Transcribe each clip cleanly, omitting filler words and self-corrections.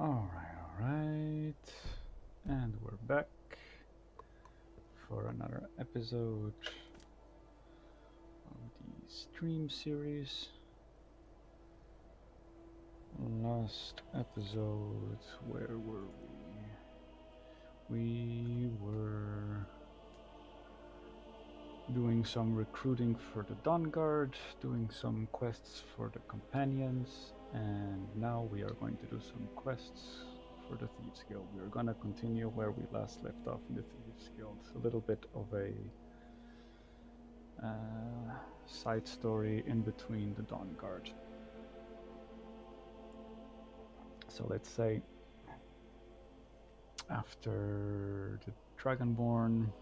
Alright. And we're back for another episode of the stream series. Last episode, where were we? We were doing some recruiting for the Dawnguard, doing some quests for the companions, and now we are going to do some quests for the Thieves Guild. We are going to continue where we last left off in the Thieves Guild. A little bit of a side story in between the Dawnguard. So let's say after the Dragonborn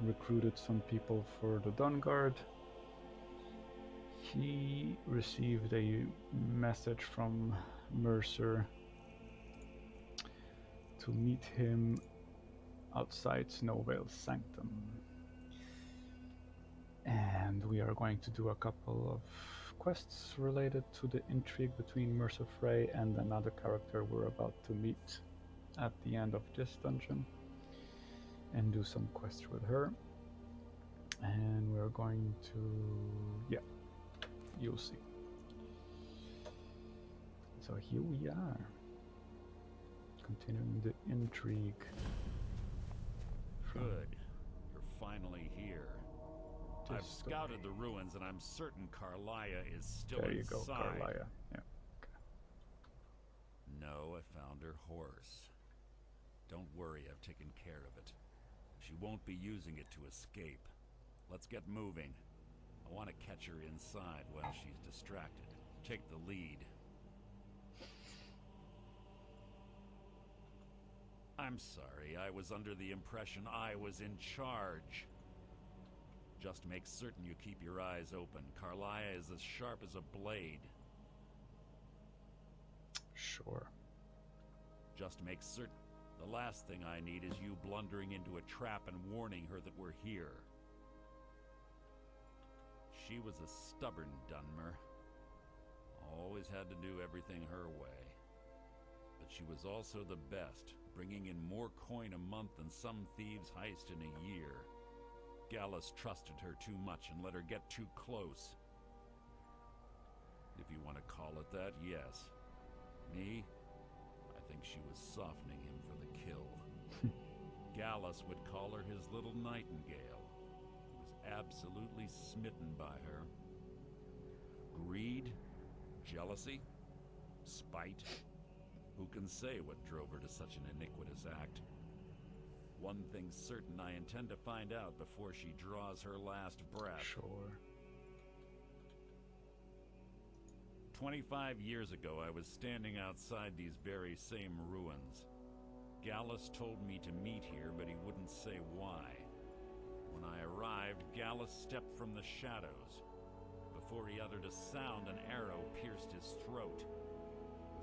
recruited some people for the Dawnguard, he received a message from Mercer to meet him outside Snowvale's sanctum. And we are going to do a couple of quests related to the intrigue between Mercer Frey and another character we're about to meet at the end of this dungeon, and do some quests with her. And we're going to, you'll see. So here we are, continuing the intrigue. Good. You're finally here. I've scouted the ruins and I'm certain Carlia is still inside. There you go, Carlia. Yeah. Okay. No, I found her horse. Don't worry, I've taken care of it. She won't be using it to escape. Let's get moving. I want to catch her inside while she's distracted. Take the lead. I'm sorry, I was under the impression I was in charge. Just make certain you keep your eyes open. Carlia is as sharp as a blade. Sure. Just make certain. The last thing I need is you blundering into a trap and warning her that we're here. She was a stubborn Dunmer. Always had to do everything her way. But she was also the best, bringing in more coin a month than some thieves heist in a year. Gallus trusted her too much and let her get too close. If you want to call it that, yes. Me? I think she was softening him for the kill. Gallus would call her his little nightingale. He was absolutely smitten by her. Greed? Jealousy? Spite? Who can say what drove her to such an iniquitous act? One thing's certain, I intend to find out before she draws her last breath. Sure. 25 years ago, I was standing outside these very same ruins. Gallus told me to meet here, but he wouldn't say why. When I arrived, Gallus stepped from the shadows. Before he uttered a sound, an arrow pierced his throat.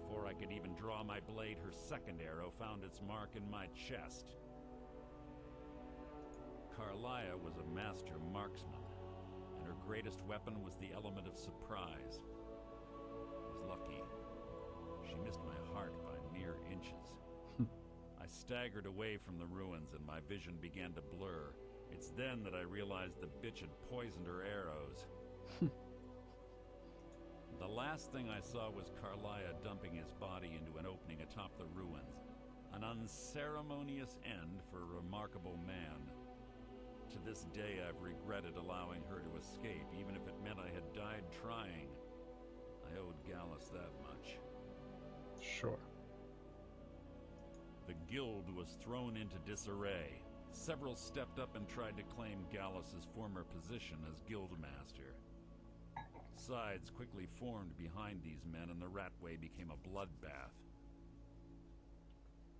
Before I could even draw my blade, her second arrow found its mark in my chest. Carlia was a master marksman, and her greatest weapon was the element of surprise. I was lucky. She missed my heart by mere inches. I staggered away from the ruins and my vision began to blur. It's then that I realized the bitch had poisoned her arrows. The last thing I saw was Carlia dumping his body into an opening atop the ruins. An unceremonious end for a remarkable man. To this day, I've regretted allowing her to escape, even if it meant I had died trying. I owed Gallus that much. Sure. The guild was thrown into disarray. Several stepped up and tried to claim Gallus's former position as guildmaster. Sides quickly formed behind these men, and the Ratway became a bloodbath.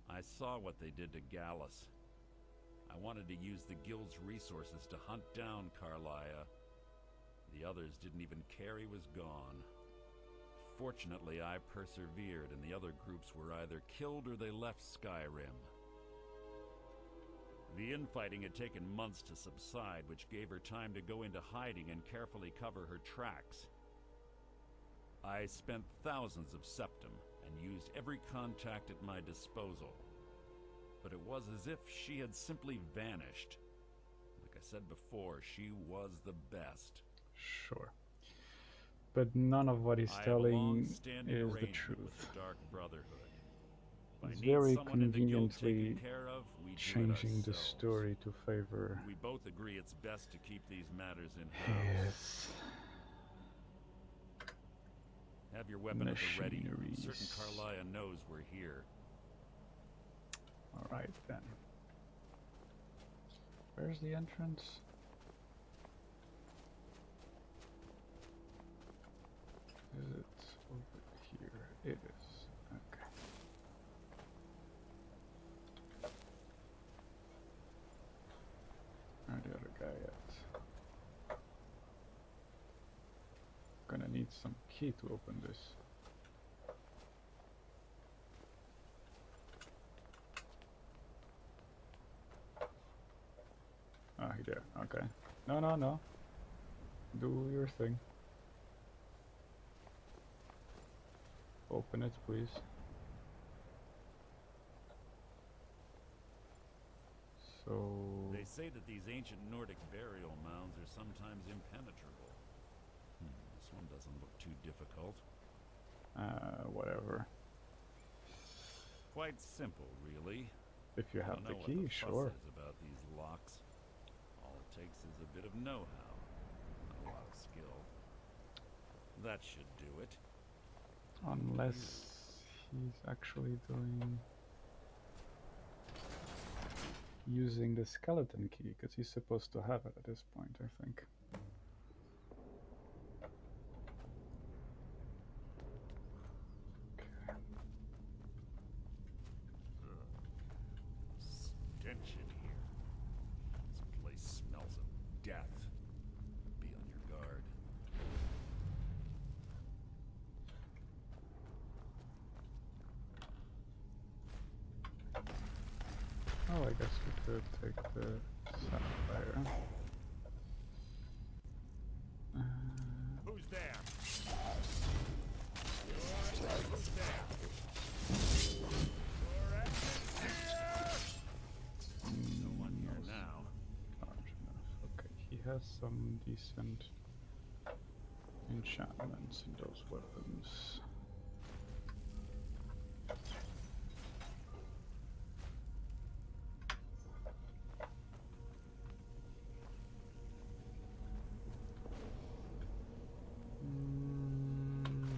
I saw what they did to Gallus. I wanted to use the guild's resources to hunt down Carlia. The others didn't even care he was gone. Fortunately, I persevered, and the other groups were either killed or they left Skyrim. The infighting had taken months to subside, which gave her time to go into hiding and carefully cover her tracks. I spent thousands of septum, and and used every contact at my disposal. But it was as if she had simply vanished. Like I said before, she was the best. Sure. But none of what he's telling is the truth. With the Dark Brotherhood. He's very conveniently changing the story to favor. We both agree it's best to keep these matters in-house. Yes. Have your weapon at the ready. Certain Carlia knows we're here. All right then. Where's the entrance? Is it over here? It is. Okay. Where's the other guy at? Gonna need some key to open this. Ah, he there. Okay. No. Do your thing. Open it, please. So... They say that these ancient Nordic burial mounds are sometimes impenetrable. This one doesn't look too difficult. Whatever. Quite simple, really. If you have the key, what the sure. fuss is about these locks. All it takes is a bit of know-how, not a lot of skill. That should do it. Unless he's actually using the skeleton key, because he's supposed to have it at this point, I think. Stench in here. This place smells of death. Be on your guard. Oh, I guess we could take the sapphire. Who's there? No one here now. Large enough. Okay, he has some decent enchantments in those weapons.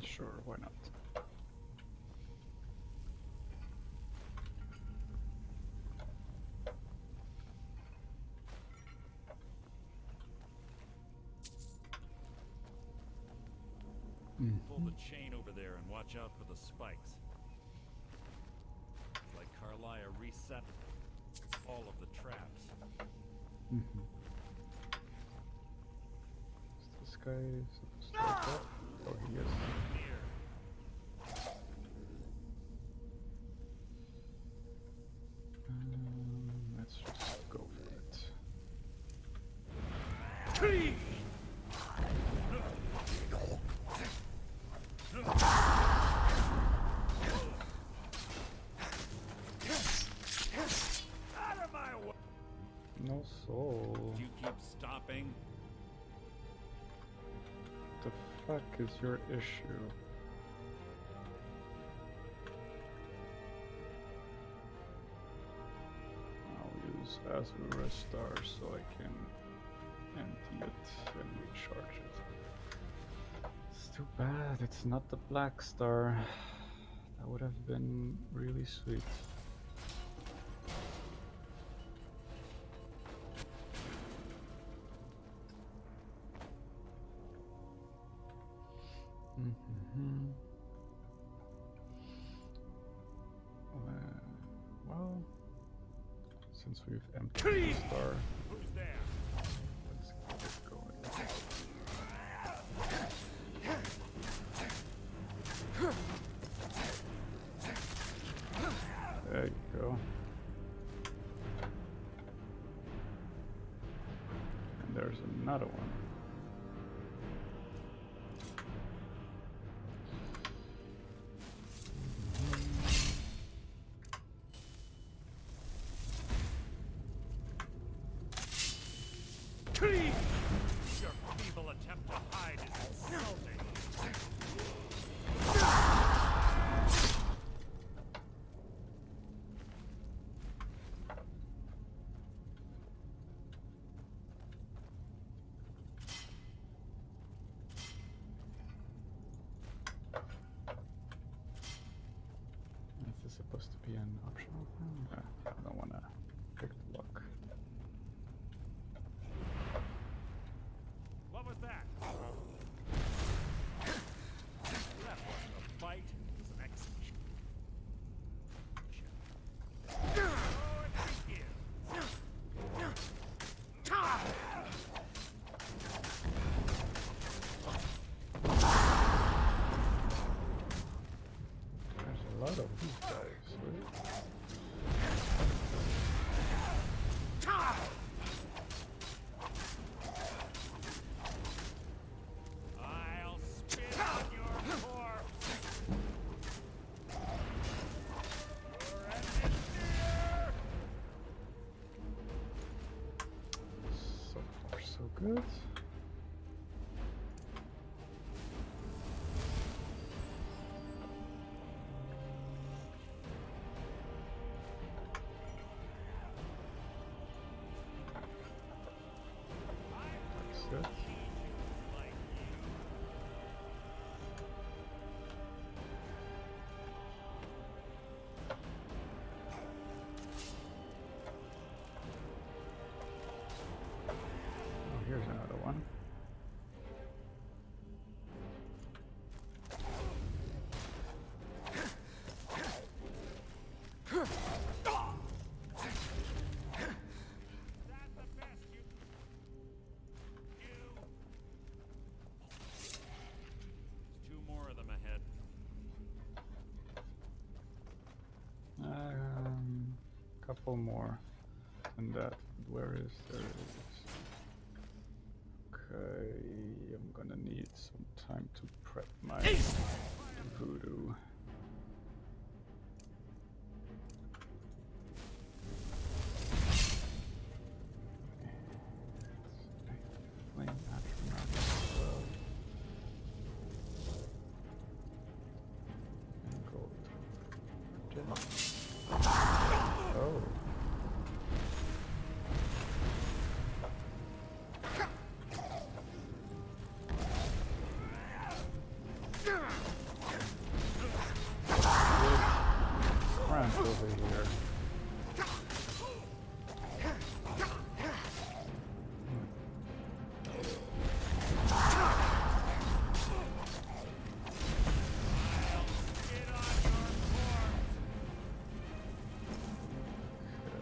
Sure, why not? Pull the chain over there and watch out for the spikes. It's like Carlia reset all of the traps. Is this guy supposed to wake up? Oh, he is. Let's just go for it. Out of my way! No soul. Do you keep stopping? The fuck is your issue? I'll use Azura Star so I can empty it and recharge it. It's too bad it's not the Black Star. That would have been really sweet. Well, since we've emptied the star, Who's there? let's get it going. There you go. And there's another one. good. That's it. Oh, here's another one. Two more of them ahead. Couple more than that. Where is there? Is. Okay, I'm gonna need some time to prep my voodoo. Flame atronach as well. And gold. Oh. Ramp over here.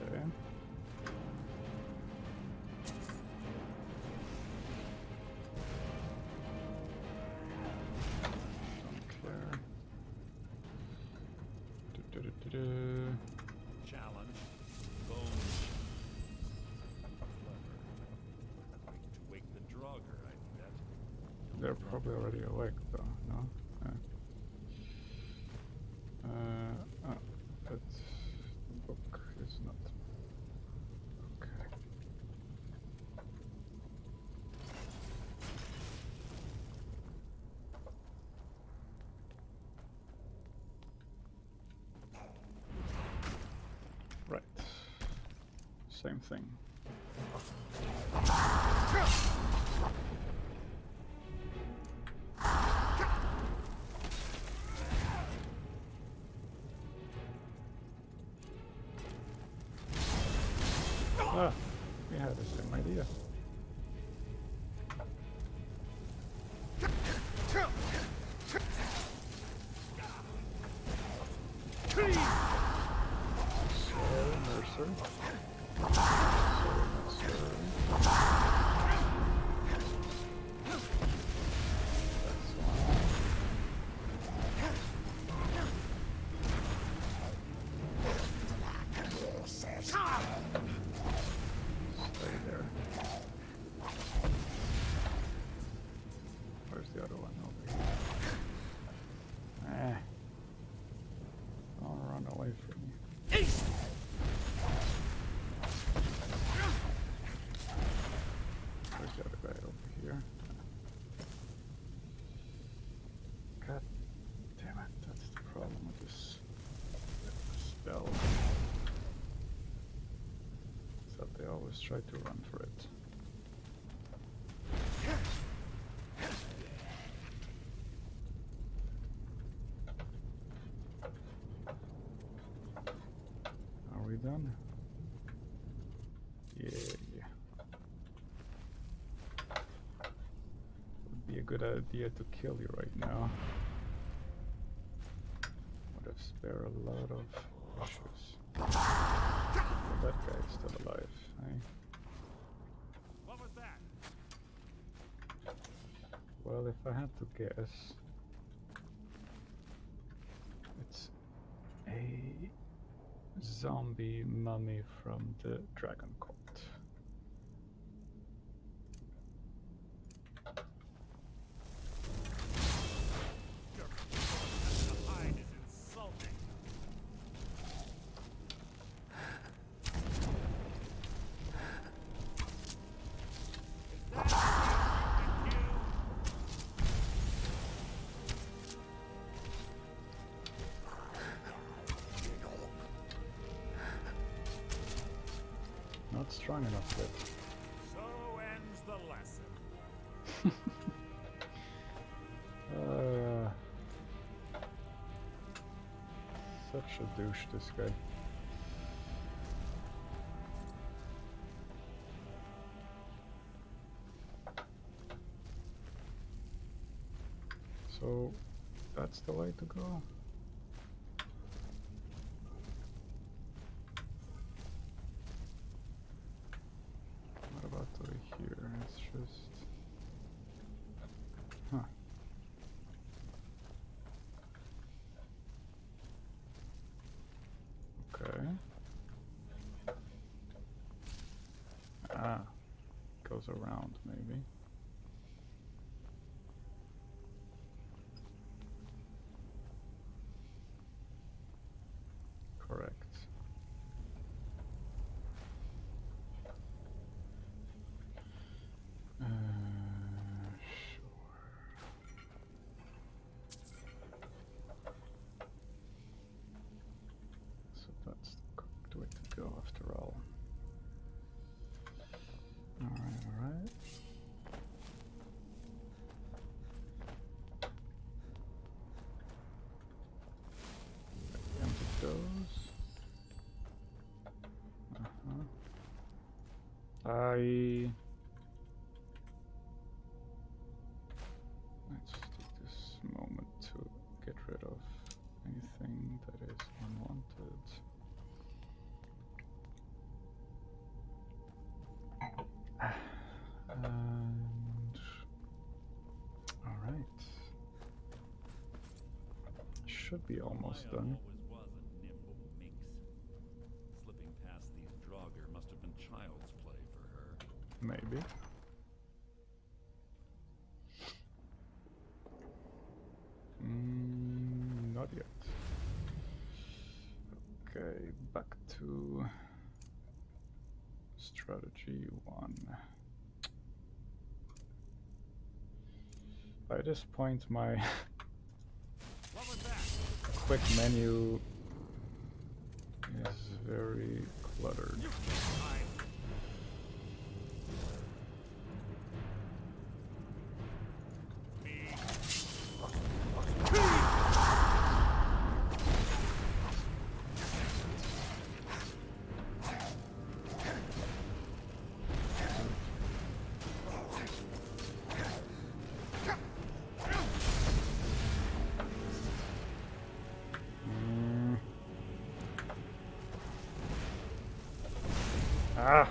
Okay. Challenge. Bones. Clever. To wake the Draugr, I bet. They're probably already awake, though, no? But the book is not. Okay. Right. Same thing. Ah, we had the same idea. Sorry, Mercer. Sorry, not sorry. That's one. Stay there. Where's the other one? Over here. Eh. Don't run away from me. Where's the other guy over here? God damn it, that's the problem with this spell. Is that they always try to run for it. Are we done? Yeah. Would be a good idea to kill you right now. Would have spared a lot of issues. But that guy is still alive, eh? What was that? Well, if I had to guess, it's a zombie mummy from the Dragon Cult. Your proposal to hide is insulting. Is that not strong enough yet. So ends the lesson. Such a douche, this guy. So, that's the way to go. What about over here? It's just... Huh. Okay. Ah. Goes around, maybe. Correct. Sure. So that's the correct way to go after all. Alright, alright. Empty those. Let's take this moment to get rid of anything that is unwanted. And alright. Should be almost done. Always was a nimble minx. Slipping past these Draugr must have been child's play for her. Maybe. Not yet. Okay, back to strategy 1. By this point, my What was that? quick menu is very cluttered. Ah!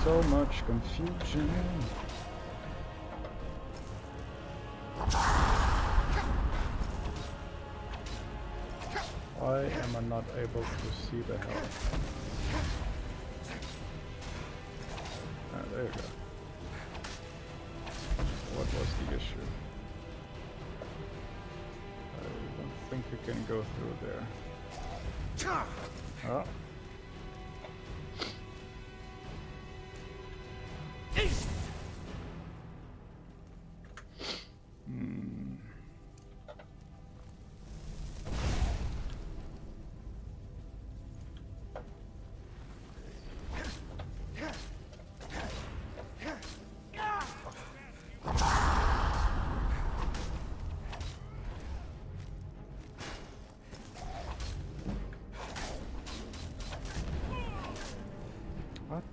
So much confusion. Why am I not able to see the hell? Ah, there you go. What was the issue? I don't think you can go through there. Oh. What?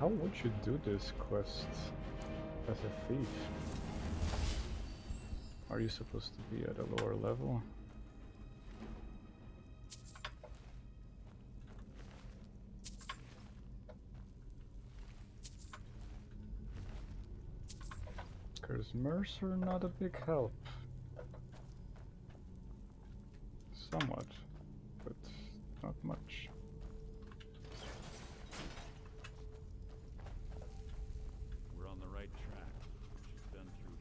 How would you do this quest as a thief? Are you supposed to be at a lower level? Because Mercer not a big help. Somewhat, but not much. We're on the right track. She's been through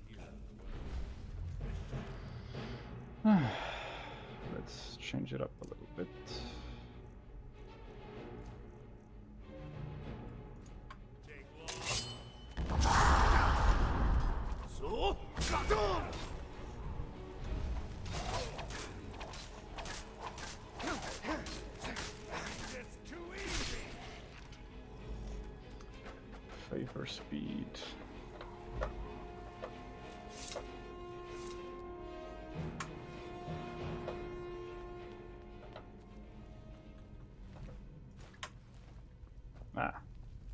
here. Let's change it up a little bit. Favor speed.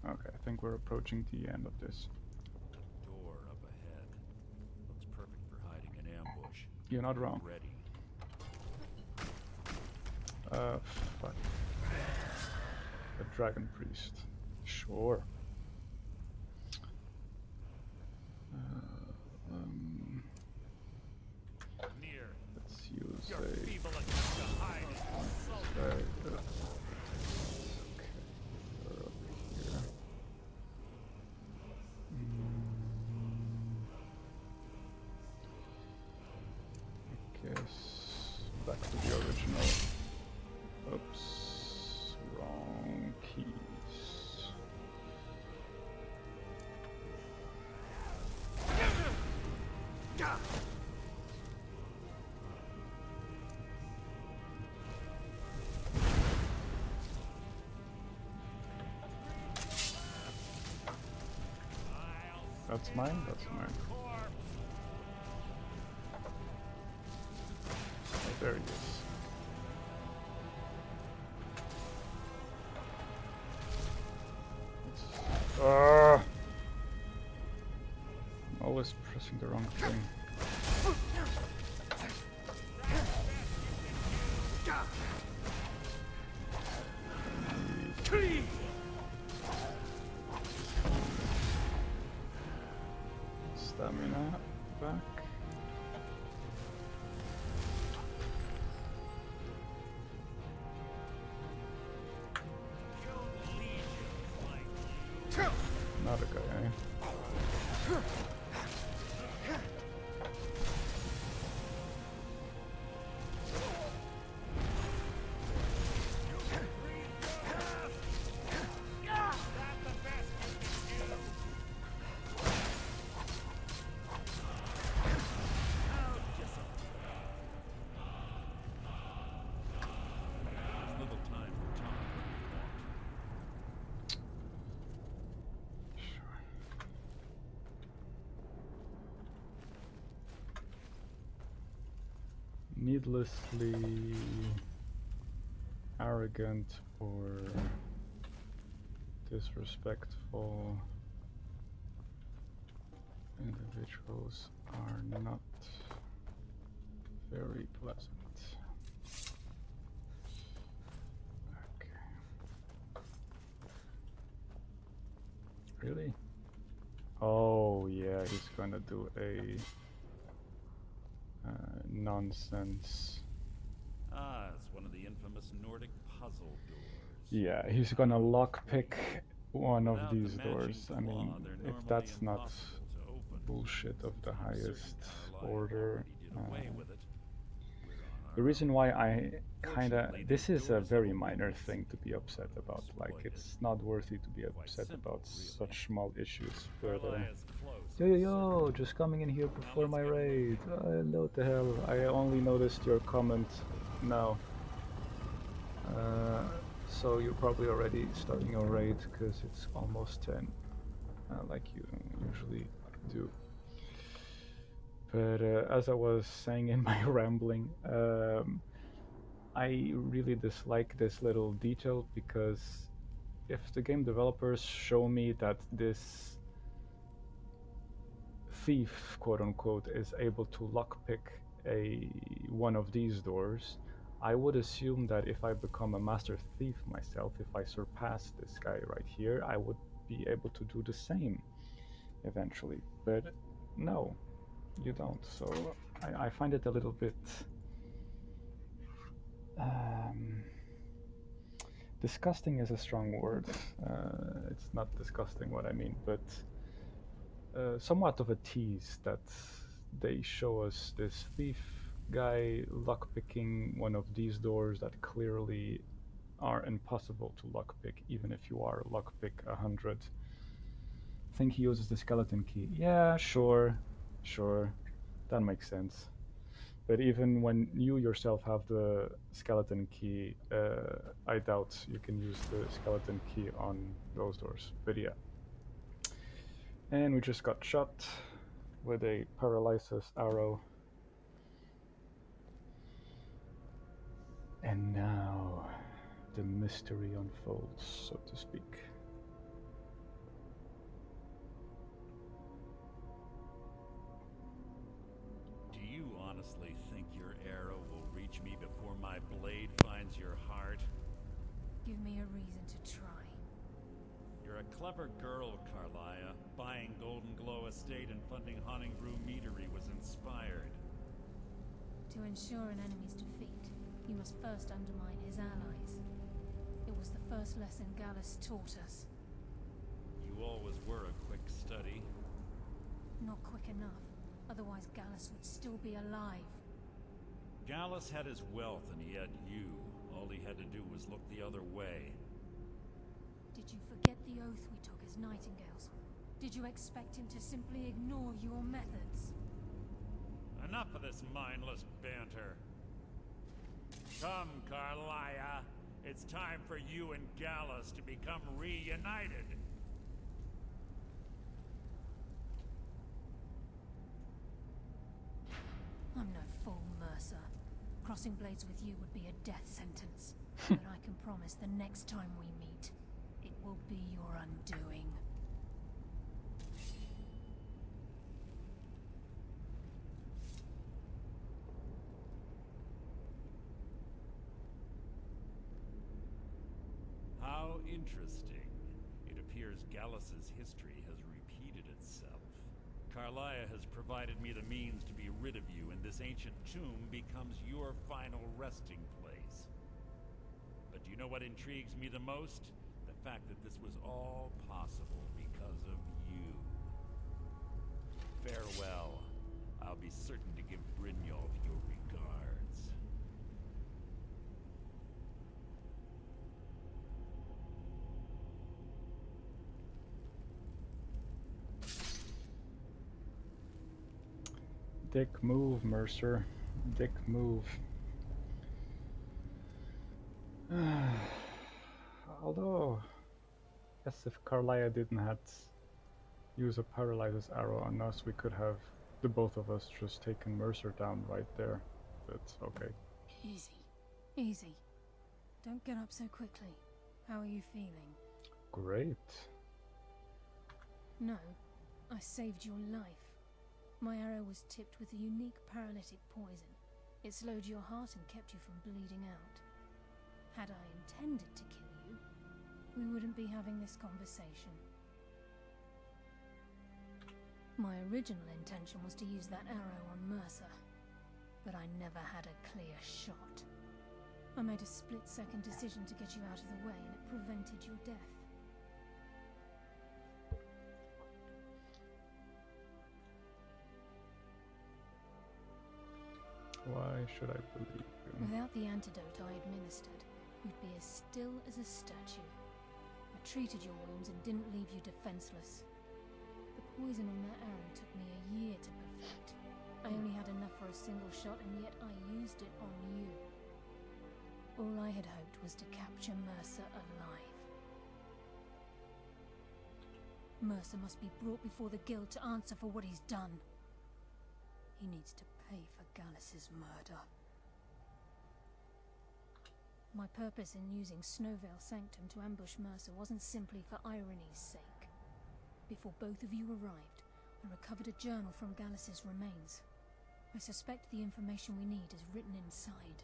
Okay, I think we're approaching the end of this. Door up ahead. Looks perfect for hiding an ambush. You're not wrong. Ready. Fuck. A dragon priest. Sure. Near. Let's use Your a. feeble attempt to hide is insulting. Okay, we're up here. I guess back to the original. Oops, wrong keys. That's mine? That's mine. Oh, there he is. I'm always pressing the wrong thing. Stamina back. Not a guy, eh? Little time for talk. Needlessly arrogant or disrespectful individuals are not very pleasant. Okay. Really? Oh yeah, he's gonna do a nonsense. Ah, it's one of the infamous Nordic puzzle doors. Yeah, he's gonna lockpick one of Without the these matching doors. I claw, mean, they're if normally that's not impossible to open. bullshit of the I'm highest certain Carlisle order. already did away with it. We're on The our reason own. why I kinda Fortunately, this these is a doors very have minor windows. thing to be upset about. Like, Exploited. it's not worthy to be Quite upset simple, about really. such small issues. But Carlisle is close. yo yo yo, just coming in here before my raid. What the hell? I only noticed your comment now. So you're probably already starting your raid because it's almost 10, like you usually do. But as I was saying in my rambling, I really dislike this little detail because if the game developers show me that this thief, quote unquote, is able to lockpick one of these doors, I would assume that if I become a master thief myself, if I surpass this guy right here, I would be able to do the same eventually. But no, you don't. So I find it a little bit disgusting is a strong word. It's not disgusting what I mean, but somewhat of a tease that they show us this thief guy lockpicking one of these doors that clearly are impossible to lockpick, even if you are lockpick 100. I think he uses the skeleton key. Yeah, sure, that makes sense. But even when you yourself have the skeleton key, I doubt you can use the skeleton key on those doors. But yeah. And we just got shot with a paralysis arrow. And now the mystery unfolds, so to speak. Do you honestly think your arrow will reach me before my blade finds your heart? Give me a reason to try. You're a clever girl, Carlia. Buying Golden Glow Estate and funding Haunting Brew Meadery was inspired. To ensure an enemy's defeat, you must first undermine his allies. It was the first lesson Gallus taught us. You always were a quick study. Not quick enough, otherwise Gallus would still be alive. Gallus had his wealth and he had you. All he had to do was look the other way. Did you forget the oath we took as Nightingales? Did you expect him to simply ignore your methods? Enough of this mindless banter. Come, Carlia. It's time for you and Gallus to become reunited. I'm no fool, Mercer. Crossing blades with you would be a death sentence. But I can promise the next time we meet, it will be your undoing. How interesting. It appears Gallus's history has repeated itself. Carlia has provided me the means to be rid of you, and this ancient tomb becomes your final resting place. But do you know what intrigues me the most? The fact that this was all possible because of you. Farewell. I'll be certain to give Brynjolf your regards. Dick move, Mercer. Dick move. Although, I guess if Carlia didn't have use a paralysis arrow on us, we could have the both of us just taken Mercer down right there. But okay. Easy. Easy. Don't get up so quickly. How are you feeling? Great. No, I saved your life. My arrow was tipped with a unique paralytic poison. It slowed your heart and kept you from bleeding out. Had I intended to kill you, we wouldn't be having this conversation. My original intention was to use that arrow on Mercer, but I never had a clear shot. I made a split-second decision to get you out of the way, and it prevented your death. Why should I believe you? Without the antidote I administered, you'd be as still as a statue. I treated your wounds and didn't leave you defenseless. The poison on that arrow took me a year to perfect. I only had enough for a single shot, and yet I used it on you. All I had hoped was to capture Mercer alive. Mercer must be brought before the Guild to answer for what he's done. He needs to pay for Gallus's murder. My purpose in using Snowvale Sanctum to ambush Mercer wasn't simply for irony's sake. Before both of you arrived, I recovered a journal from Gallus's remains. I suspect the information we need is written inside.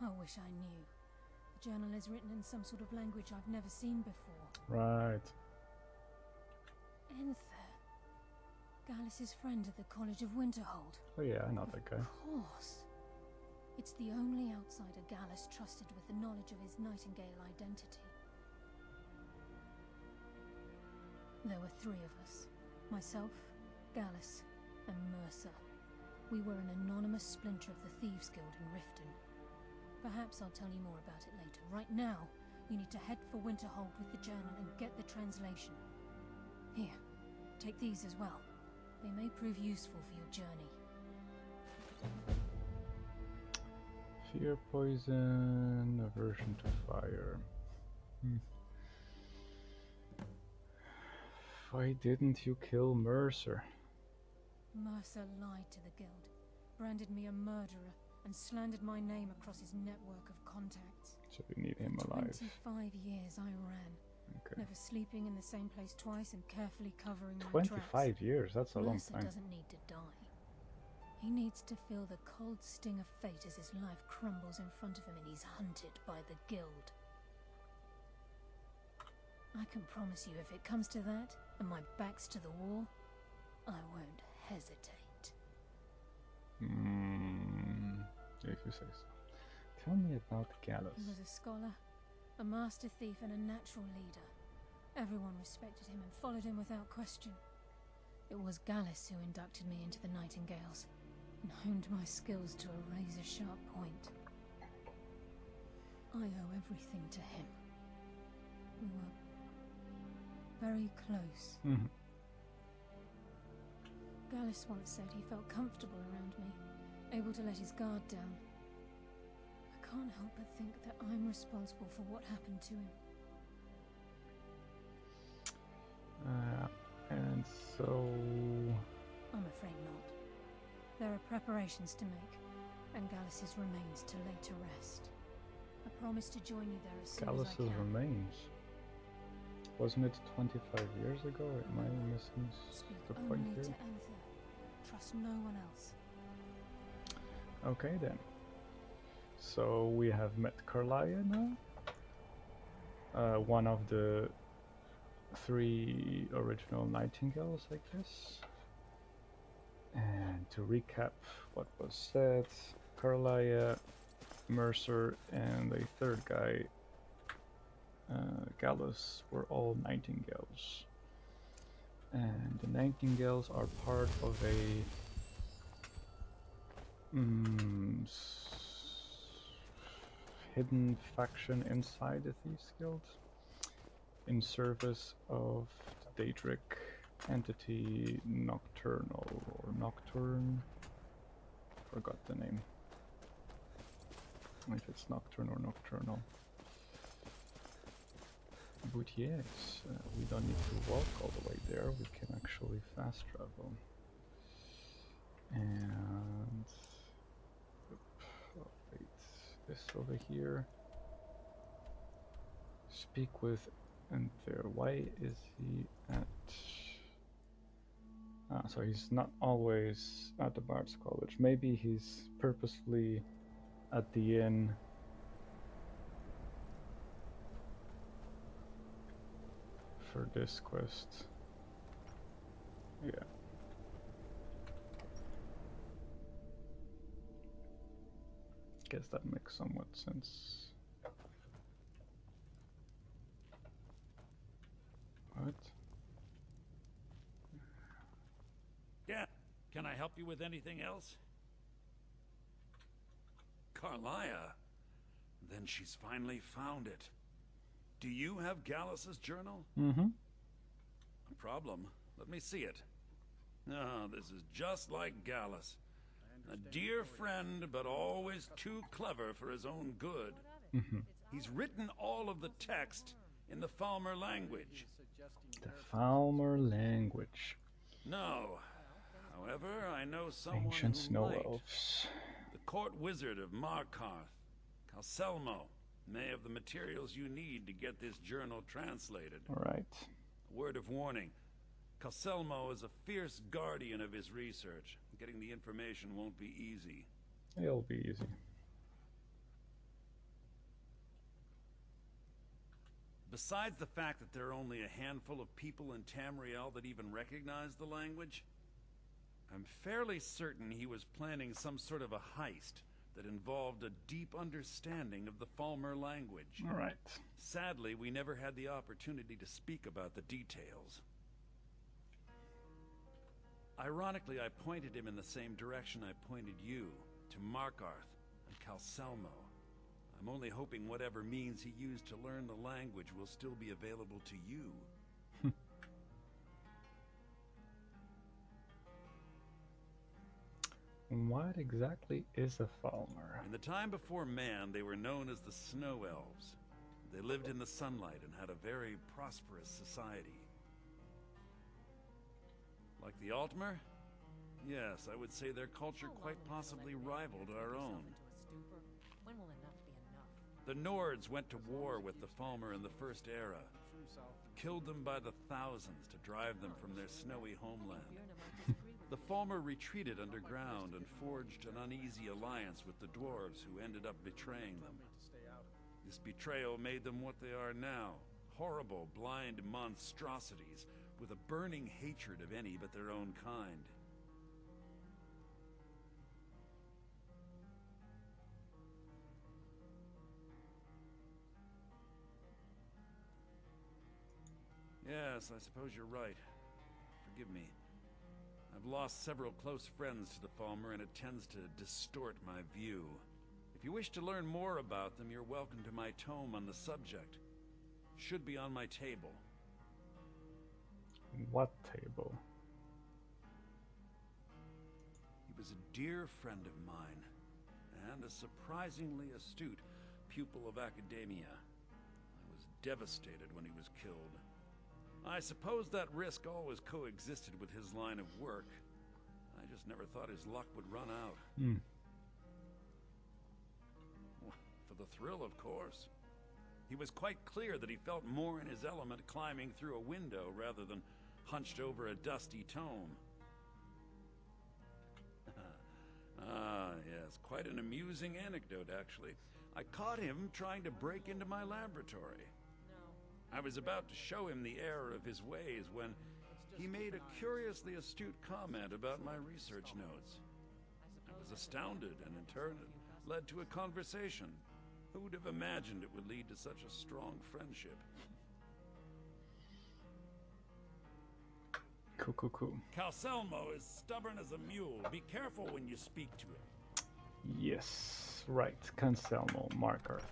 I wish I knew. The journal is written in some sort of language I've never seen before. Right. Enther. Gallus's friend at the College of Winterhold. Oh yeah, I know that guy. Of course. It's the only outsider Gallus trusted with the knowledge of his Nightingale identity. There were 3 of us. Myself, Gallus, and Mercer. We were an anonymous splinter of the Thieves Guild in Riften. Perhaps I'll tell you more about it later. Right now, you need to head for Winterhold with the journal and get the translation. Here, take these as well. They may prove useful for your journey. Fear, poison, aversion to fire. Why didn't you kill Mercer? Mercer lied to the Guild, branded me a murderer, and slandered my name across his network of contacts. So you need him alive. 25 years I ran. Okay. Never sleeping in the same place twice and carefully covering my tracks. 25 years, that's a long Mercer time. doesn't need to die. He needs to feel the cold sting of fate as his life crumbles in front of him and he's hunted by the Guild. I can promise you, if it comes to that, and my back's to the wall, I won't hesitate. If you say so. Tell me about Gallus. He was a scholar, a master thief, and a natural leader. Everyone respected him and followed him without question. It was Gallus who inducted me into the Nightingales, and honed my skills to a razor-sharp point. I owe everything to him. We were very close. Gallus once said he felt comfortable around me, able to let his guard down. I can't help but think that I'm responsible for what happened to him. And so... I'm afraid not. There are preparations to make, and Gallus's remains to lay to rest. I promise to join you there as soon as I Gallus's can. remains? Wasn't it 25 years ago? Am I missing Speak the point only here? to Enther. Trust no one else. Okay then. So we have met Carlia now. One of the 3 original Nightingales, I guess. And to recap what was said, Carlia, Mercer, and a 3rd guy, Gallus, were all Nightingales. And the Nightingales are part of a hidden faction inside the Thieves Guild, in service of the Daedric entity Nocturnal, or Nocturne. Forgot the name. If it's Nocturne or Nocturnal. But yes, we don't need to walk all the way there, we can actually fast travel. And... wait, this over here. Speak with Enther. Why is he at... so he's not always at the Bard's College. Maybe he's purposefully at the inn for this quest. Yeah. Guess that makes somewhat sense. What? Yeah, can I help you with anything else? Carlia? Then she's finally found it. Do you have Gallus's journal? Mm-hmm. No problem. Let me see it. Ah, this is just like Gallus. A dear friend, but always too clever for his own good. Mm-hmm. He's written all of the text in the Falmer language. The Falmer language. No. However, I know someone Ancient who snow might. elves. The court wizard of Markarth, Calselmo, may have the materials you need to get this journal translated. Alright. A word of warning. Calselmo is a fierce guardian of his research. Getting the information won't be easy. It'll be easy. Besides the fact that there are only a handful of people in Tamriel that even recognize the language, I'm fairly certain he was planning some sort of a heist that involved a deep understanding of the Falmer language. Alright. Sadly, we never had the opportunity to speak about the details. Ironically, I pointed him in the same direction I pointed you, to Markarth and Calselmo. I'm only hoping whatever means he used to learn the language will still be available to you. What exactly is a Falmer? In the time before man, they were known as the Snow Elves. They lived in the sunlight and had a very prosperous society. Like the Altmer? Yes, I would say their culture quite possibly rivaled our own. When will enough be enough? The Nords went to war with the Falmer in the First Era, killed them by the thousands to drive them from their snowy homeland. The Falmer retreated underground and forged an uneasy alliance with the dwarves who ended up betraying them. This betrayal made them what they are now, horrible, blind monstrosities with a burning hatred of any but their own kind. Yes, I suppose you're right. Forgive me. I've lost several close friends to the Falmer, and it tends to distort my view. If you wish to learn more about them, you're welcome to my tome on the subject. Should be on my table. What table? He was a dear friend of mine, and a surprisingly astute pupil of academia. I was devastated when he was killed. I suppose that risk always coexisted with his line of work. I just never thought his luck would run out. For the thrill, of course. He was quite clear that he felt more in his element climbing through a window rather than hunched over a dusty tome. Yes, quite an amusing anecdote, actually. I caught him trying to break into my laboratory. I was about to show him the error of his ways when he made a curiously astute comment about my research notes. I was astounded, and in turn it led to a conversation. Who would have imagined it would lead to such a strong friendship? Cool. Calselmo is stubborn as a mule. Be careful when you speak to him. Yes, right. Calselmo, Markarth.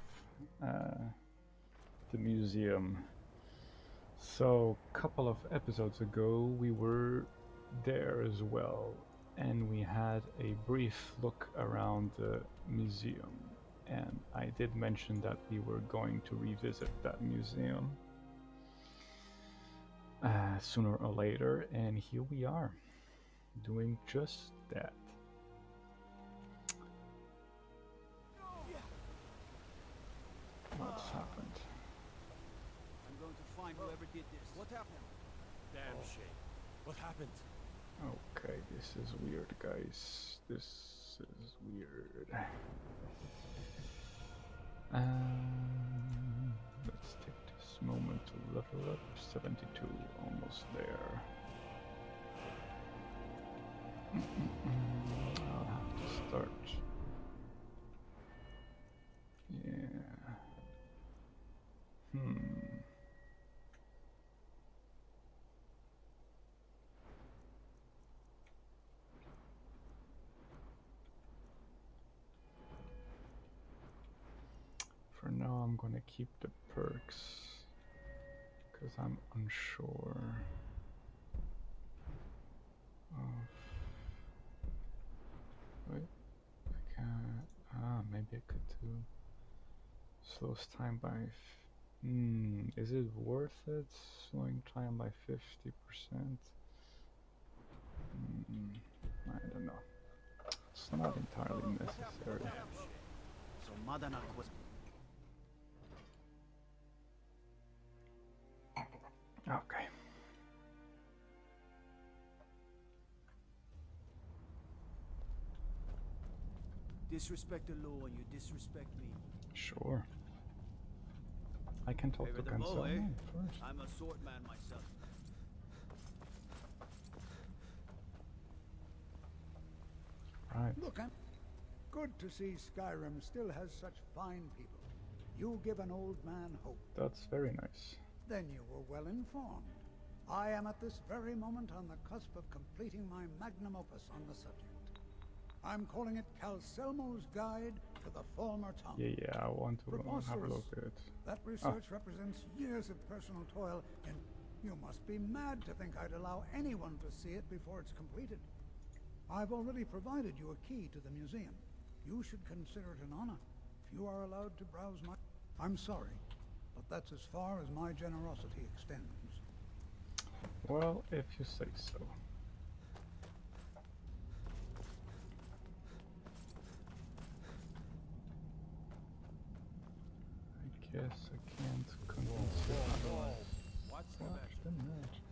The museum. So, a couple of episodes ago, we were there as well, and we had a brief look around the museum. And I did mention that we were going to revisit that museum sooner or later, and here we are, doing just that. What's happened? I'm going to find whoever did this. What happened? Damn shame. What happened? Okay, this is weird, guys. This is weird. Let's take this moment to level up. 72, almost there. I'll have to start. Yeah. For now, I'm gonna keep the perks because I'm unsure of. Wait, I can't. Maybe I could do slows time by. Is it worth it? Slowing time by 50%? I don't know. It's not entirely necessary. So Madanak was... Okay. Disrespect the law and you disrespect me. Sure. I can talk to Favorite the bow, Anselmo first. I'm a sword man myself. Right. Look, I'm good to see Skyrim still has such fine people. You give an old man hope. That's very nice. Then you were well informed. I am at this very moment on the cusp of completing my magnum opus on the subject. I'm calling it Calselmo's Guide to the Former Tongue. Yeah, I want to have a look at it. That research represents years of personal toil, and you must be mad to think I'd allow anyone to see it before it's completed. I've already provided you a key to the museum. You should consider it an honor if you are allowed to browse my... I'm sorry, but that's as far as my generosity extends. Well, if you say so. I guess I can't convince you otherwise. What's the Watch matter? the magic.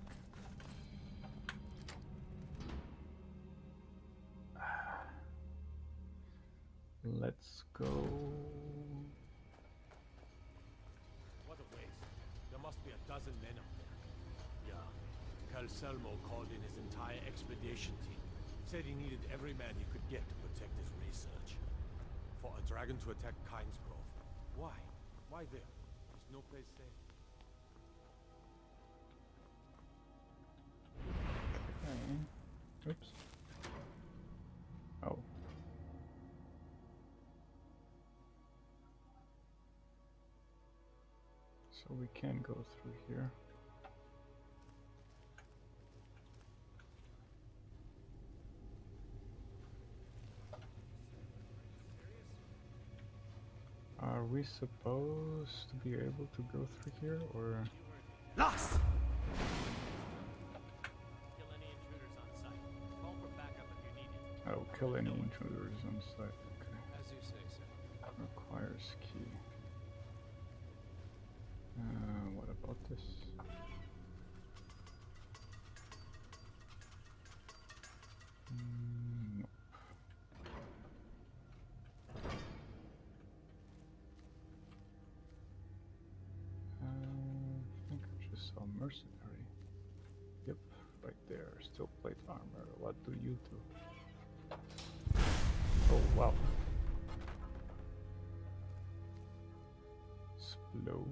Let's go. What a waste. There must be a dozen men up there. Yeah. Calselmo called in his entire expedition team. Said he needed every man he could get to protect his research. For a dragon to attack Kynes Grove. Why? Why there? Is no place safe? Okay. Oops. Oh. So we can go through here. Are we supposed to be able to go through here, or? Lost! Kill any intruders on site. Call for backup if you need it. Oh, kill any intruders on site. Okay. As you say, sir. Requires key. What about this? Nope. I think I just saw mercenary. Yep, right there. Still plate armor. What do you do? Oh wow. Explosion.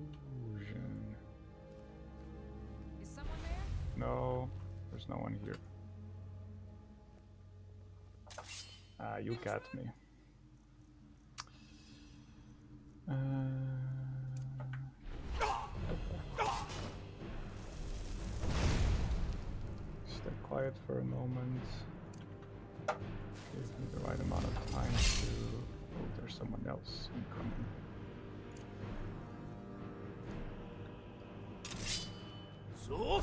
Is someone there? No, there's no one here. Ah, you got me. Stay quiet for a moment. Give me the right amount of time to... Oh, there's someone else incoming. So...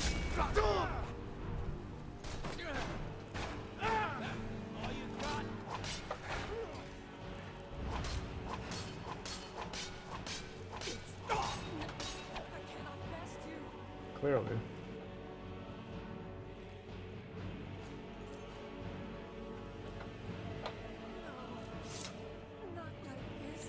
Clearly. Not like this.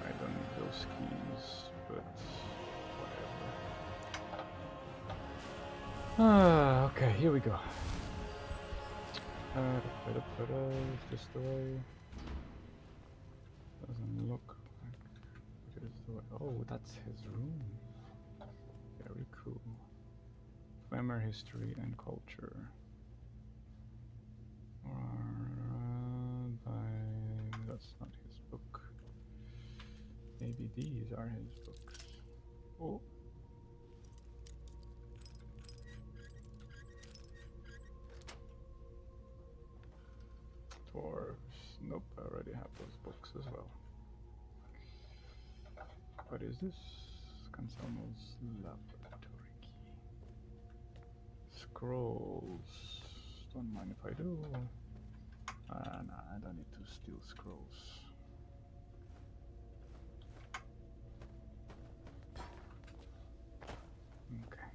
I don't need those keys, but whatever. Okay, here we go. Is this the way? Doesn't look like it is the way. Oh, that's his room. Very cool. Glamour, history, and culture. That's not his book. Maybe these are his books. Oh. Nope, I already have those books as well. What is this? Cancelmo's laboratory key. Scrolls. Don't mind if I do. Nah, I don't need to steal scrolls. Okay.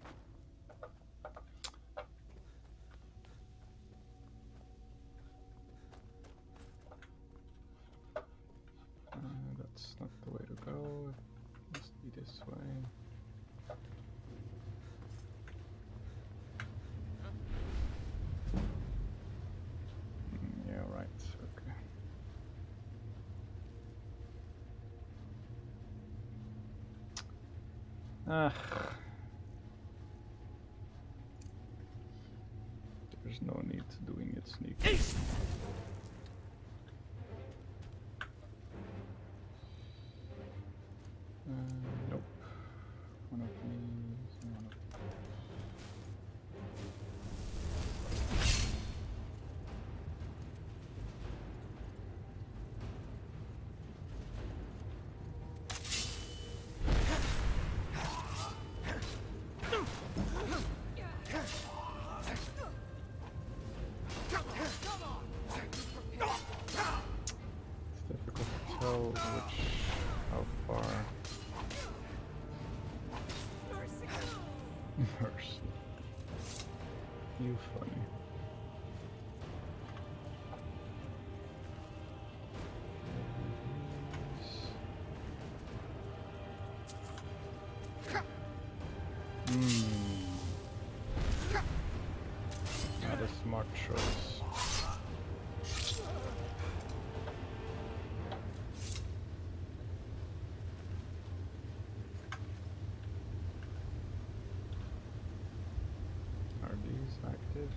That's not the way to go. It must be this way. Yeah, right. Okay. There's no need to doing it sneaky. Nope. One of these and one of these. It's difficult to tell how far. Mercy. You funny. Not a smart choice. Are these active?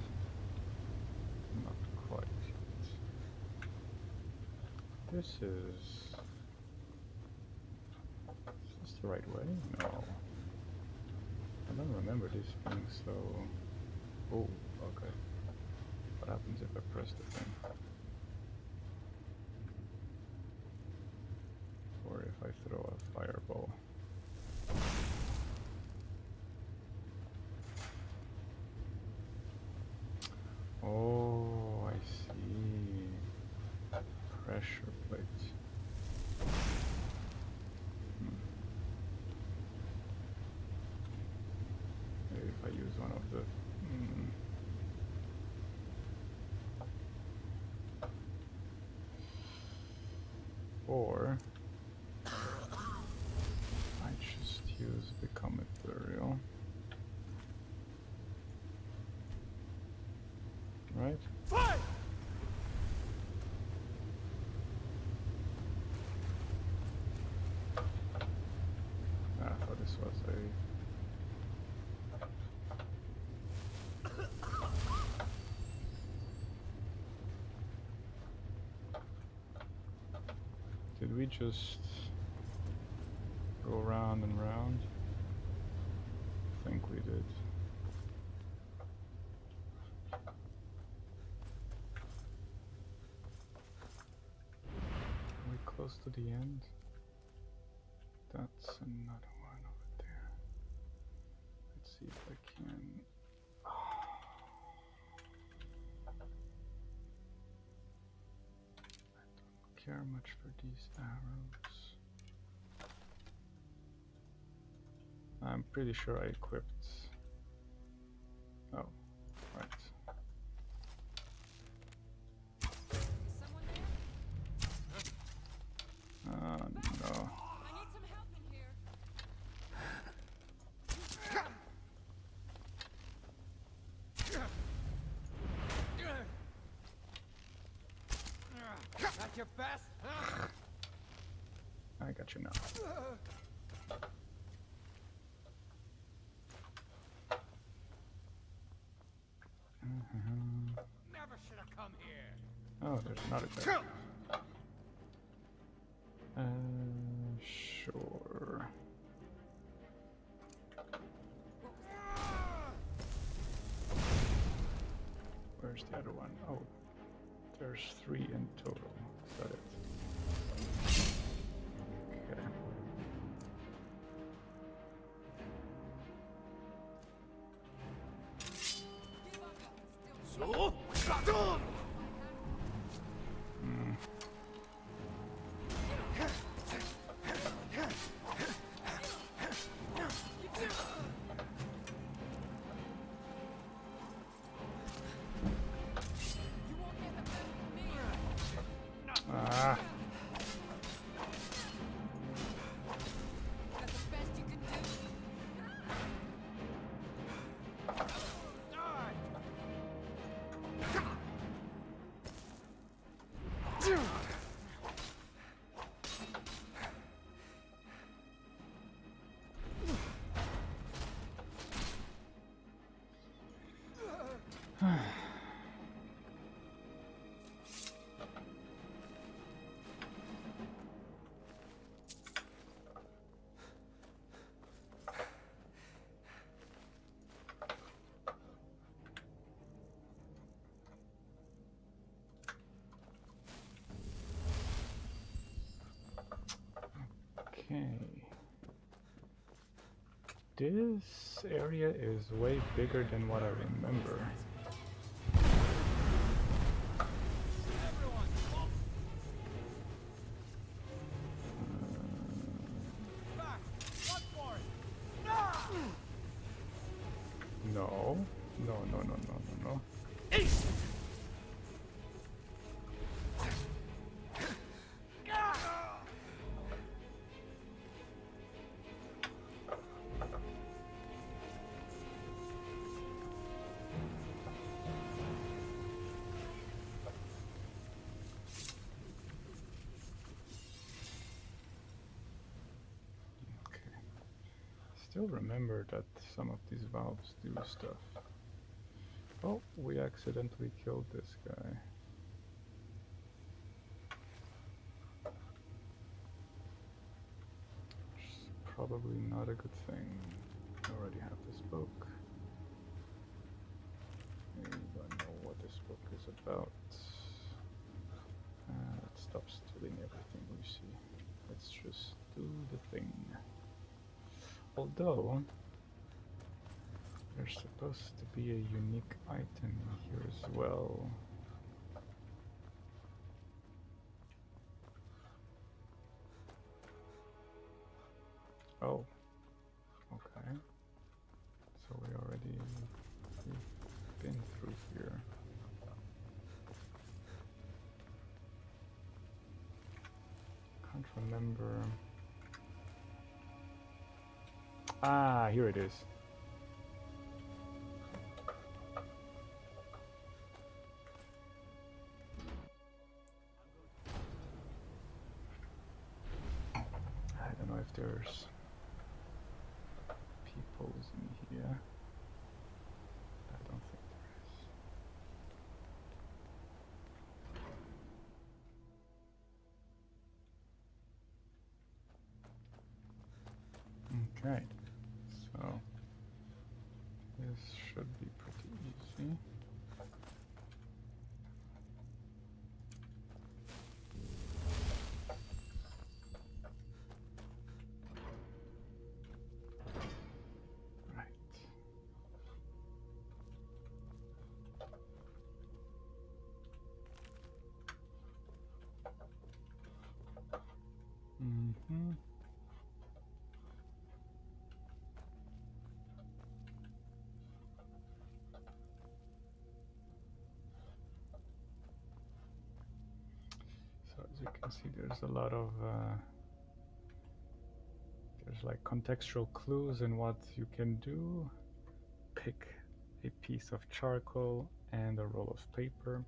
Not quite yet. This is this the right way? No. I don't remember this being so... Oh, okay. What happens if I press the thing? Or if I throw a fireball? Oh, I see. Pressure plate. Maybe if I use one of the... Or... I just use Become Ethereal. Right? Fight! I thought this was a... Did we just go round and round? I think we did. Are we close to the end? That's another one over there. Let's see if I can... I don't care much for these arrows. I'm pretty sure I equipped... Oh, right. Is someone there? No. I need some help in here. Not your best, huh? I got you now. Never should have come here. Oh, there's another guy. Sure. Where's the other one? Oh, there's 3 in total. that it? Okay. Ah. That's the best you can do. Okay. This area is way bigger than what I remember. No. No, no, no, no, no, no. Still remember that some of these valves do stuff. Oh, we accidentally killed this guy. Which is probably not a good thing. I already have this book. I know what this book is about. Let's stop stealing everything we see. Let's just do the thing. Although, there's supposed to be a unique item here as well. Oh, okay. So we've been through here. Can't remember. Ah, here it is. I don't know if there's people in here. I don't think there is. Okay, so this should be pretty easy. Mm-hmm. So as you can see, there's a lot of there's like contextual clues in what you can do. Pick a piece of charcoal and a roll of paper.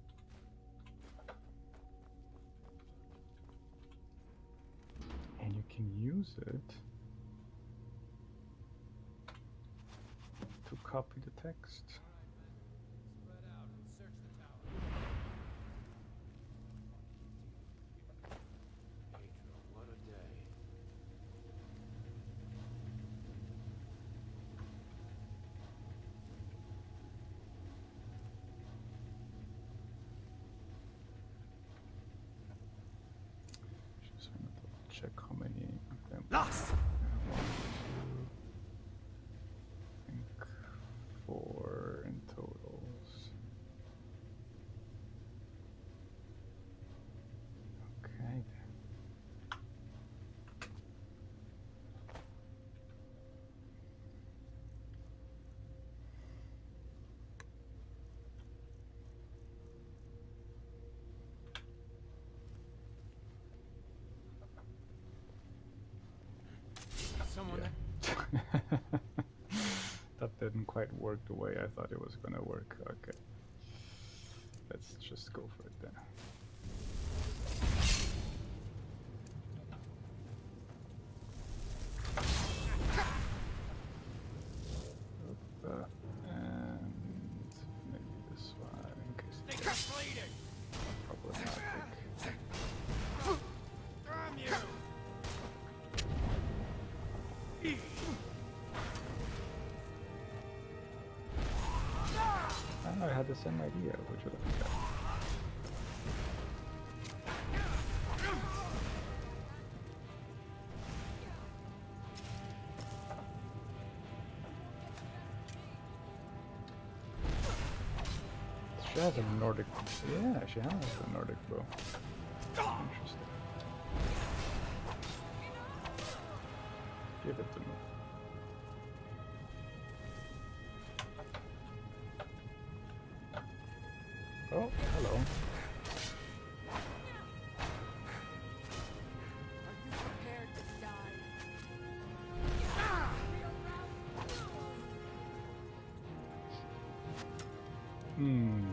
And you can use it to copy the text. Spread out and search the tower. Pedro, what a day. Das! 1, 2, I think 4 in totals. Okay. Someone That didn't quite work the way I thought it was gonna work. Okay. Let's just go for it then. And maybe this one in case They it's kept bleeding! problematic. Damn you! I had the same idea. Would you look at that? She has a Nordic. Yeah, she has a Nordic bow. Interesting. Give it to me. Oh, hello. Are you prepared to die? Hmm.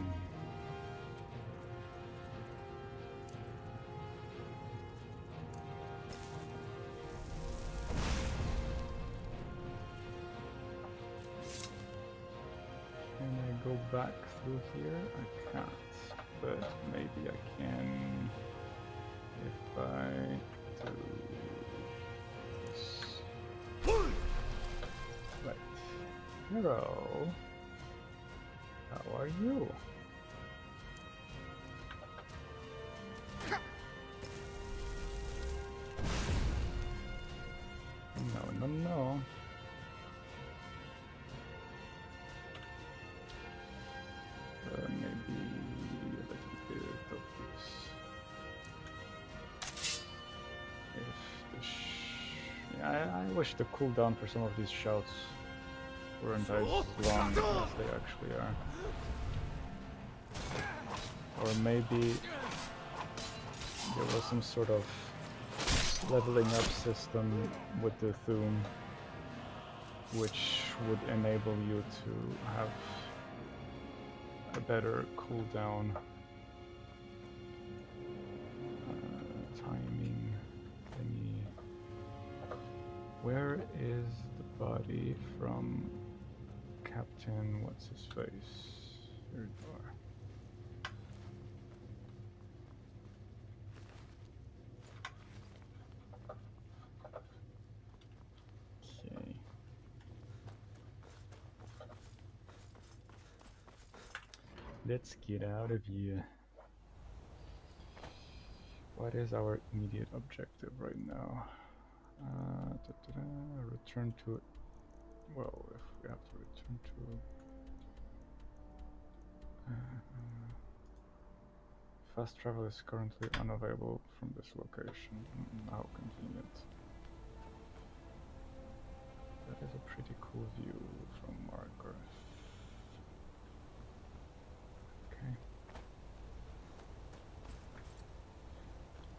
Can I go back through here? I can't, but maybe I can if I do this. Right. Hello. How are you? No, no, no. Maybe a little bit of this. If the yeah, I wish the cooldown for some of these shouts weren't as long as they actually are. Or maybe there was some sort of leveling up system with the Thum which would enable you to have a better cooldown timing thingy. Where is the body from Captain what's his face? Here you are. Okay. Let's get out of here. What is our immediate objective right now? Return to... Well, if we have to return to... fast travel is currently unavailable from this location. How convenient. That is a pretty cool view from Margaret. Okay.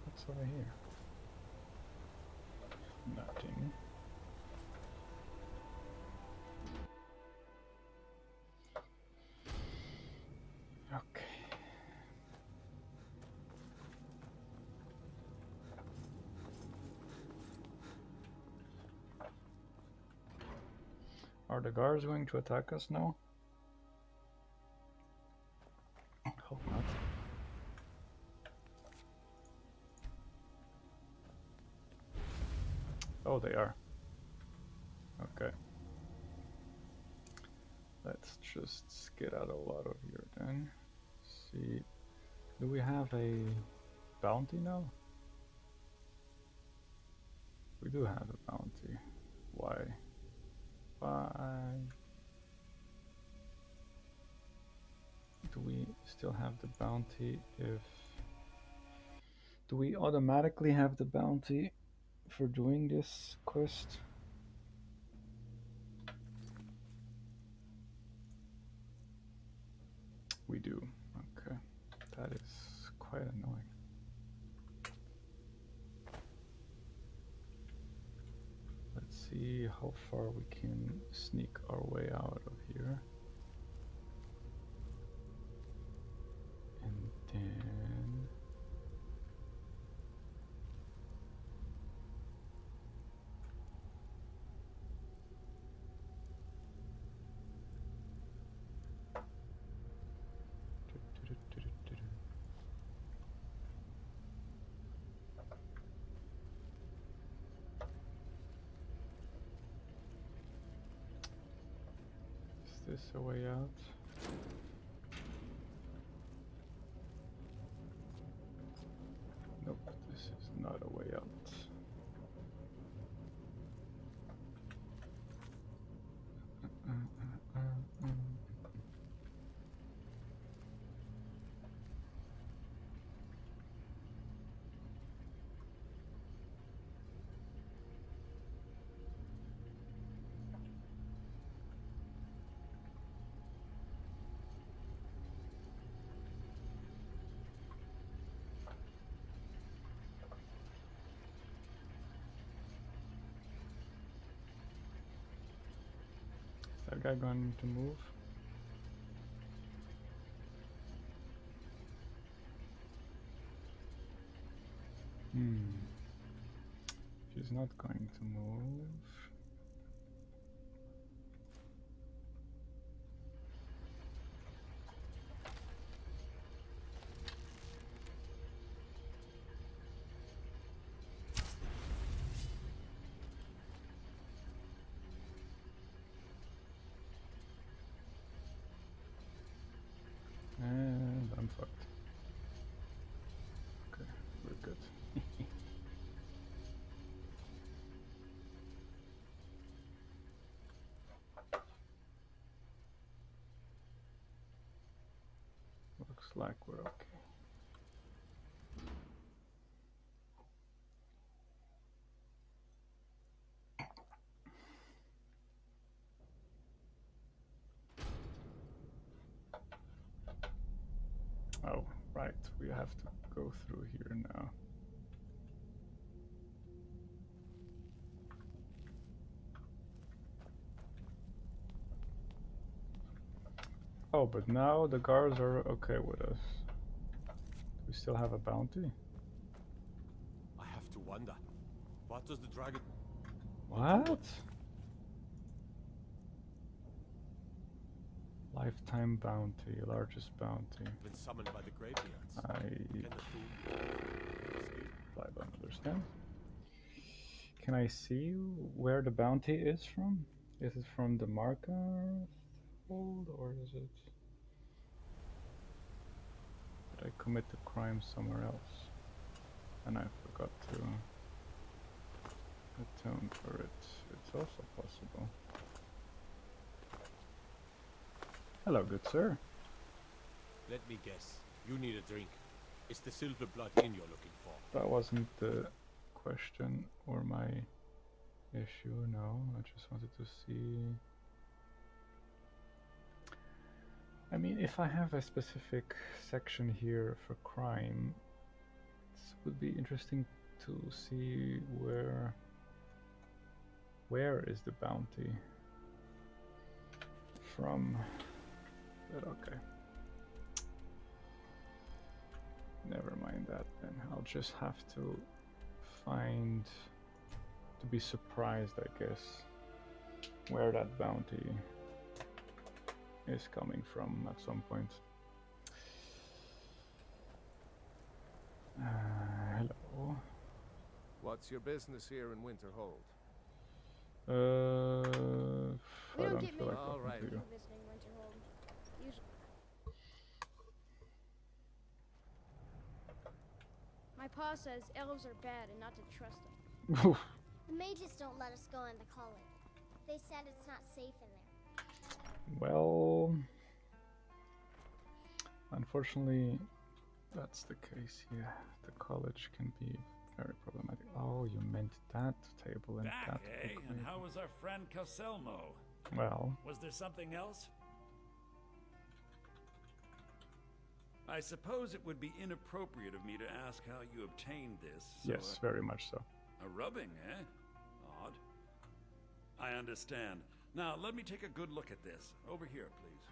What's over here? Nothing. Okay. Are the guards going to attack us now? Hope not. Oh, they are. Okay. Let's just get out a lot of here then. See, do we have a bounty now? We do have a bounty. Why? Why? Do we still have the bounty if... Do we automatically have the bounty for doing this quest? We do. Okay. That is quite annoying. Let's see how far we can sneak our way out of here. And then... Is this a way out? Nope, this is not a way out. Is that guy going to move? If he's not going to move... And I'm fucked. Okay, we're good. Looks like we're okay. Oh, right, we have to go through here now. Oh, but now the guards are okay with us. We still have a bounty? I have to wonder. What does the dragon... What? Lifetime bounty, largest bounty. been summoned by the Greybeards? I Can the fool... don't understand. Can I see where the bounty is from? Is it from the Marker hold, or is it... Did I commit the crime somewhere else? And I forgot to atone for it. It's also possible. Hello, good sir. Let me guess. You need a drink. It's the silver blood inn you're looking for. That wasn't the question or my issue, no. I just wanted to see... I mean, if I have a specific section here for crime, it would be interesting to see where is the bounty from. But okay. Never mind that then. I'll just have to be surprised, I guess, where that bounty is coming from at some point. Hello. What's your business here in Winterhold? We I don't don't get feel like All talking right. to you. visiting Winterhold. Usually. My pa says elves are bad and not to trust them. The mages don't let us go in the college. They said it's not safe in there. Well, unfortunately, that's the case. Yeah, the college can be very problematic. Oh, you meant that table and Back, that eh? book, And maybe. how was our friend Caselmo? Well, Was there something else? I suppose it would be inappropriate of me to ask how you obtained this. So yes, very much so. a rubbing, eh? Odd. I understand. Now, let me take a good look at this. Over here, please.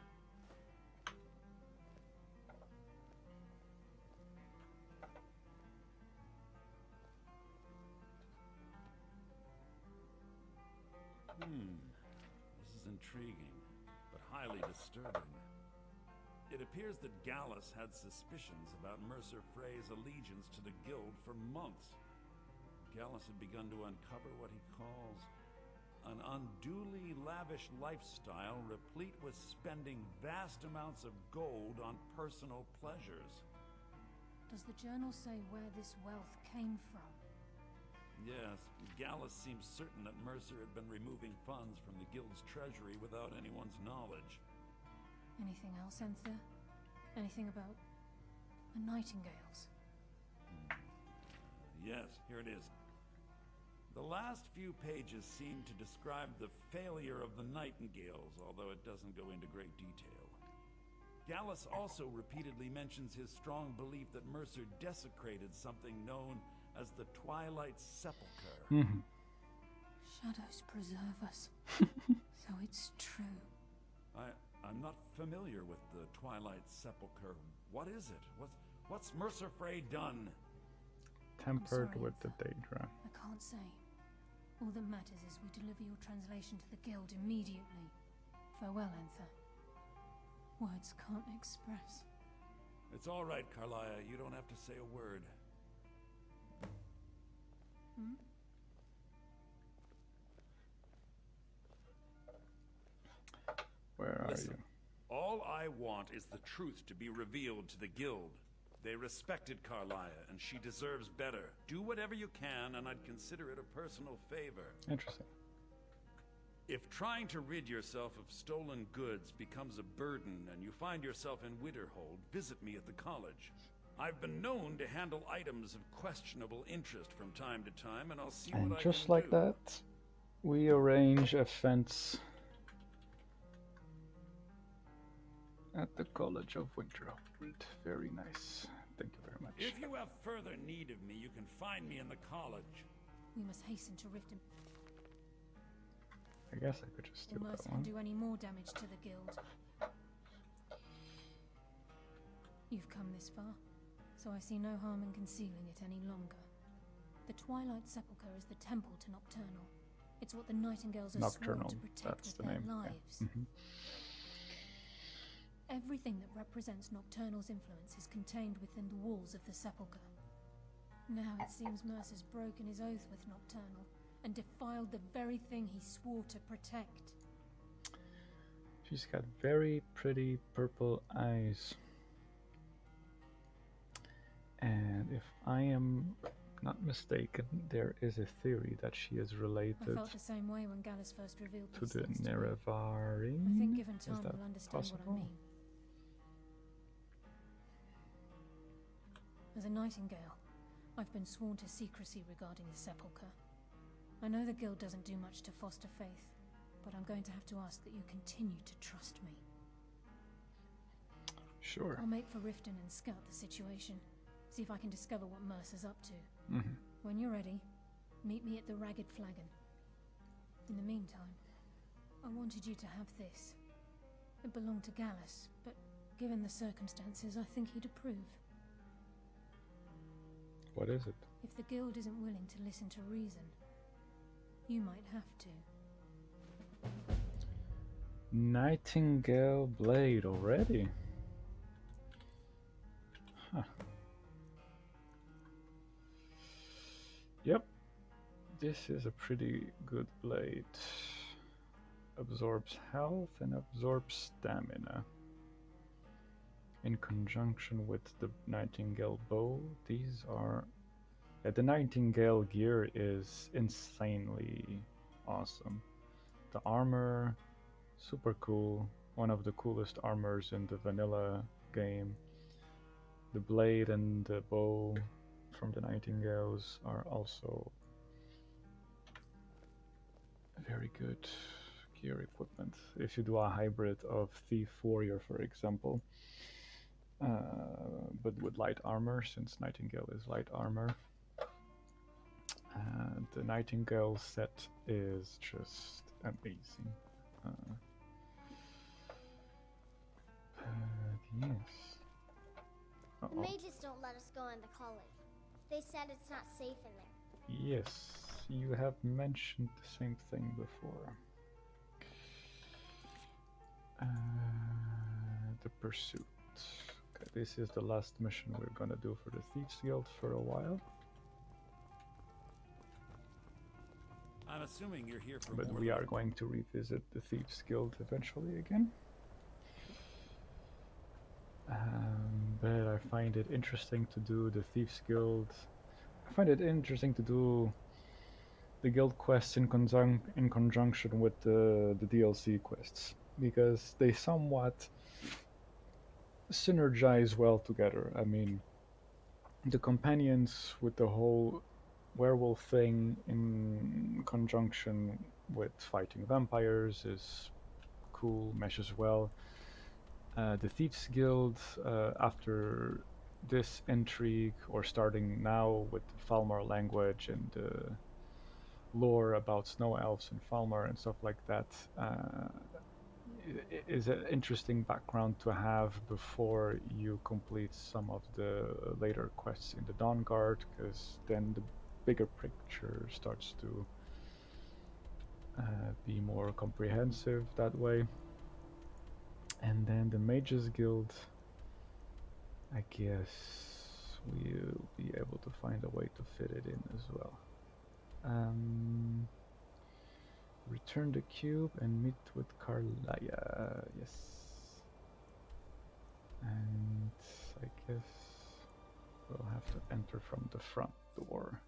This is intriguing, but highly disturbing. It appears that Gallus had suspicions about Mercer Frey's allegiance to the guild for months. Gallus had begun to uncover what he calls an unduly lavish lifestyle replete with spending vast amounts of gold on personal pleasures. Does the journal say where this wealth came from? Yes, Gallus seems certain that Mercer had been removing funds from the guild's treasury without anyone's knowledge. Anything else, Enthir? Anything about the Nightingales? Yes, here it is. The last few pages seem to describe the failure of the Nightingales, although it doesn't go into great detail. Gallus also repeatedly mentions his strong belief that Mercer desecrated something known as the Twilight Sepulchre. Shadows preserve us. So it's true. I'm not familiar with the Twilight Sepulchre. What is it? What's Mercer Frey done? Tempered sorry, with the Enthir. Daedra. I can't say. All that matters is we deliver your translation to the guild immediately. Farewell, Enthir. Words can't express. It's all right, Carlia. You don't have to say a word. Where are Listen, you? all I want is the truth to be revealed to the guild. They respected Carlia, and she deserves better. Do whatever you can, and I'd consider it a personal favor. Interesting. If trying to rid yourself of stolen goods becomes a burden and you find yourself in Winterhold, visit me at the college. I've been known to handle items of questionable interest from time to time, and I'll see And what I just can like do. that, we arrange a fence at the College of Winterhold. Very nice. Thank you very much. If you have further need of me, you can find me in the college. We must hasten to Riften. I guess I could just steal Or Mercer that can one. do any more damage to the guild. You've come this far, so I see no harm in concealing it any longer. The Twilight Sepulchre is the temple to Nocturnal. It's what the Nightingales are sworn Nocturnal, to protect that's with the their name. lives. Yeah. Everything that represents Nocturnal's influence is contained within the walls of the Sepulchre. Now it seems Mercer's broken his oath with Nocturnal and defiled the very thing he swore to protect. She's got very pretty purple eyes. And if I am not mistaken, there is a theory that she is I related felt the same way when Gallus first revealed to these the things to me. Nerevari. I think given Is time that we'll understand possible? what I mean. As a Nightingale, I've been sworn to secrecy regarding the Sepulchre. I know the guild doesn't do much to foster faith, but I'm going to have to ask that you continue to trust me. Sure. I'll make for Riften and scout the situation, see if I can discover what Mercer's up to. Mhm. When you're ready, meet me at the Ragged Flagon. In the meantime, I wanted you to have this. It belonged to Gallus, but given the circumstances, I think he'd approve. What is it? If the guild isn't willing to listen to reason, you might have to. Nightingale blade already. Huh. Yep. This is a pretty good blade. Absorbs health and absorbs stamina. In conjunction with the Nightingale bow, these are The Nightingale gear is insanely awesome. The armor, super cool. One of the coolest armors in the vanilla game. The blade and the bow from the Nightingales are also very good gear equipment. If you do a hybrid of Thief Warrior, for example, but with light armor, since Nightingale is light armor, the Nightingale set is just amazing. Yes. The mages don't let us go into college. They said it's not safe in there. Yes, you have mentioned the same thing before. The pursuit. Okay, this is the last mission we're gonna do for the Thieves Guild for a while. I'm assuming you're here for But more we than are going to revisit the Thieves Guild eventually again. But I find it interesting to do the Thieves Guild. I find it interesting to do the guild quests in conjunction with the DLC quests, because they somewhat synergize well together. I mean, the companions with the whole werewolf thing in conjunction with fighting vampires is cool, meshes well. The Thieves Guild, after this intrigue, or starting now with the Falmar language and the lore about snow elves and Falmar and stuff like that, is an interesting background to have before you complete some of the later quests in the Dawnguard, because then the bigger picture starts to be more comprehensive that way. And then the Mages Guild, I guess we'll be able to find a way to fit it in as well. Return the cube and meet with Carlaya. Yes. And I guess we'll have to enter from the front door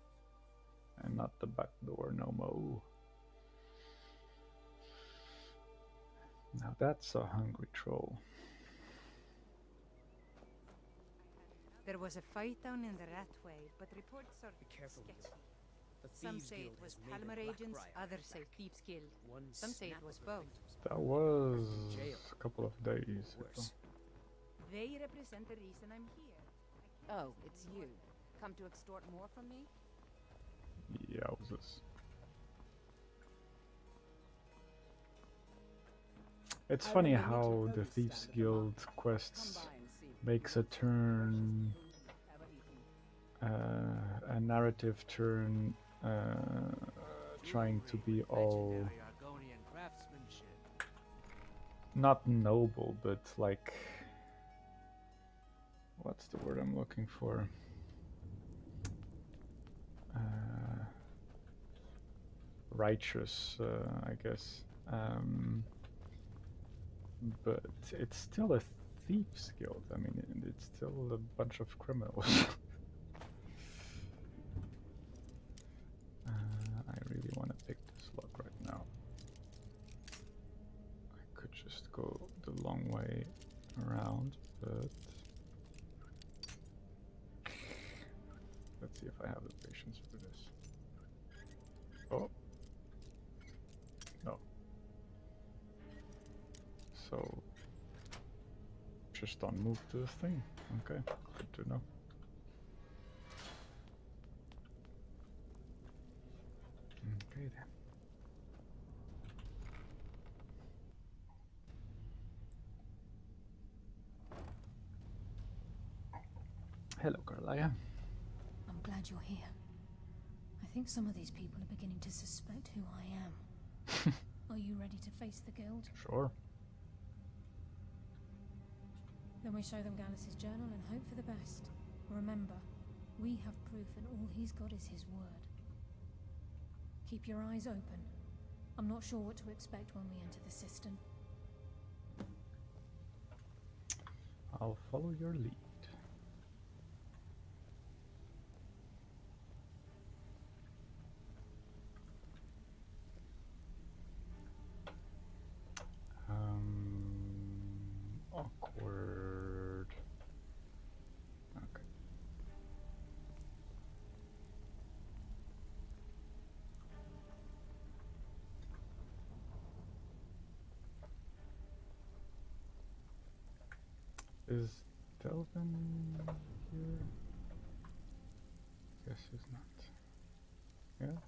and not the back door no more. Now that's a hungry troll. There was a fight down in the Ratway, but reports are sketchy. Some say it was Palmer agents, others say Thieves Guild. Some say it was both. That was a couple of days ago. They represent the reason I'm here. Oh, it's you. Come to extort more from me? Yowzers. It's funny how the Thieves Guild quests makes a turn, a narrative turn, trying to be all not noble, but like, what's the word I'm looking for? Righteous, I guess. But it's still a Thieves Guild. I mean, it's still a bunch of criminals. I really want to pick this lock right now. I could just go the long way around, but let's see if I have the patience for this. Oh. No. So, just don't move to the thing. Okay, good to know. Okay then. Hello, Carlaya. I'm glad you're here. I think some of these people are beginning to suspect who I am. Are you ready to face the guild? Sure. Then we show them Gallus's journal and hope for the best. Remember, we have proof and all he's got is his word. Keep your eyes open. I'm not sure what to expect when we enter the cistern. I'll follow your lead. Is Delvin here? Guess he's not. Yeah.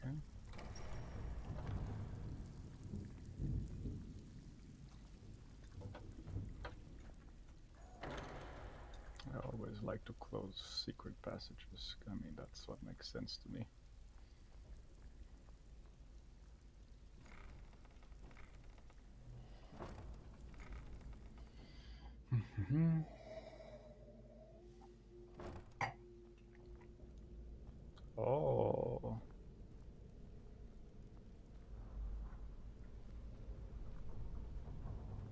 Okay. I always like to close secret passages. I mean, that's what makes sense to me. Oh.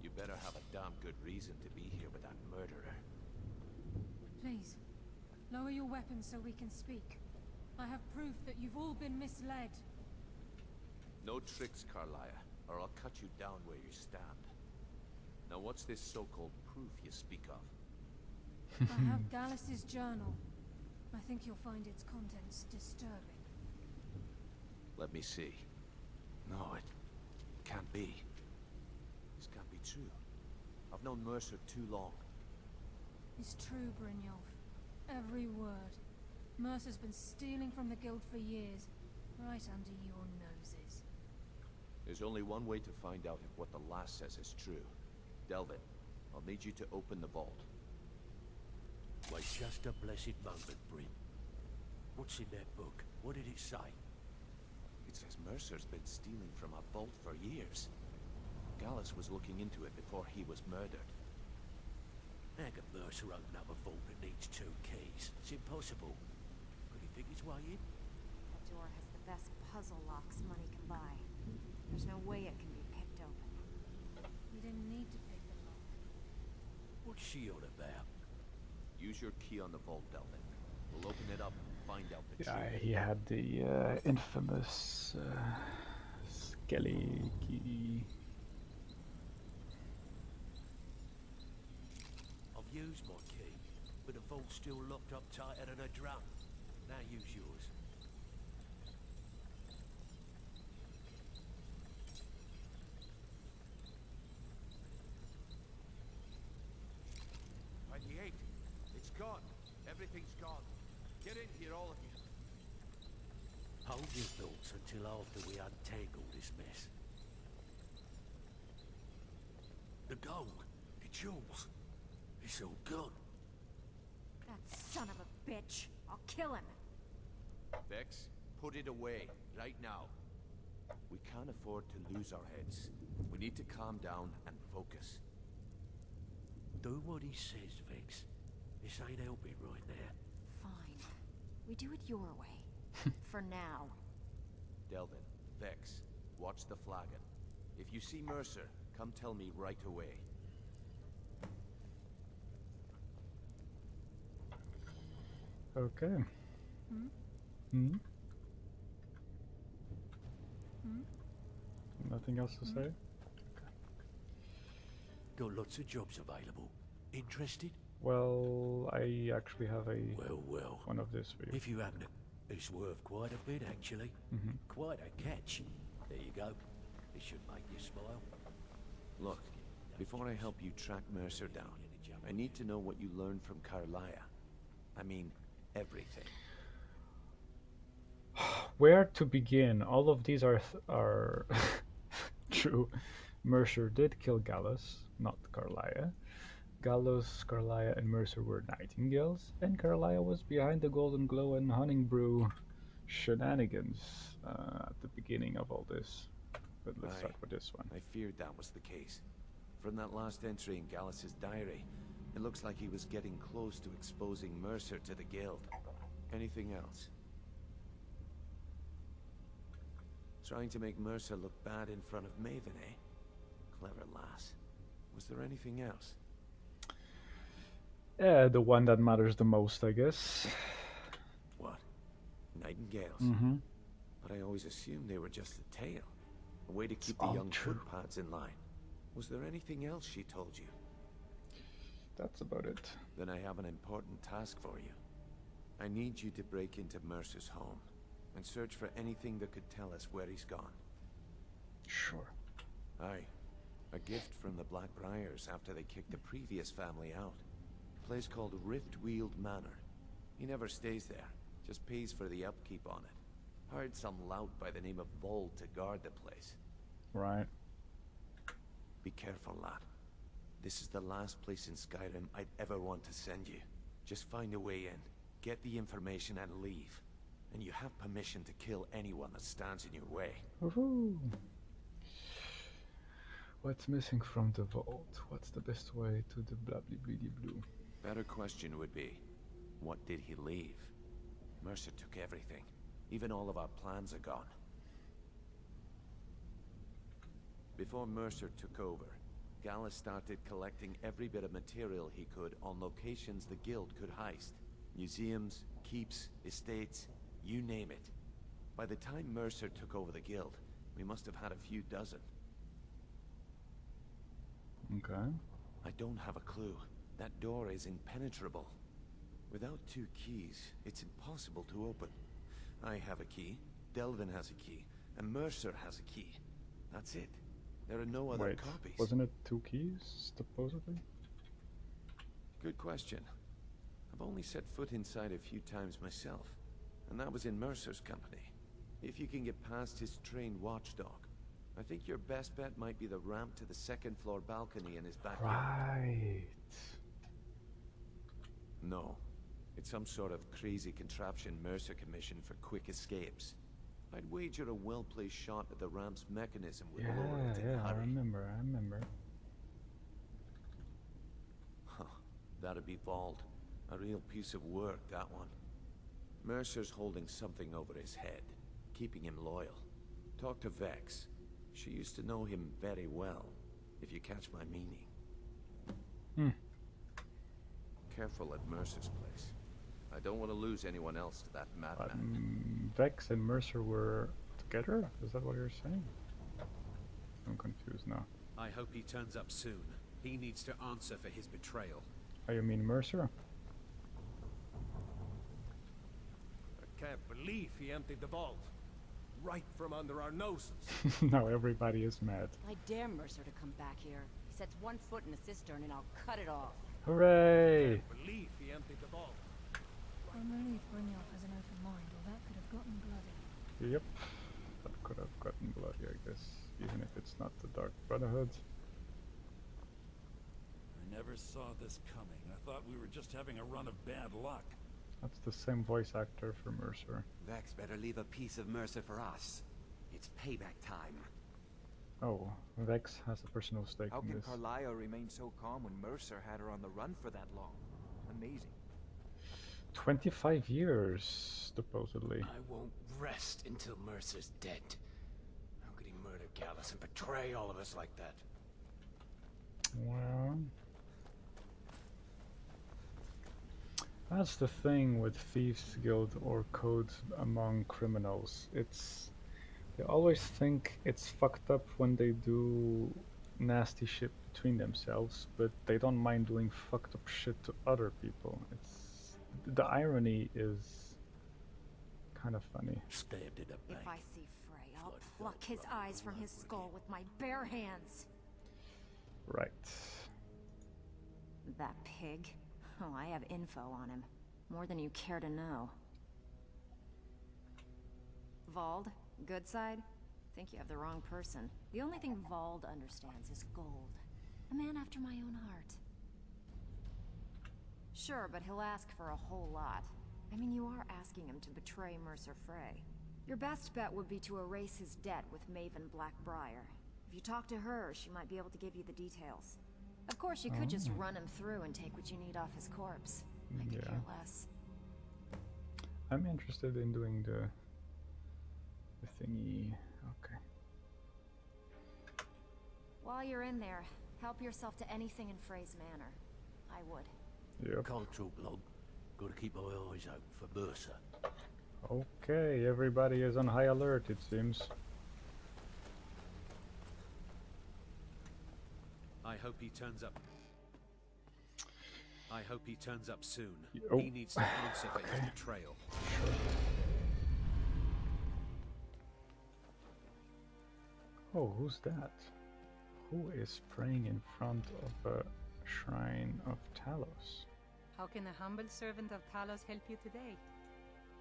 You better have a damn good reason to be here with that murderer. Please, lower your weapons so we can speak. I have proof that you've all been misled. No tricks, Carlia, or I'll cut you down where you stand. Now what's this so-called proof you speak of? I have Gallus's journal. I think you'll find its contents disturbing. Let me see. No, it can't be. This can't be true. I've known Mercer too long. It's true, Brynjolf. Every word. Mercer's been stealing from the guild for years, right under your noses. There's only one way to find out if what the lass says is true. Delvin, I'll need you to open the vault. Wait just a blessed moment, Bryn. What's in that book? What did it say? It says Mercer's been stealing from a vault for years. Gallus was looking into it before he was murdered. How can Mercer open up a vault that needs 2 keys? It's impossible. Could he think his way in? That door has the best puzzle locks money can buy. There's no way it can be picked open. You didn't need to pick the lock. What's she on about? Use your key on the vault, Delvin. We'll open it up and find out the Yeah, truth. he had the infamous Skelly key. I've used my key, but the vault's still locked up tighter than a drum. Now use yours. It's gone. Everything's gone. Get in here, all of you. Hold your thoughts until after we untangle this mess. The gold, the jewels, it's all gone. That son of a bitch. I'll kill him. Vex, put it away, right now. We can't afford to lose our heads. We need to calm down and focus. Do what he says, Vex. This ain't helping right now. Fine. We do it your way. For now. Delvin, Vex, watch the flagon. If you see Mercer, come tell me right away. Okay. Hmm? Hmm? Hmm? Nothing else to say? Got lots of jobs available. Interested? Well, I actually have a Well. one of this for you. If you happen to... It's worth quite a bit, actually. Quite a catch. There you go. It should make you smile. Look, before I help you track Mercer down, I need to know what you learned from Carlia. I mean, everything. Where to begin? All of these are true. Mercer did kill Gallus, not Carlia. Gallus, Carlia, and Mercer were nightingales, and Carlia was behind the Golden Glow and Hunting Brew shenanigans at the beginning of all this. But let's start with this one. I feared that was the case. From that last entry in Gallus's diary, it looks like he was getting close to exposing Mercer to the guild. Anything else? Trying to make Mercer look bad in front of Maven, eh? Clever lass. Was there anything else? Yeah, the one that matters the most, I guess. What? Nightingales? Mm-hmm. But I always assumed they were just a tale. A way to keep all the young true. footpads in line. Was there anything else she told you? That's about it. Then I have an important task for you. I need you to break into Mercer's home and search for anything that could tell us where he's gone. Sure. Aye. A gift from the Blackbriars after they kicked the previous family out. A place called Riftweald Manor. He never stays there, just pays for the upkeep on it. Hired some lout by the name of Vold to guard the place. Right. Be careful, lad. This is the last place in Skyrim I'd ever want to send you. Just find a way in, get the information and leave. And you have permission to kill anyone that stands in your way. Woohoo! What's missing from the vault? What's the best way to the blabbly bleedy blue? Better question would be, what did he leave? Mercer took everything. Even all of our plans are gone. Before Mercer took over, Gallus started collecting every bit of material he could on locations the guild could heist. Museums, keeps, estates, you name it. By the time Mercer took over the guild, we must have had a few dozen. Okay. I don't have a clue. That door is impenetrable. Without 2 keys, it's impossible to open. I have a key, Delvin has a key, and Mercer has a key. That's it. There are no other copies. Wasn't it 2 keys, supposedly? Good question. I've only set foot inside a few times myself, and that was in Mercer's company. If you can get past his trained watchdog, I think your best bet might be the ramp to the 2nd floor balcony in his backyard. Right. No. It's some sort of crazy contraption Mercer commissioned for quick escapes. I'd wager a well-placed shot at the ramp's mechanism would lower it in a hurry. I remember. Huh. That'd be Vold. A real piece of work, that one. Mercer's holding something over his head, keeping him loyal. Talk to Vex. She used to know him very well, if you catch my meaning. Careful at Mercer's place. I don't want to lose anyone else to that madman. Vex and Mercer were together? Is that what you're saying? I'm confused now. I hope he turns up soon. He needs to answer for his betrayal. Oh, you mean Mercer? I can't believe he emptied the vault. Right from under our noses. Now everybody is mad. I dare Mercer to come back here. He sets 1 foot in the cistern and I'll cut it off. Hooray! I can't believe he emptied the vault. I'm relieved Brynjolf has an open mind, or that could have gotten bloody. Yep. That could have gotten bloody, I guess. Even if it's not the Dark Brotherhood. I never saw this coming. I thought we were just having a run of bad luck. That's the same voice actor for Mercer. Vex better leave a piece of Mercer for us. It's payback time. Oh, Vex has a personal stake How in can this. Carlisle remain so calm when Mercer had her on the run for that long? Amazing. 25 years, supposedly. I won't rest until Mercer's dead. How could he murder Gallus and betray all of us like that? Well, that's the thing with Thieves Guild or codes among criminals. They always think it's fucked up when they do nasty shit between themselves, but they don't mind doing fucked up shit to other people. The irony is kind of funny. Stabbed in the back. If I see Frey, I'll pluck his eyes from his skull with my bare hands. Right. That pig? Oh, I have info on him. More than you care to know. Vold, good side? Think you have the wrong person. The only thing Vold understands is gold. A man after my own heart. Sure, but he'll ask for a whole lot. I mean, you are asking him to betray Mercer Frey. Your best bet would be to erase his debt with Maven Blackbriar. If you talk to her, she might be able to give you the details. Of course, you could just run him through and take what you need off his corpse. I could care less. I'm interested in doing the thingy. Okay. While you're in there, help yourself to anything in Frey's manor. I would. Yep. Cultural blog. Gotta keep my eyes out for Mercer. Okay, everybody is on high alert, it seems. I hope he turns up. I hope he turns up soon. Oh. He needs to answer for his betrayal. Oh, who's that? Who is praying in front of a shrine of Talos? How can a humble servant of Talos help you today?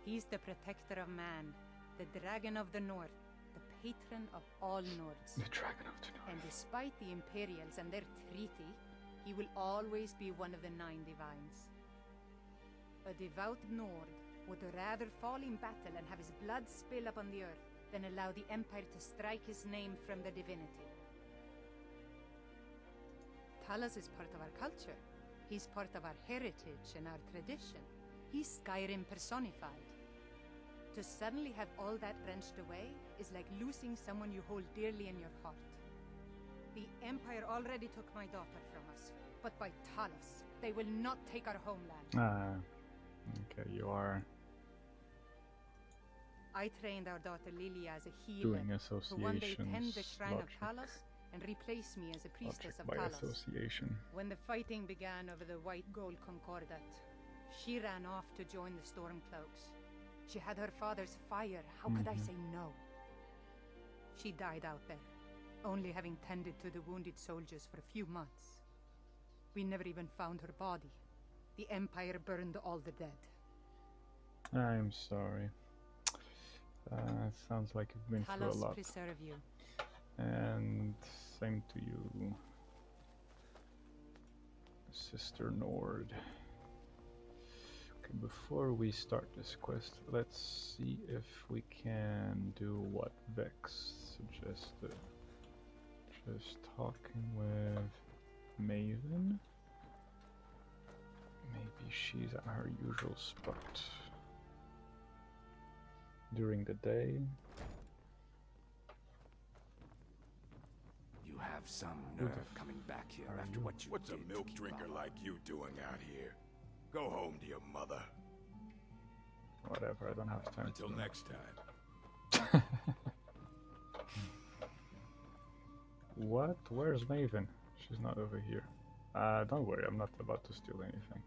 He's the protector of man, the dragon of the north, the patron of all Nords. The dragon of the north. And despite the Imperials and their treaty, he will always be one of the 9 divines. A devout Nord would rather fall in battle and have his blood spill upon the earth than allow the Empire to strike his name from the divinity. Talos is part of our culture. He's part of our heritage and our tradition. He's Skyrim personified. To suddenly have all that wrenched away is like losing someone you hold dearly in your heart. The Empire already took my daughter from us, but by Talos, they will not take our homeland. Ah, okay, you are I trained our daughter Lilia as a healer doing to one day tend the associations, shrine logic, of Talos and replace me as a priestess of by Talos. association. When the fighting began over the white gold concordat, she ran off to join the Stormcloaks. She had her father's fire. How could I say no? She died out there, only having tended to the wounded soldiers for a few months. We never even found her body. The Empire burned all the dead. I'm sorry. It sounds like you've been through a Talos lot. preserve you. And same to you, Sister Nord. Okay, before we start this quest, let's see if we can do what Vex suggested. Just talking with Maven. Maybe she's at her usual spot during the day. You have some nerve coming back here after what you What's a did milk to drinker Kibana. like you doing out here? Go home to your mother. Whatever, I don't have time. Until to next time. What? Where's Maven? She's not over here. Don't worry, I'm not about to steal anything.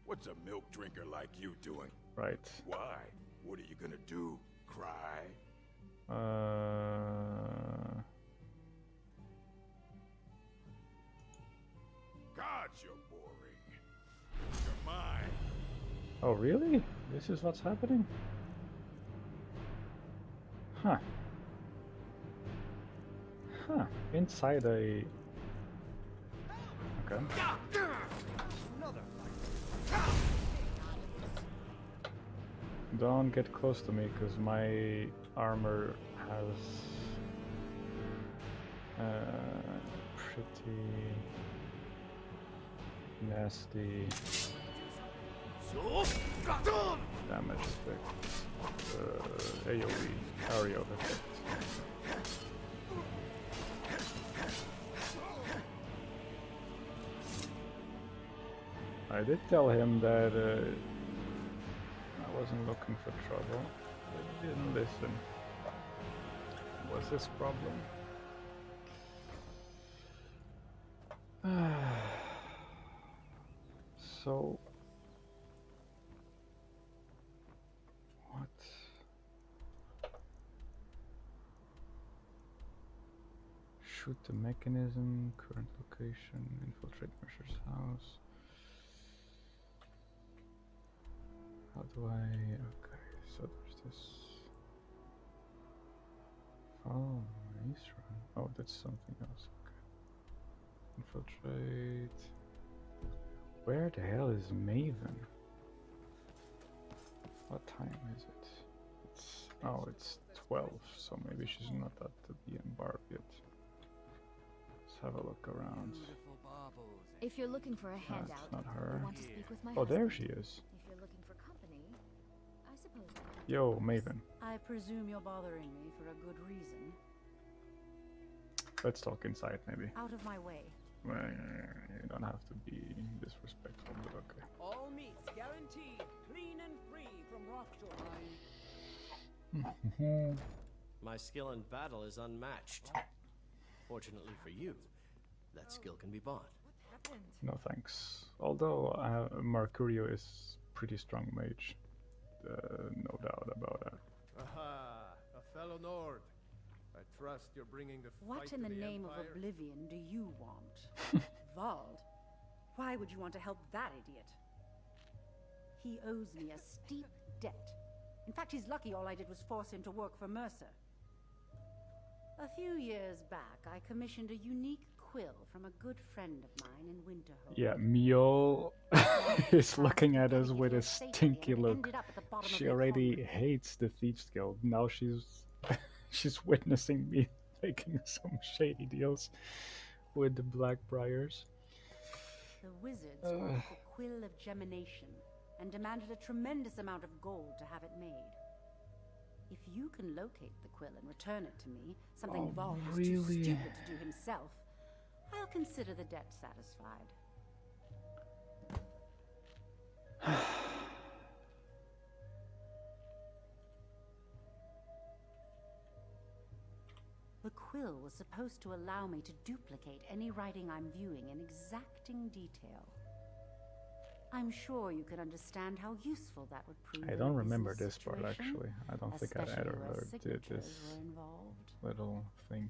What's a milk drinker like you doing? Right. Why? What are you gonna do? Cry? God, you're boring. You're mine. Oh really? This is what's happening? Huh. Huh. Inside a... Okay. Don't get close to me, because my armor has pretty nasty damage effect. AoE, area effect. I did tell him that I wasn't looking for trouble, but he didn't listen. Was this problem? So... what? Shoot the mechanism, current location, infiltrate Mercer's house. How do I... okay, so there's this... follow maze run. Oh, that's something else, okay. Infiltrate... where the hell is Maven? What time is it? It's... oh, it's 12, so maybe she's not at the bar yet. Let's have a look around. If you're looking for a handout, That's not her. or want to speak with my Oh, there husband, she is. if you're looking for company, I suppose that could Yo, Maven. I presume you're bothering me for a good reason. Let's talk inside, maybe. Out of my way. Well, you don't have to be disrespectful, but okay. All meats guaranteed, clean and free from Rockshore line. My skill in battle is unmatched. Fortunately for you, that skill can be bought. No thanks. Although Mercurio is pretty strong mage. No doubt about that. Aha, a fellow Nord. I trust you're bringing the What fight in to the the name Empire? of oblivion do you want? Vald? Why would you want to help that idiot? He owes me a steep debt. In fact, he's lucky all I did was force him to work for Mercer. A few years back, I commissioned a unique quill from a good friend of mine in Winterhold. Yeah, Mule is looking at us with a stinky look. She already hates the Thieves Guild. Now she's she's witnessing me making some shady deals with the Blackbriars. The wizards called it the Quill of Gemination and demanded a tremendous amount of gold to have it made. If you can locate the quill and return it to me, something Vald was too stupid to do himself, I'll consider the debt satisfied. The quill was supposed to allow me to duplicate any writing I'm viewing in exacting detail. I'm sure you can understand how useful that would prove. I don't remember this part actually. I don't think I ever did this little thing.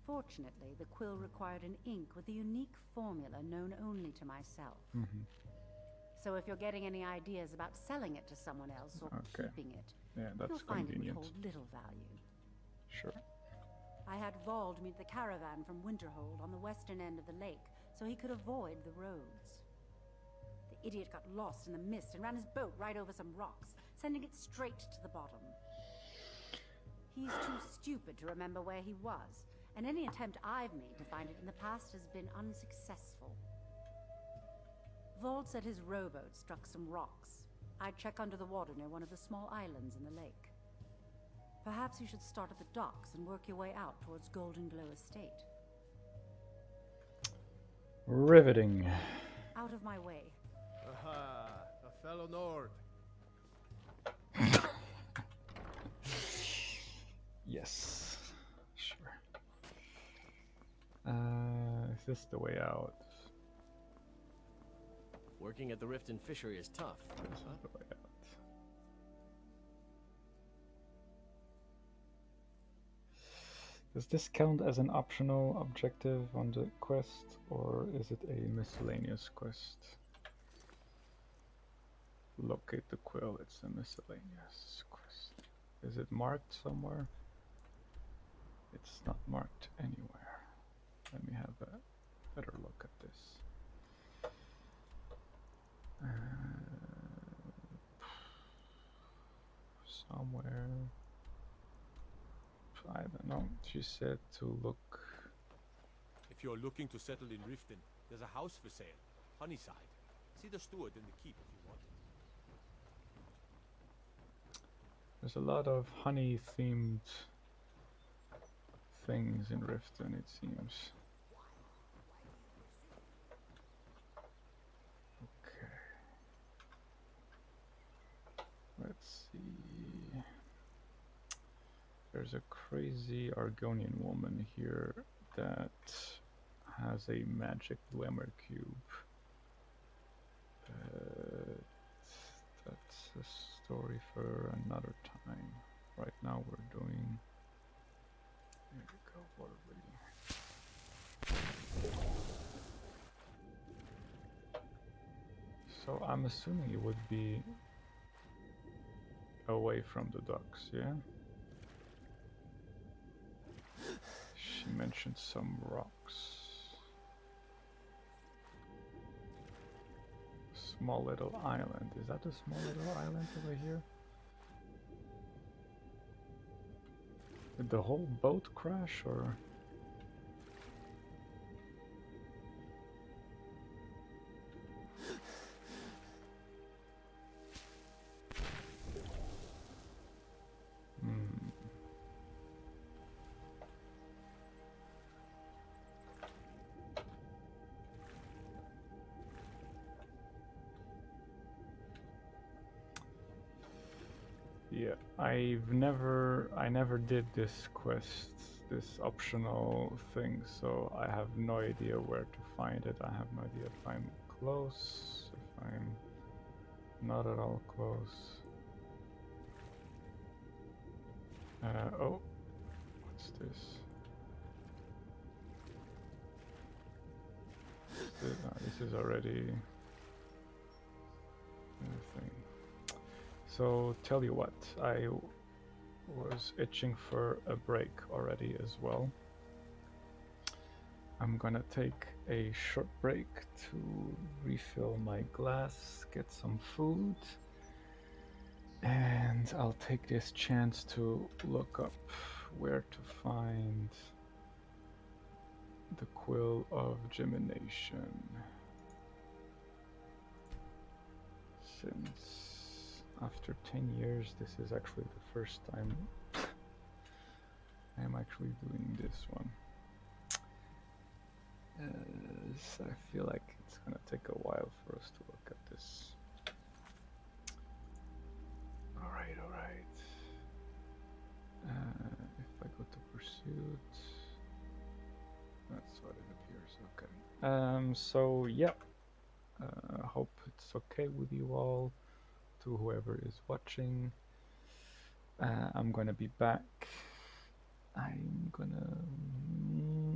Fortunately, the quill required an ink with a unique formula known only to myself. So if you're getting any ideas about selling it to someone else or keeping it, you'll find it would hold little value. Sure. I had Vald meet the caravan from Winterhold on the western end of the lake, so he could avoid the roads. The idiot got lost in the mist and ran his boat right over some rocks, sending it straight to the bottom. He's too stupid to remember where he was, and any attempt I've made to find it in the past has been unsuccessful. Vald said his rowboat struck some rocks. I'd check under the water near one of the small islands in the lake. Perhaps you should start at the docks and work your way out towards Golden Glow Estate. Riveting. Out of my way. Aha, a fellow Nord. Yes, sure. Is this the way out? Working at the Riften Fishery is tough. This is the way out. Does this count as an optional objective on the quest, or is it a miscellaneous quest? Locate the quill, it's a miscellaneous quest. Is it marked somewhere? It's not marked anywhere. Let me have a better look at this. Somewhere. I don't know. She said to look. If you're looking to settle in Riften, there's a house for sale, Honeyside. See the steward in the keep if you want it. There's a lot of honey-themed things in Riften, it seems. Okay. Let's see. There's a crazy Argonian woman here that has a magic glimmer cube. That's a story for another time. Right now we're doing... Here we go, water reading. So I'm assuming it would be away from the docks, yeah? She mentioned some rocks. Small little island. Is that a small little island over here? Did the whole boat crash, or? Yeah, I never did this quest, this optional thing, so I have no idea where to find it. I have no idea if I'm close, if I'm not at all close. Oh, What's this? This is already a thing. So tell you what, I was itching for a break already as well. I'm gonna take a short break to refill my glass, get some food, and I'll take this chance to look up where to find the Quill of Gemination. Since after 10 years, this is actually the first time I'm actually doing this one. So I feel like it's gonna take a while for us to look at this. Alright. If I go to Pursuit, that's what it appears. Okay. So yeah. Hope it's okay with you all. To whoever is watching, I'm gonna be back.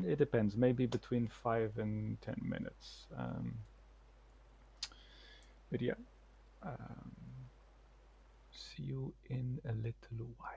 It depends, maybe between 5 and 10 minutes. But yeah, see you in a little while.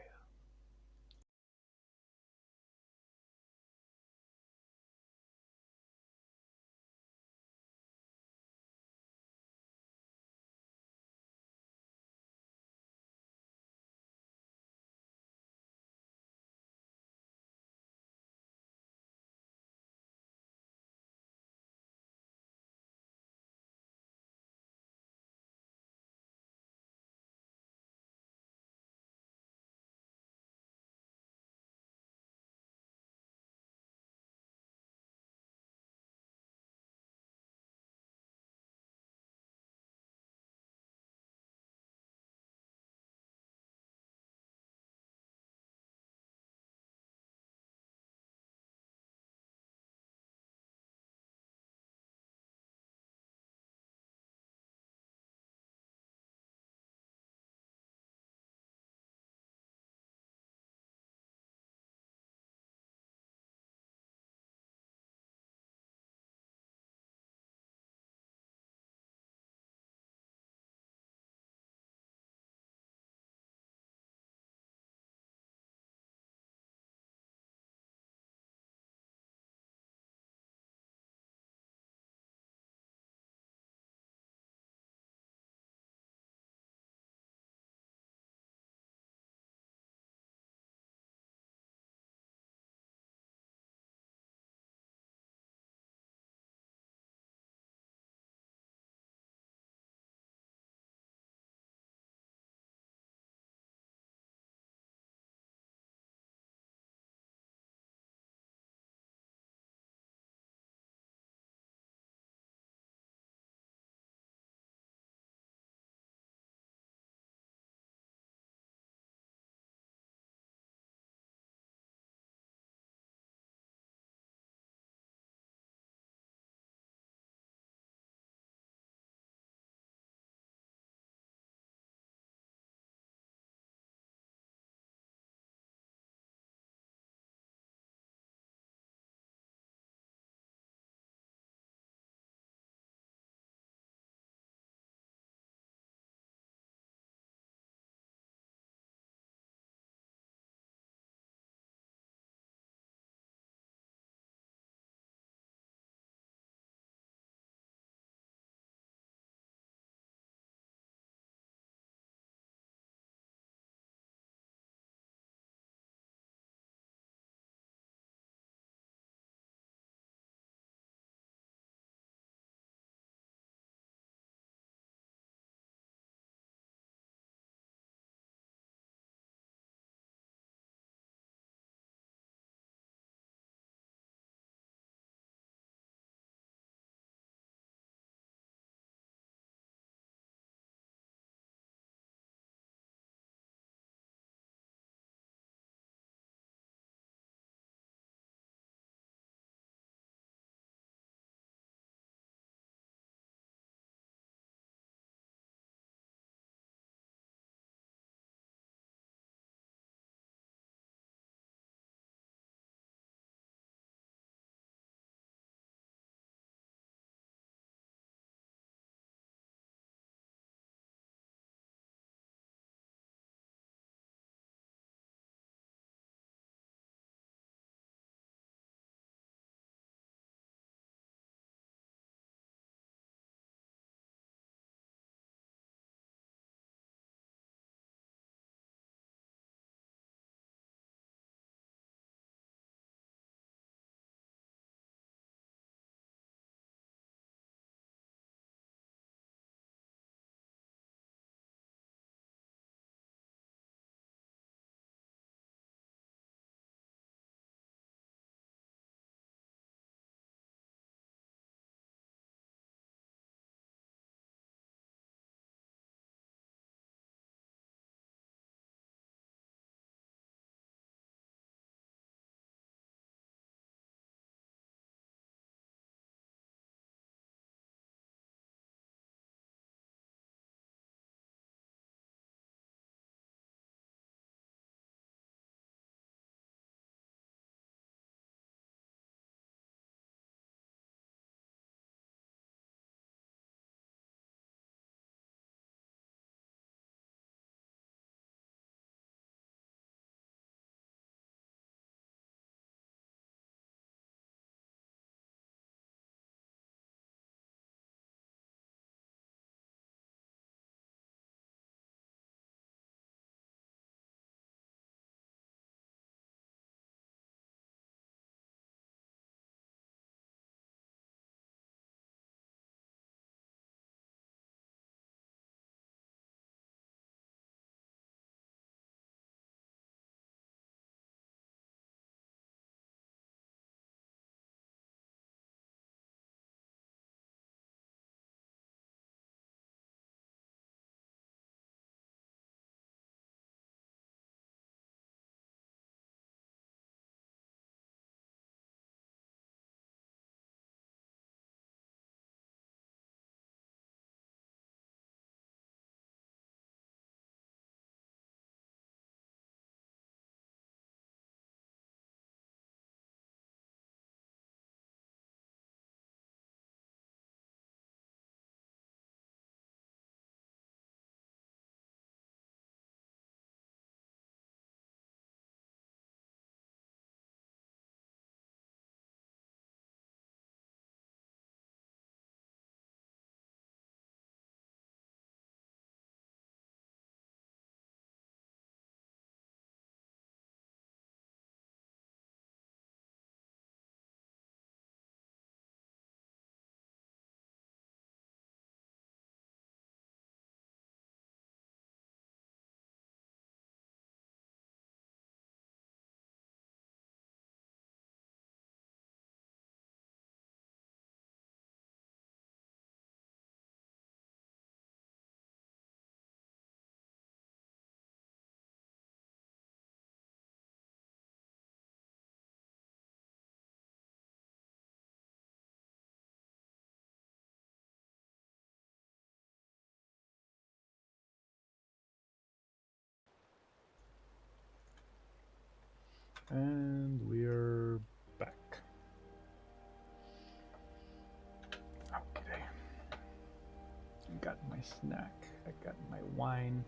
snack. I got my wine,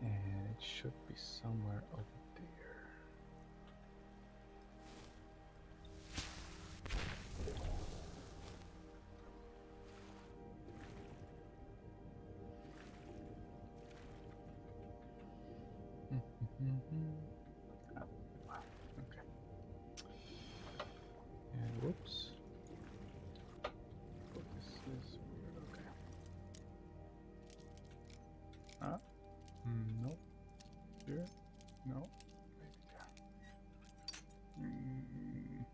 and it should be somewhere over there. Okay. And whoops. Oh, this is weird. Okay. No. Here? No. Maybe there.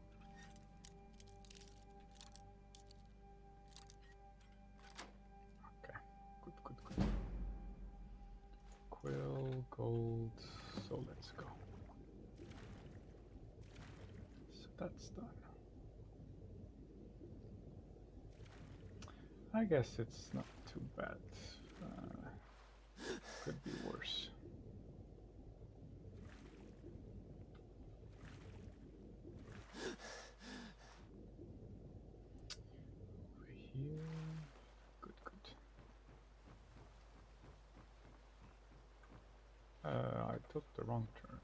Okay. Good. Quill, gold. So let's go. So that's done. I guess it's not too bad. Could be worse. Over here. Good. I took the wrong turn.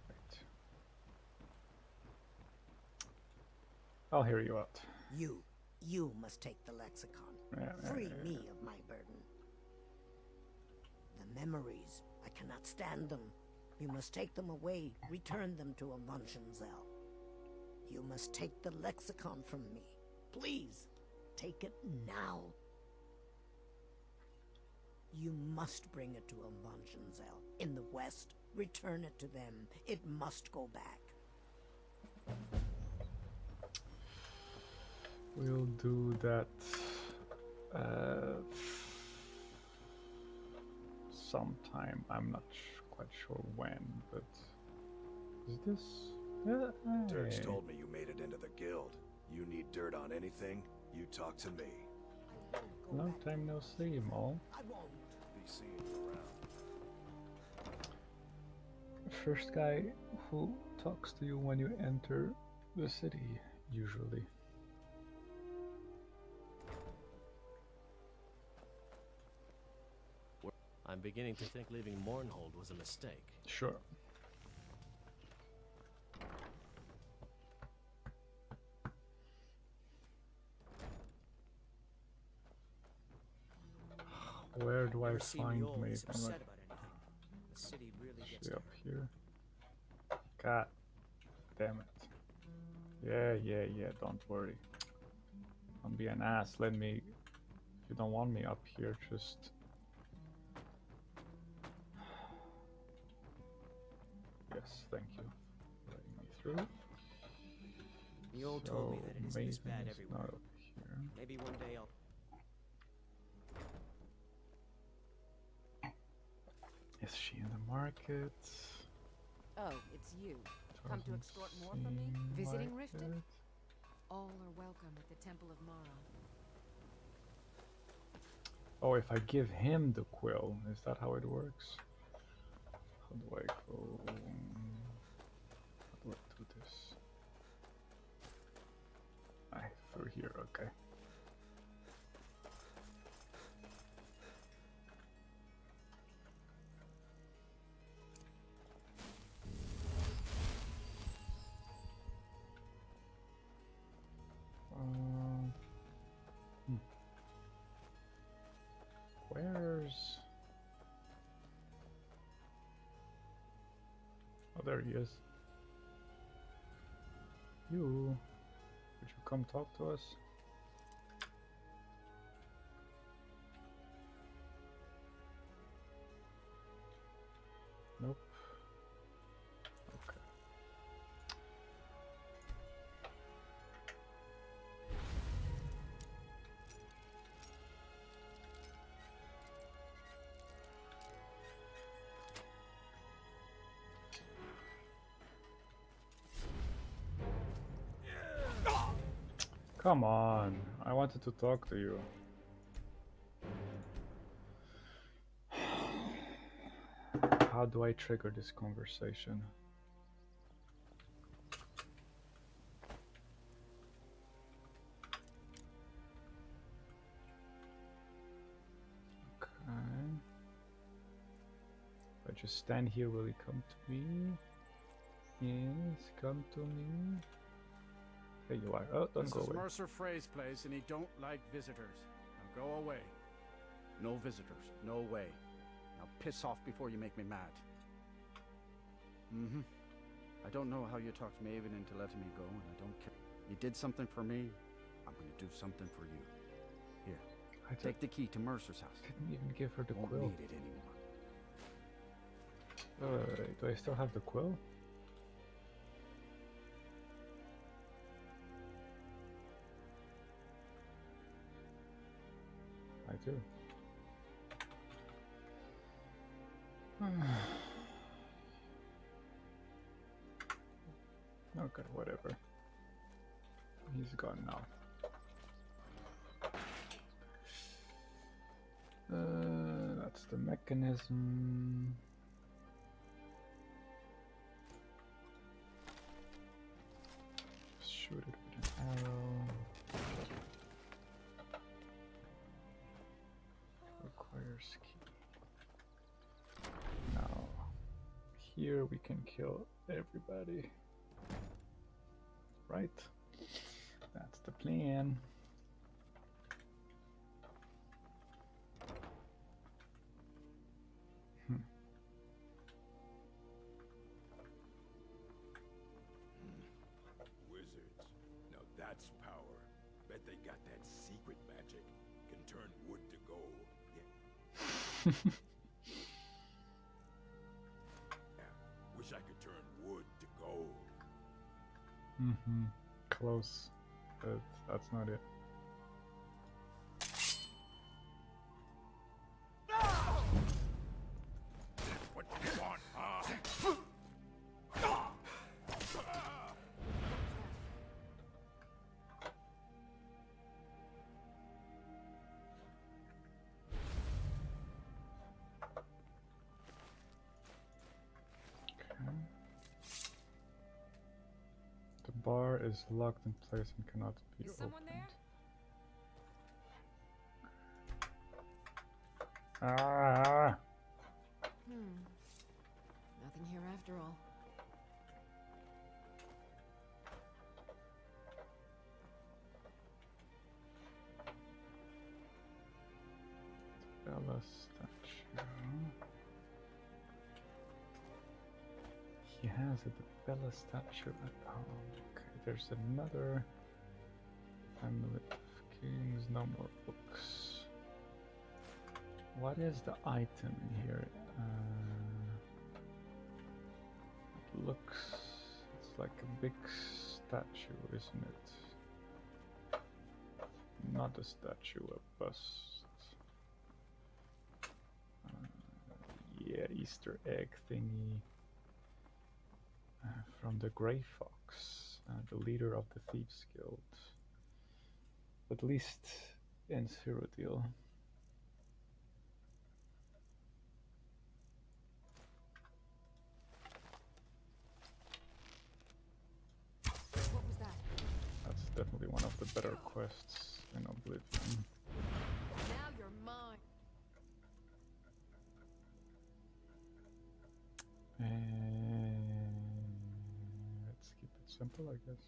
Wait. I'll hear you out. You must take the lexicon. Free me of my burden. The memories, I cannot stand them. You must take them away, return them to Amunzenzel. You must take the lexicon from me. Please, take it now. You must bring it to Amunzenzel. In the west, return it to them. It must go back. We'll do that sometime. I'm not quite sure when, but is this? Dirge told me you made it into the guild. You need dirt on anything, you talk to me. Long time no see, Maul. I won't be seeing you around. First guy who talks to you when you enter the city, usually. I'm beginning to think leaving Mournhold was a mistake. Sure. Where do I find Maven? Upset about anything. The city really gets up here. God damn it. Yeah, don't worry. Don't be an ass. Let me. If you don't want me up here, just. Yes, thank you. Letting me through. The old told me that it isn't this bad everywhere. Not up here. Maybe one day I'll. Is she in the market? Oh, it's you. Come to extort more from me? Visiting Riften? All are welcome at the Temple of Mara. Oh, if I give him the quill, is that how it works? How do I go? How do I do this? Through here, okay. Where's... Oh, there he is. You... Would you come talk to us? Nope. Okay. Come on, I wanted to talk to you. How do I trigger this conversation? just stand here. Will you come to me? Yes, come to me. There you are. Oh, don't This go is away. Mercer Frey's place, and he don't like visitors. Now go away. No visitors. No way. Now piss off before you make me mad. Mm-hmm. I don't know how you talked Maven into letting me go, and I don't care. You did something for me. I'm going to do something for you. Here, take the key to Mercer's house. Didn't even give her the Won't quill. need it anymore. Do I still have the quill? I do. Okay, whatever. He's gone now. That's the mechanism. Shoot it with an arrow. Requires key. Now, here we can kill everybody. Right? That's the plan. Wizards. Now that's power. Bet they got that secret magic. Can turn wood to gold. Yeah. Yeah. Wish I could turn wood to gold. Close, but that's not it. What do you want, huh? The bar is locked in place and cannot be opened. Ah! Nothing here after all. Bella statue. He has a Bella statue at home. Okay, there's another family of kings. No more books. What is the item in here? It looks. It's like a big statue, isn't it? Not a statue, a bust. Yeah, Easter egg thingy. From the Grey Fox, the leader of the Thieves Guild. At least in Cyrodiil. What was that? That's definitely one of the better quests in Oblivion. Now you're mine. Let's keep it simple, I guess.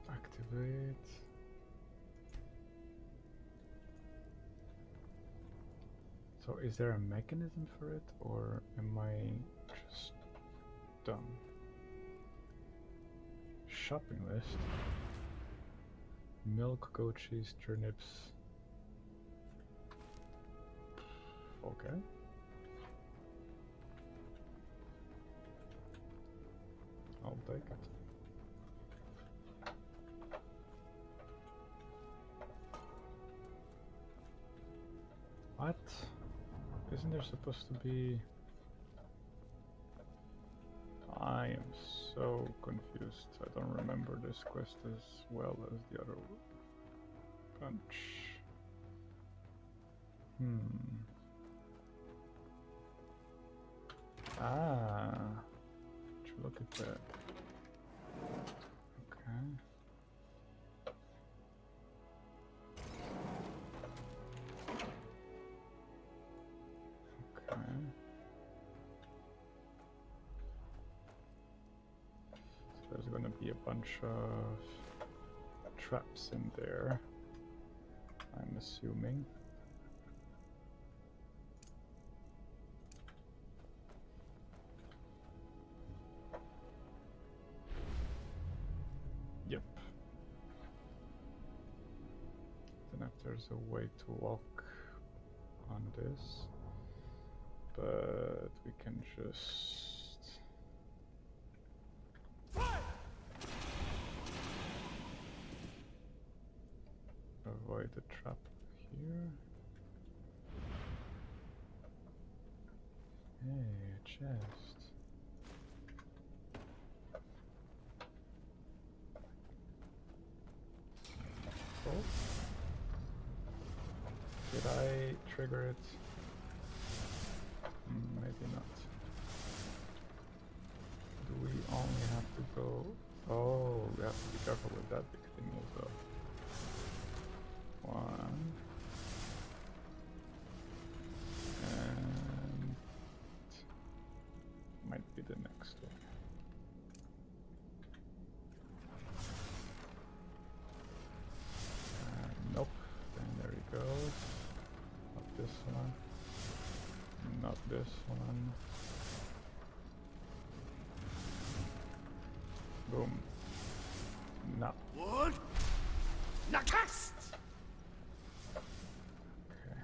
Activate. So is there a mechanism for it, or am I just dumb? Shopping list. Milk, goat cheese, turnips. Okay. I'll take it. What? Isn't there supposed to be... I I am so confused. I don't remember this quest as well as the other bunch. Ah, would you look at that? Okay. Okay. So there's going to be a bunch of traps in there, I'm assuming. Yep. Don't know if there's a way to walk on this, but we can just avoid the trap here. Hey, a chest. Oh. Did I trigger it? Maybe not. Do we only have to go? Oh, we have to be careful with that big thing as well. One. And might be the next one. Nope. Then there he goes. Not this one. Not this one. Boom. No. Wood? Nakast! Okay.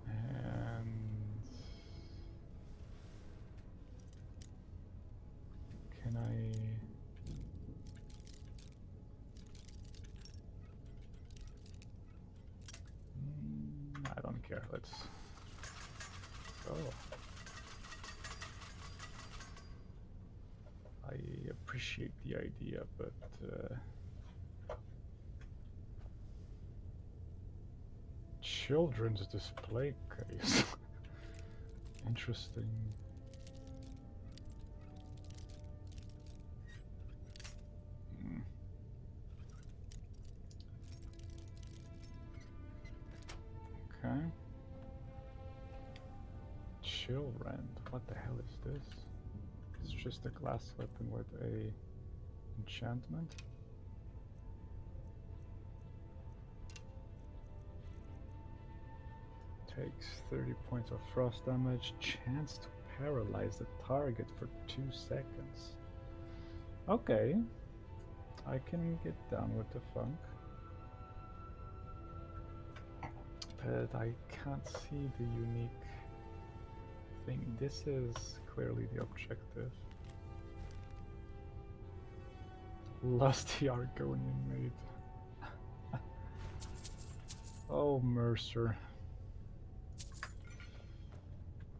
And can I? I don't care. Let's go. I appreciate the idea, but children's display case. Interesting. Okay. Chill rend. What the hell is this? It's just a glass weapon with a enchantment. Takes 30 points of frost damage. Chance to paralyze the target for 2 seconds. Okay. I can get down with the funk. But I can't see the unique thing. This is clearly the objective. Lusty Argonian maid. Oh, Mercer.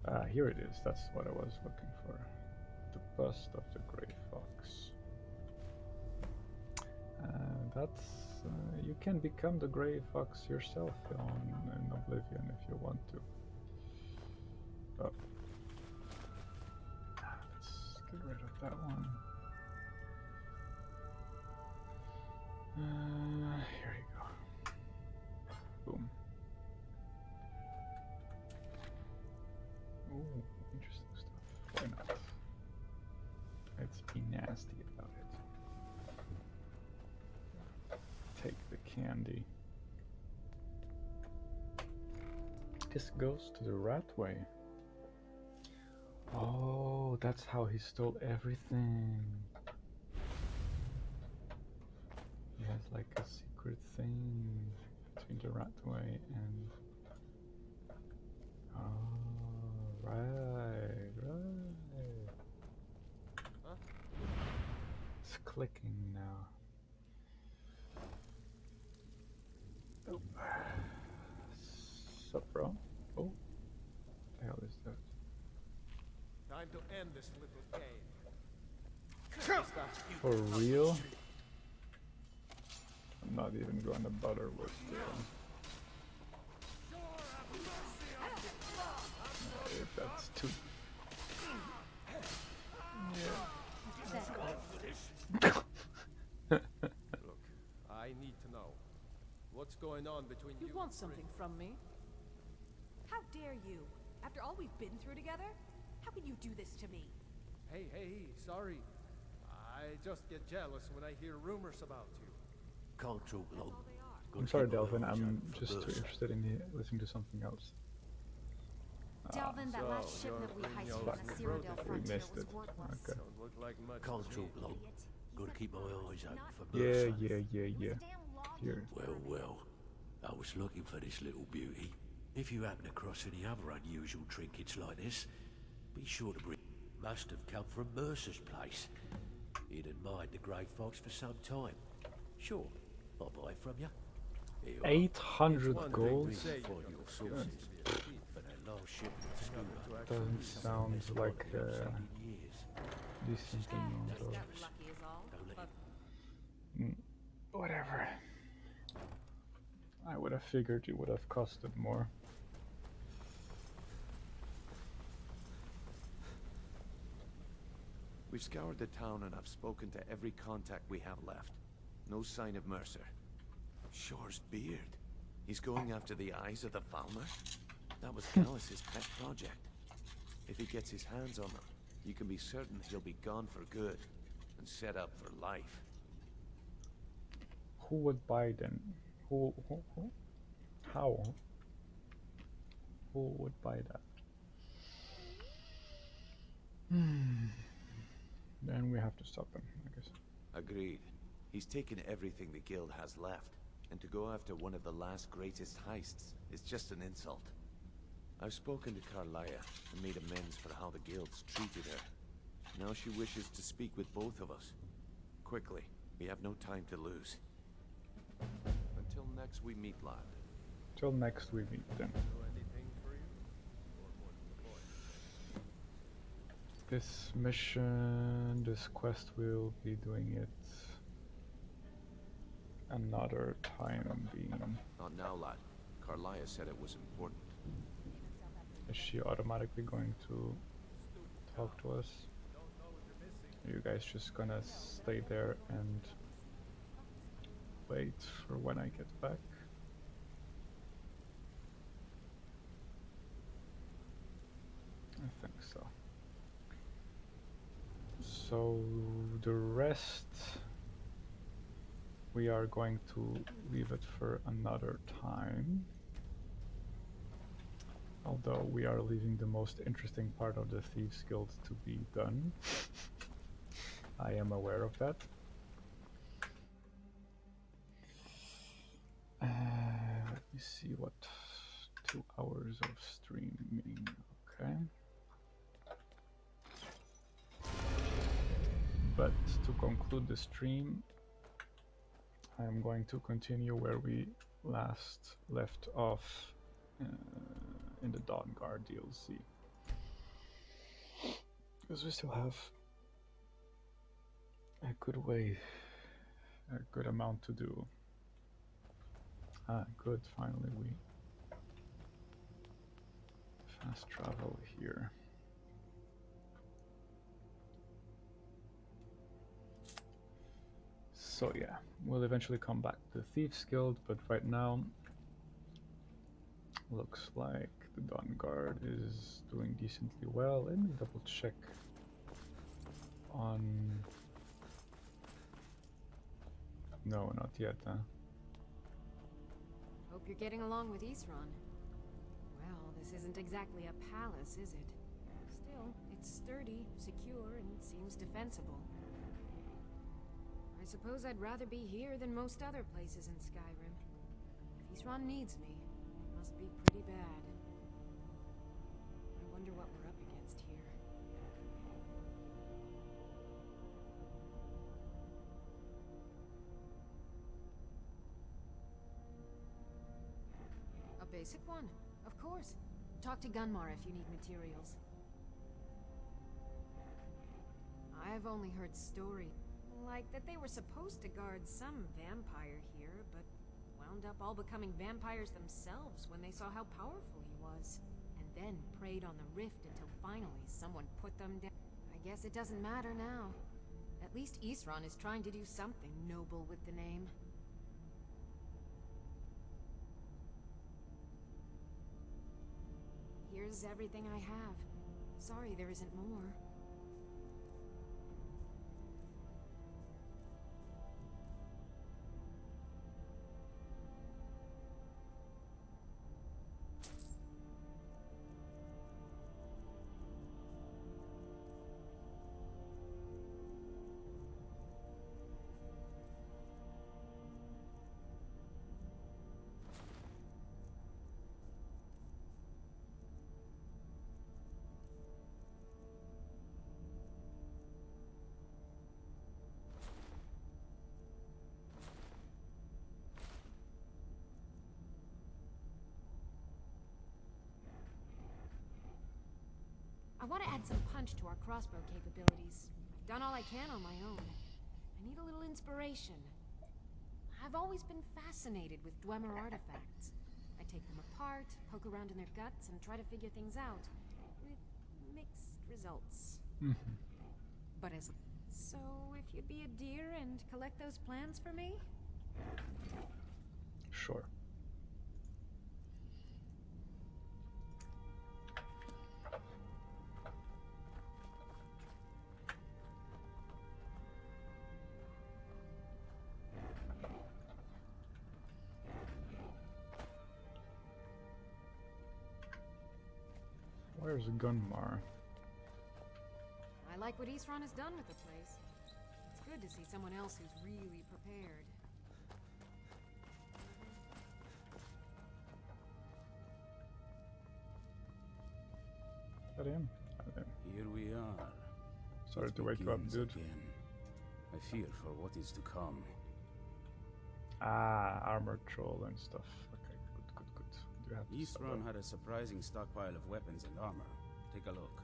Ah, here it is. That's what I was looking for. The bust of the Grey Fox. That's you can become the Grey Fox yourself in Oblivion if you want to. Oh. Let's get rid of that one. Here you go. Boom. Ooh, interesting stuff. Why not? Let's be nasty about it. Take the candy. This goes to the Ratway. Oh, that's how he stole everything. He has like a secret thing between the Ratway and... Oh, right. Huh? It's clicking now. Oh. Sup, bro? Oh. end this little game. For real? I'm not even going to bother with that's too. Look, I need to know what's going on between you. You want something from me? How dare you? After all we've been through together? How can you do this to me? Hey, sorry. I just get jealous when I hear rumors about you. Can't talk long. I'm sorry, Delvin. I'm just too interested in listening to something else. Delvin, that last shipment we heisted on the Cyrodiil frontier was worthless. Okay. Don't look like much. Can't talk long. Gotta keep my eyes open for Yeah. Here. Well. I was looking for this little beauty. If you happen across any other unusual trinkets like this, be sure to bring. Must have come from Mercer's place. He'd admired the grey fox for some time. Sure, I'll buy it from you. 800 gold? Doesn't sound like a decent amount of... Whatever. I would have figured it would have costed more. We've scoured the town and I've spoken to every contact we have left. No sign of Mercer. Shore's beard. He's going after the eyes of the Falmer? That was Gallus' pet project. If he gets his hands on them, you can be certain he'll be gone for good and set up for life. Who would buy them? Who? How? Who would buy that? Then we have to stop him, I guess. Agreed. He's taken everything the guild has left, and to go after one of the last greatest heists is just an insult. I've spoken to Carlia and made amends for how the guild's treated her. Now she wishes to speak with both of us. Quickly, we have no time to lose. Until next we meet, lad. Till next we meet then. This mission, this quest, we'll be doing it another time being. Not now, lad. Carlia said it was important. Is she automatically going to talk to us? Are you guys just gonna stay there and wait for when I get back? I think so. So the rest we are going to leave it for another time. Although we are leaving the most interesting part of the Thieves Guild to be done. I am aware of that. Let me see what 2 hours of streaming. Okay. But to conclude the stream, I am going to continue where we last left off in the Dawnguard DLC. Because we still have a good amount to do. Good, finally we fast travel here. So yeah, we'll eventually come back to Thieves Guild, but right now looks like the Dawnguard is doing decently well. Let me double check on... No, not yet, huh? Hope you're getting along with Isran. Well, this isn't exactly a palace, is it? Still, it's sturdy, secure, and seems defensible. I suppose I'd rather be here than most other places in Skyrim. If Isran needs me, it must be pretty bad. I wonder what we're up against here. A basic one, of course. Talk to Gunmar if you need materials. I've only heard stories. Like that they were supposed to guard some vampire here, but wound up all becoming vampires themselves when they saw how powerful he was. And then preyed on the rift until finally someone put them down. I guess it doesn't matter now. At least Isran is trying to do something noble with the name. Here's everything I have. Sorry there isn't more. I want to add some punch to our crossbow capabilities. I've done all I can on my own. I need a little inspiration. I've always been fascinated with Dwemer artifacts. I take them apart, poke around in their guts, and try to figure things out. With mixed results. But as... So, if you'd be a dear and collect those plans for me? Sure. Where's Gunmar? I like what Isran has done with the place. It's good to see someone else who's really prepared. Is that him? Here we are. Sorry to wake you up, dude. Again. I fear for what is to come. Ah, armor troll and stuff. Okay, good. Do you have to Isran had a surprising stockpile of weapons and armor. Take a look.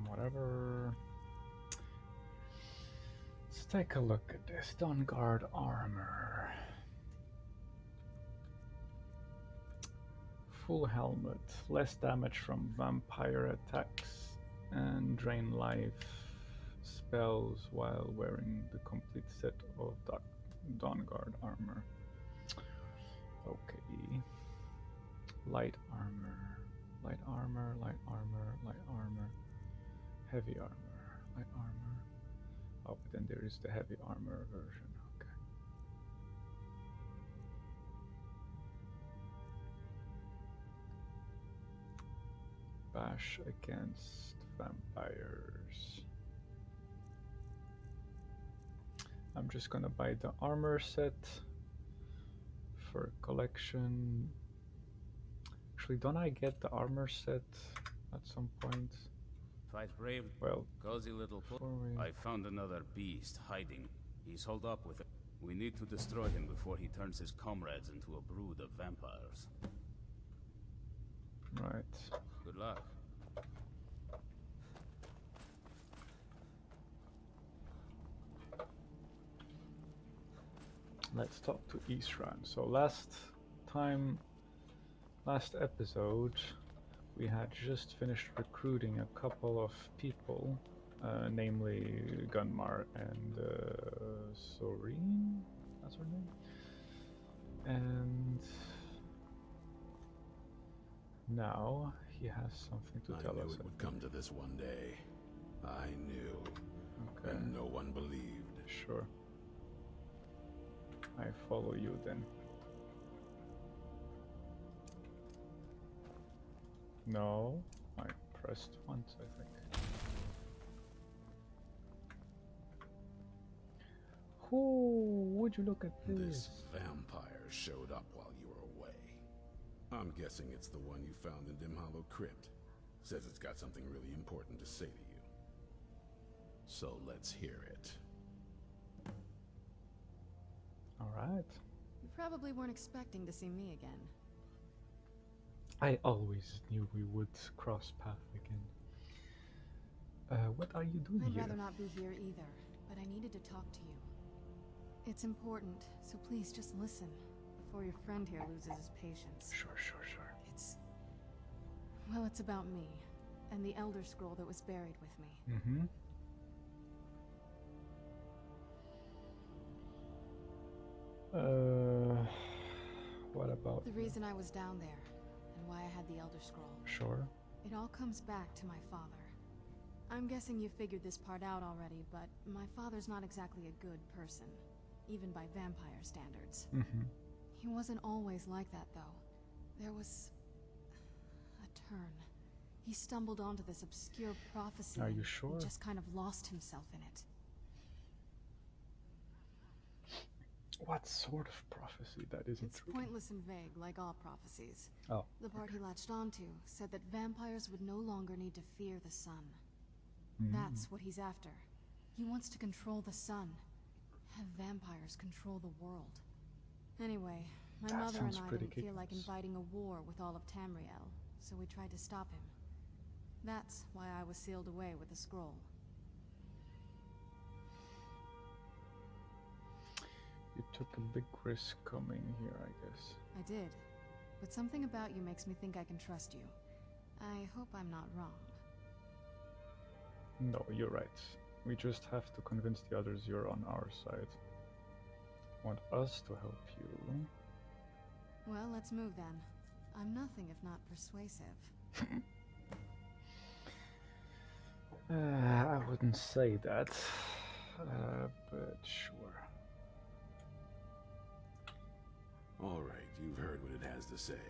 Whatever. Let's take a look at this. Dawnguard armor. Full helmet. Less damage from vampire attacks. And drain life spells while wearing the complete set of Dawnguard armor. Okay. Light armor. Light armor, light armor, light armor. Heavy armor, light armor. Oh, but then there is the heavy armor version. Okay. Bash against vampires. I'm just gonna buy the armor set for collection. Actually, don't I get the armor set at some point? Fight brave. Well, cozy little I found another beast hiding. He's holed up with it. We need to destroy him before he turns his comrades into a brood of vampires. Right. Good luck. Let's talk to Isran. So last episode, we had just finished recruiting a couple of people, namely Gunmar and Serene, that's her name. And now he has something to tell us. I knew it would come to this one day. I knew. Okay. And no one believed. Sure. I follow you then. No, I pressed once, I think. Oh, would you look at this? This vampire showed up while you were away. I'm guessing it's the one you found in Dim Hollow Crypt. Says it's got something really important to say to you. So let's hear it. All right. You probably weren't expecting to see me again. I always knew we would cross path again. What are you doing I'd here? rather not be here either, but I needed to talk to you. It's important, so please just listen before your friend here loses his patience. Sure. Well, it's about me, and the Elder Scroll that was buried with me. Mm-hmm. What about... The reason I was down there, and why I had the Elder Scroll. Sure. It all comes back to my father. I'm guessing you figured this part out already, but my father's not exactly a good person, even by vampire standards. Mm-hmm. He wasn't always like that, though. There was... a turn. He stumbled onto this obscure prophecy. Are you sure? And just kind of lost himself in it. What sort of prophecy? That isn't It's pointless and vague, like all prophecies. Oh. The part he latched onto said that vampires would no longer need to fear the sun. Mm. That's what he's after. He wants to control the sun. Have vampires control the world. Anyway, my That mother and sounds I pretty didn't feel like kick-ass. inviting a war with all of Tamriel, so we tried to stop him. That's why I was sealed away with the scroll. You took a big risk coming here, I guess. I did. But something about you makes me think I can trust you. I hope I'm not wrong. No, you're right. We just have to convince the others you're on our side. Want us to help you? Well, let's move then. I'm nothing if not persuasive. I wouldn't say that, but sure. All right, you've heard what it has to say.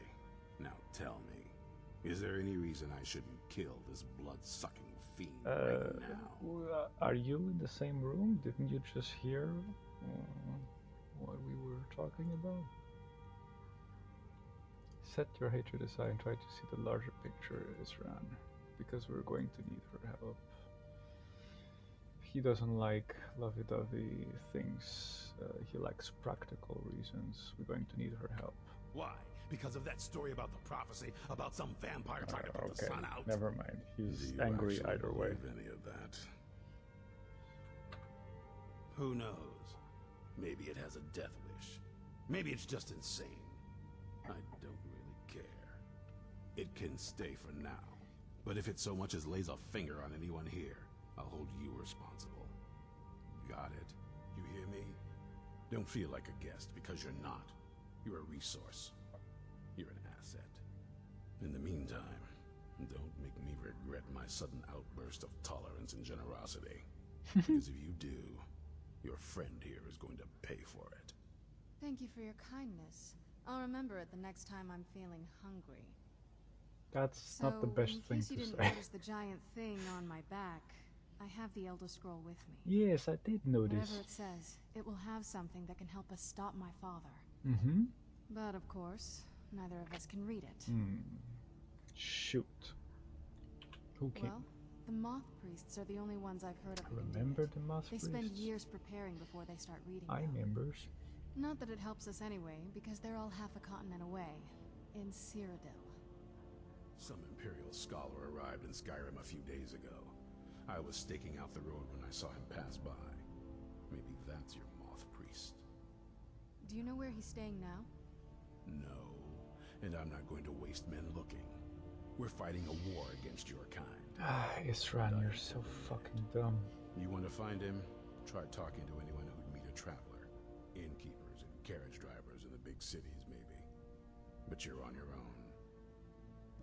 Now tell me, is there any reason I shouldn't kill this blood-sucking fiend right now? Are you in the same room? Didn't you just hear what we were talking about? Set your hatred aside and try to see the larger picture, Isran, because we're going to need her help. He doesn't like lovey-dovey things. He likes practical reasons. We're going to need her help. Why? Because of that story about the prophecy about some vampire trying to put the sun out? Never mind. He's Do you angry actually either way. believe any of that? Who knows? Maybe it has a death wish. Maybe it's just insane. I don't really care. It can stay for now. But if it so much as lays a finger on anyone here, I'll hold you responsible. Got it? You hear me? Don't feel like a guest, because you're not. You're a resource. You're an asset. In the meantime, don't make me regret my sudden outburst of tolerance and generosity. Because if you do, your friend here is going to pay for it. Thank you for your kindness. I'll remember it the next time I'm feeling hungry. That's not the best thing in case you to didn't say. notice the giant thing on my back, I have the Elder Scroll with me. Yes, I did notice. Whatever it says, it will have something that can help us stop my father. Mm-hmm. But of course, neither of us can read it. Shoot. Who can? Well, the Moth Priests are the only ones I've heard of who can do Remember it. the Moth They Priests? spend years preparing before they start reading I them. members. Not that it helps us anyway, because they're all half a continent away, in Cyrodiil. Some Imperial scholar arrived in Skyrim a few days ago. I was staking out the road when I saw him pass by. Maybe that's your Moth Priest. Do you know where he's staying now? No, and I'm not going to waste men looking. We're fighting a war against your kind. Isran, you're so fucking dumb. You want to find him? Try talking to anyone who'd meet a traveler. Innkeepers and carriage drivers in the big cities, maybe. But you're on your own.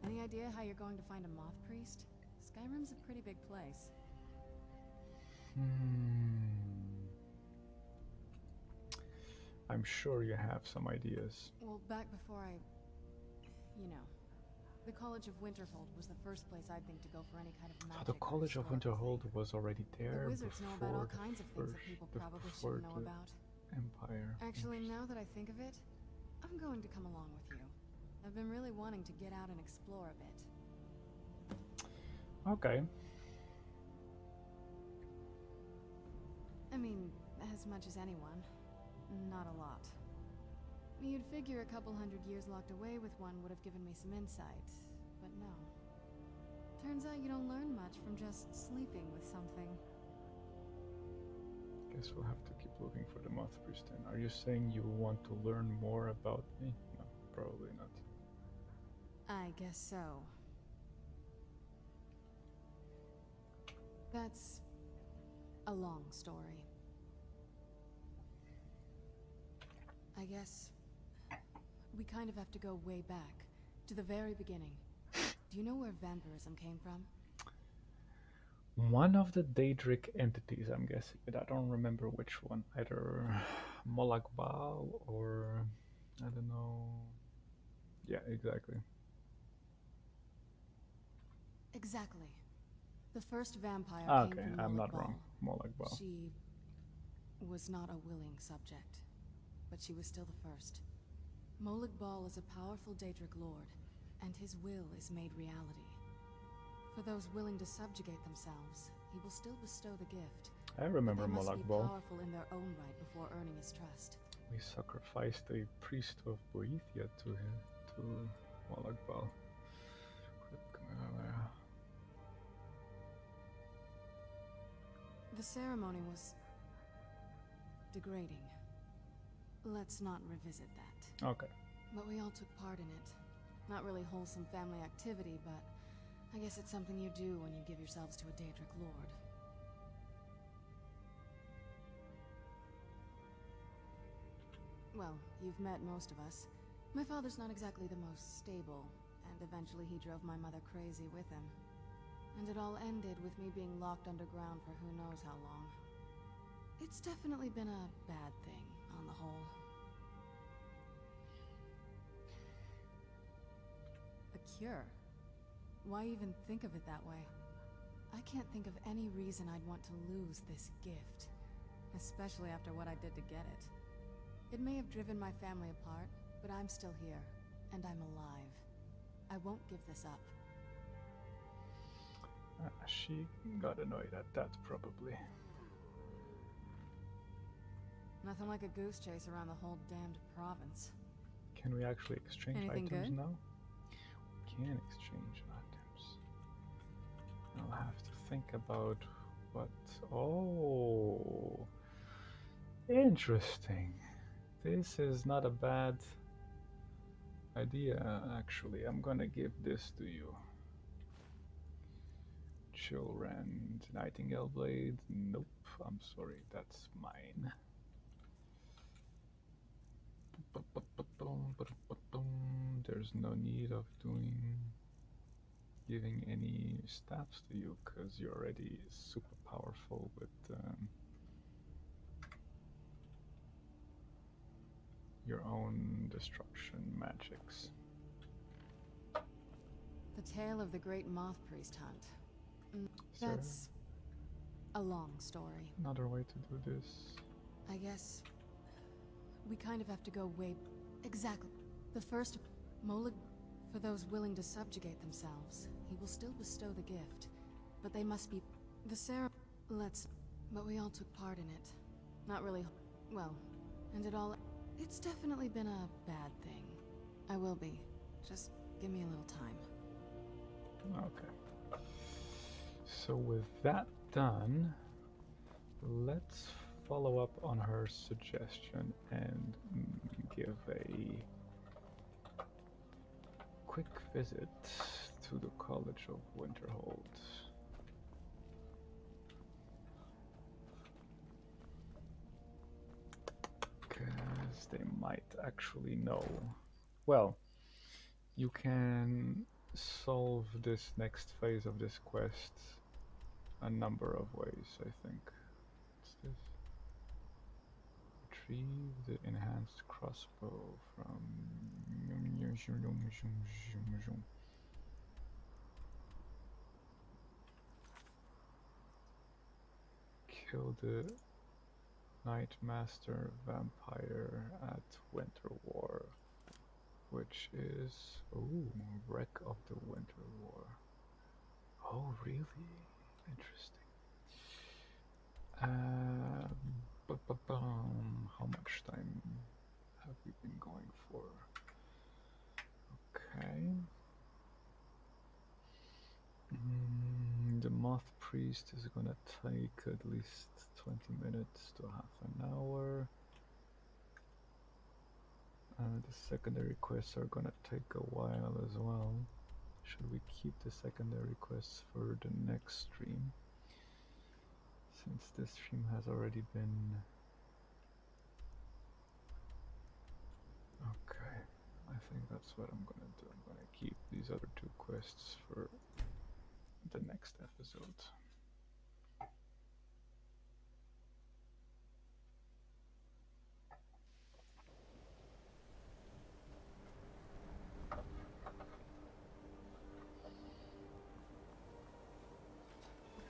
Any idea how you're going to find a Moth Priest? Skyrim's a pretty big place. I'm sure you have some ideas. Well, back before I... You know. The College of Winterhold was the first place I'd think to go for any kind of magic. The College of Winterhold was already there The wizards know about all kinds of things that first- people probably before shouldn't know the about. Empire. Actually, now that I think of it, I'm going to come along with you. I've been really wanting to get out and explore a bit. Okay. I mean, as much as anyone. Not a lot. You'd figure a couple hundred years locked away with one would have given me some insight, but no. Turns out you don't learn much from just sleeping with something. Guess we'll have to keep looking for the Moth Priest then. Are you saying you want to learn more about me? No, probably not. I guess so. That's a long story. I guess we kind of have to go way back, to the very beginning. Do you know where vampirism came from? One of the Daedric entities, I'm guessing, but I don't remember which one. Either Molagbal or... I don't know... Yeah, exactly. Exactly. The first vampire came Okay, from I'm not Molagbal. wrong. Molagbal. She was not a willing subject, but she was still the first. Molagbal is a powerful Daedric lord, and his will is made reality. For those willing to subjugate themselves, he will still bestow the gift. I remember But they must be Molagbal. powerful in their own right before earning his trust. We sacrificed a priest of Boethia to him, to Molagbal. The ceremony was degrading. Let's not revisit that. Okay. But we all took part in it. Not really wholesome family activity, but I guess it's something you do when you give yourselves to a Daedric lord. Well, you've met most of us. My father's not exactly the most stable, and eventually he drove my mother crazy with him. And it all ended with me being locked underground for who knows how long. It's definitely been a bad thing, on the whole. A cure? Why even think of it that way? I can't think of any reason I'd want to lose this gift. Especially after what I did to get it. It may have driven my family apart, but I'm still here, and I'm alive. I won't give this up. She got annoyed at that, probably. Nothing like a goose chase around the whole damned province. Can we actually exchange Anything items good? now? We can exchange items. I'll have to think about what... Oh! Interesting. This is not a bad idea, actually. I'm gonna give this to you. Chillrand Nightingale Blade. Nope, I'm sorry, that's mine. There's no need of giving any stats to you because you're already super powerful with your own destruction magics. The tale of the great Moth Priest hunt. That's a long story. Another way to do this. I guess we kind of have to go way... Exactly. The first Molag... For those willing to subjugate themselves, he will still bestow the gift. But they must be... The ceremony... But we all took part in it. Not really... Well, and it all... It's definitely been a bad thing. I will be. Just give me a little time. Okay. So with that done, let's follow up on her suggestion and give a quick visit to the College of Winterhold. Because they might actually know. Well, you can solve this next phase of this quest a number of ways, I think. What's this? Retrieve the enhanced crossbow from... Kill the Night Master Vampire at Winter War, which is... Ooh, Wreck of the Winter War. Oh, really? Interesting. How much time have we been going for. Okay. The Moth Priest is gonna take at least 20 minutes to half an hour. The secondary quests are gonna take a while as well. Should we keep the secondary quests for the next stream? Since this stream has already been... Okay, I think that's what I'm gonna do. I'm gonna keep these other two quests for the next episode.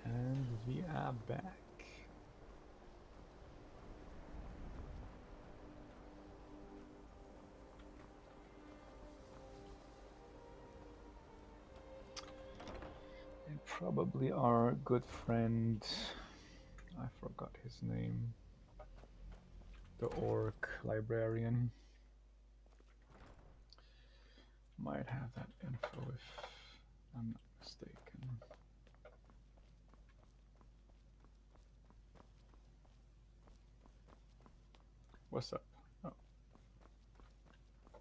And we are back. And probably our good friend, I forgot his name, the orc librarian, might have that info if I'm not mistaken. What's up? Oh.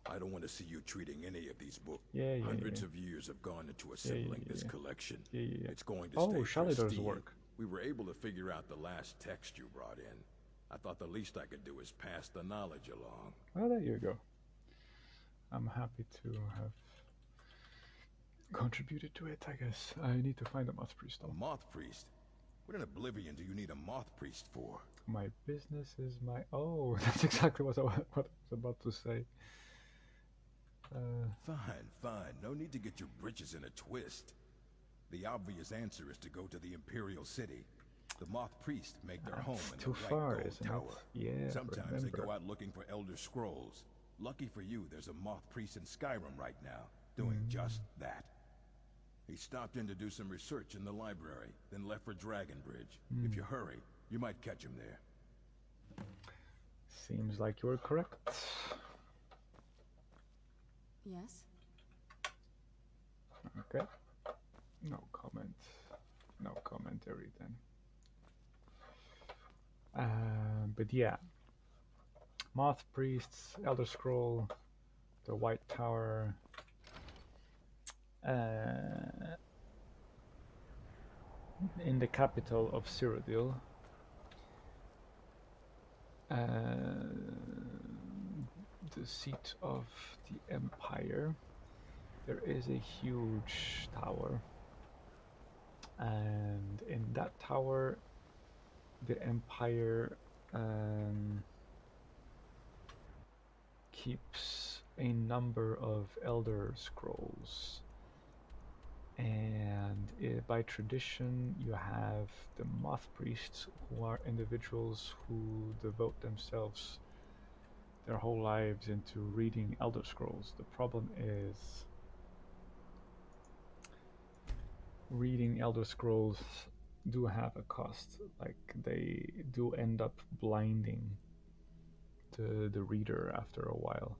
I don't want to see you treating any of these books. Yeah, Hundreds of years have gone into assembling this collection. It's going to stay Shalidar's pristine. work. We were able to figure out the last text you brought in. I thought the least I could do is pass the knowledge along. Well, there you go. I'm happy to have contributed to it, I guess. I need to find a Moth Priest though. A Moth Priest? What in Oblivion do you need a Moth Priest for? My business is my... Oh, that's exactly what I was about to say. Fine. No need to get your britches in a twist. The obvious answer is to go to the Imperial City. The Moth Priest make their home in the White Gold Tower. Yeah, sometimes they go out looking for Elder Scrolls. Lucky for you, there's a Moth Priest in Skyrim right now, doing just that. He stopped in to do some research in the library, then left for Dragonbridge. If you hurry, you might catch him there. Seems like you were correct. Yes? Okay. No comment. No commentary then. But yeah. Moth Priests, Elder Scroll, the White Tower. In the capital of Cyrodiil. The seat of the Empire. There is a huge tower, and in that tower the Empire keeps a number of Elder Scrolls, and by tradition you have the Moth Priests, who are individuals who devote themselves their whole lives into reading Elder Scrolls. The problem is reading Elder Scrolls do have a cost. Like, they do end up blinding the reader after a while.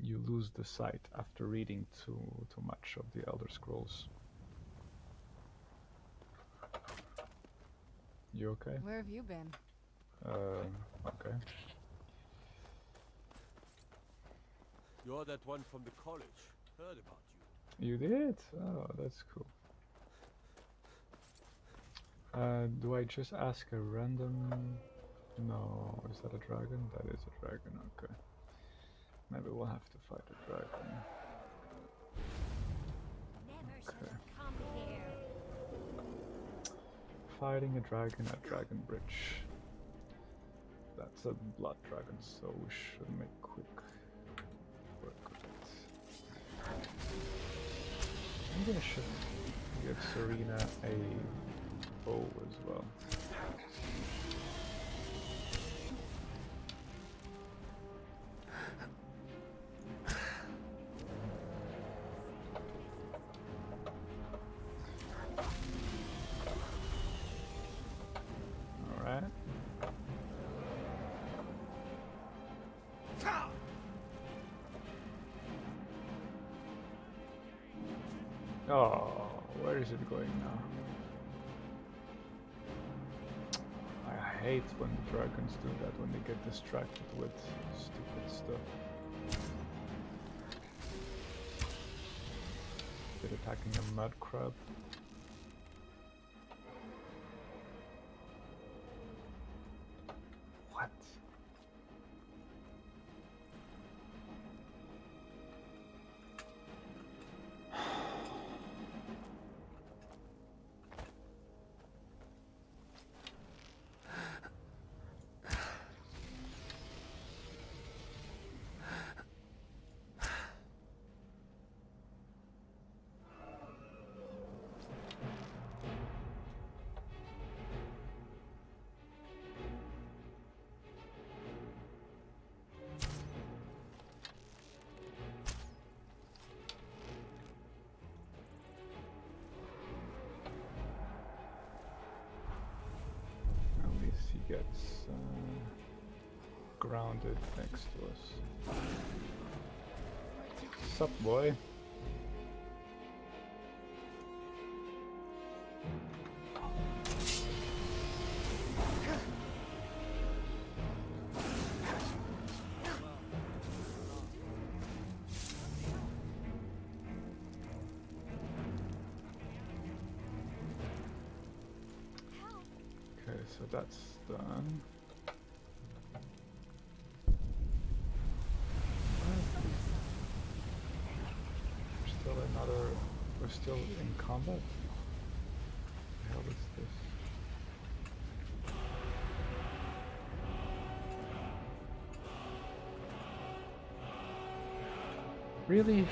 You lose the sight after reading too much of the Elder Scrolls. You okay? Where have you been? Okay. You're that one from the college. Heard about you. You did? Oh, that's cool. Do I just ask a random... No, is that a dragon? That is a dragon, okay. Maybe we'll have to fight a dragon. Okay. Fighting a dragon at Dragonbridge. That's a blood dragon, so we should make quick work of it. I'm gonna give Serena a bow as well. Oh, where is it going now? I hate when the dragons do that, when they get distracted with stupid stuff. They're attacking a mud crab. What? Gets grounded next to us. Sup, boy? Okay, so that's done. We're still in combat? What the hell is this? Really?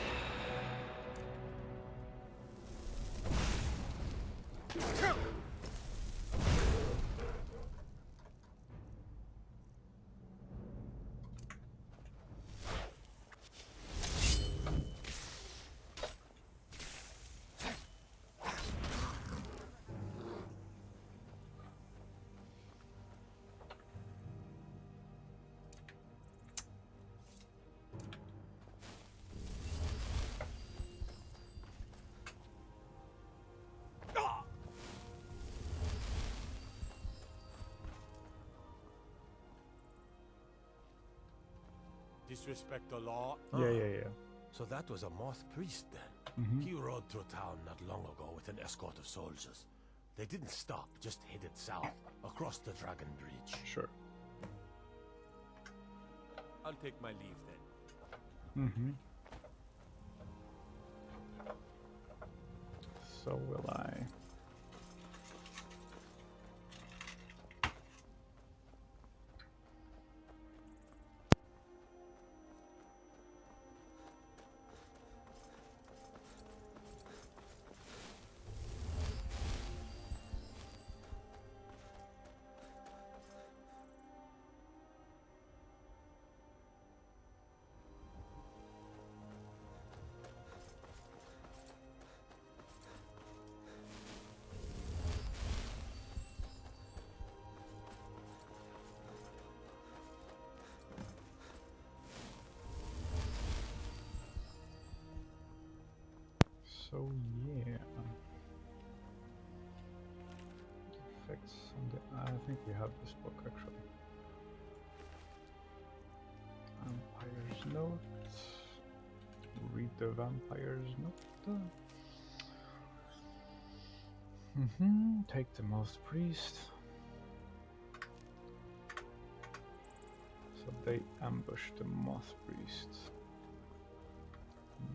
Disrespect the law? Yeah. So that was a Moth Priest then? Mm-hmm. He rode through town not long ago with an escort of soldiers. They didn't stop, just headed south, across the Dragon Bridge. Sure. I'll take my leave then. Mm-hmm. So will I. So yeah, effects on the. I think we have this book actually. Vampire's Note. Read the Vampire's Note. Take the Moth Priest. So they ambushed the Moth Priest.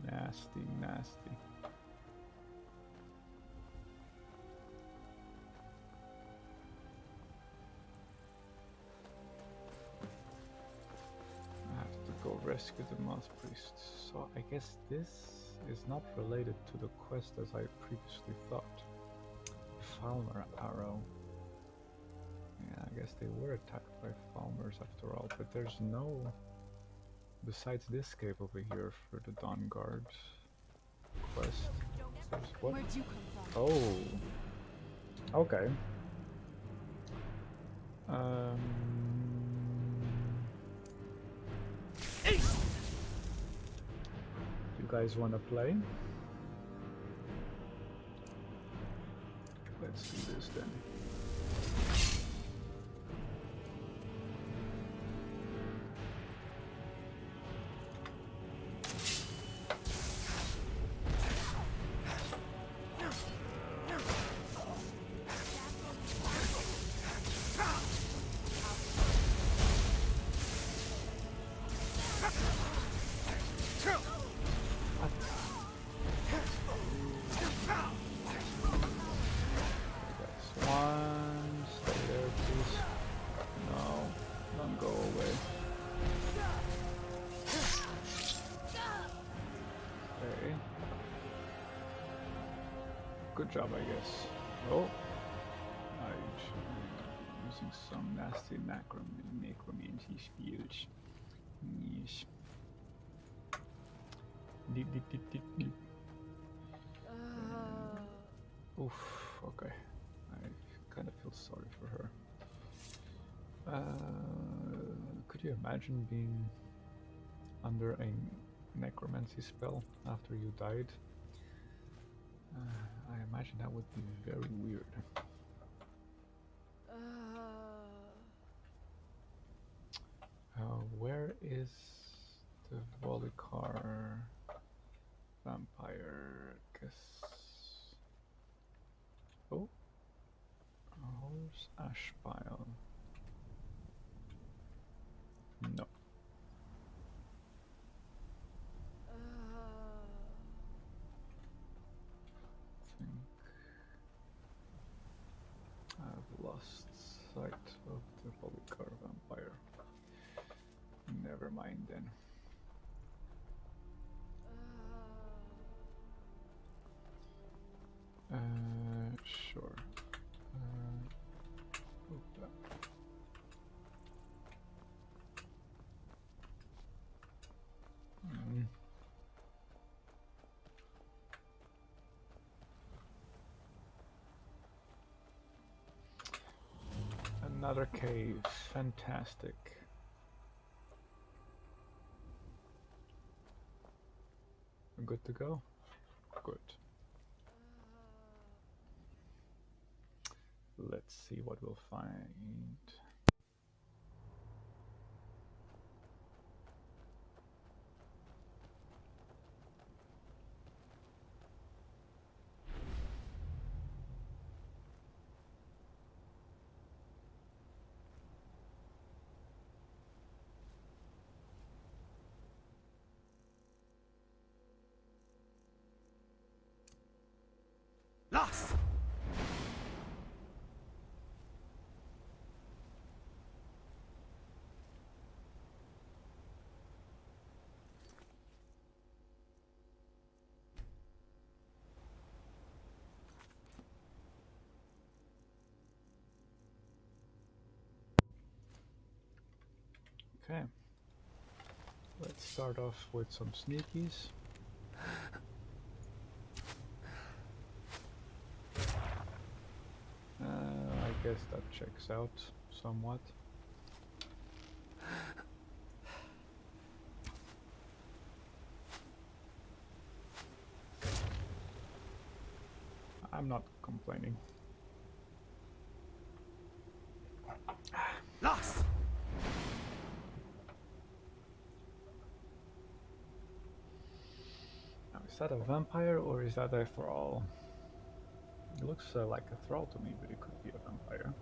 Nasty, nasty. Go rescue the Moth Priest. So I guess this is not related to the quest as I previously thought. Falmer arrow. Yeah, I guess they were attacked by Falmers after all, but there's no... Besides this cave over here for the Dawnguard quest. There's what? Where'd you come from? Oh. Okay. You guys wanna play? let's do this then. Good job, I guess. Oh, I'm using some nasty necromancy spells. Yes. Oof. Okay. I kind of feel sorry for her. Could you imagine being under a necromancy spell after you died? I imagine that would be very weird. Where is the Volokar vampire? Guess. Oh, horse ash pile. No. I've lost sight of the Volokar vampire. Never mind then. Sure. Another cave. Fantastic. Good to go? Good. Let's see what we'll find. Lost! Okay. Let's start off with some sneakies. I guess that checks out somewhat. I'm not complaining. Lost! Now, is that a vampire or is that a thrall? It looks like a thrall to me, but it could be a vampire.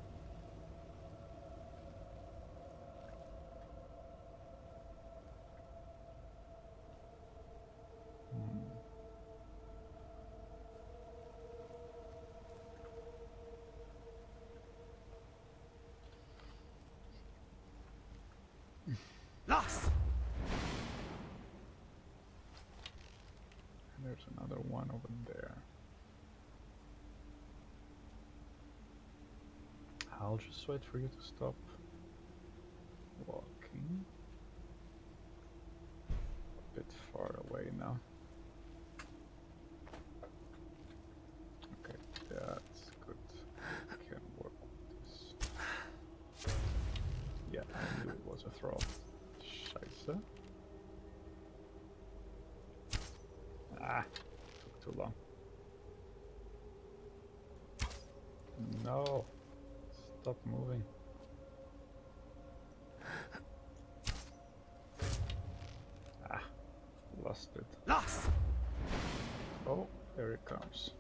Lost! And there's another one over there. I'll just wait for you to stop walking. A bit far away now. Okay, that's good. Can work with this. Yeah, I knew it was a thrall. Scheiße. Ah, took too long. No. Stop moving. Ah, lost it. Lost! Oh, there it comes.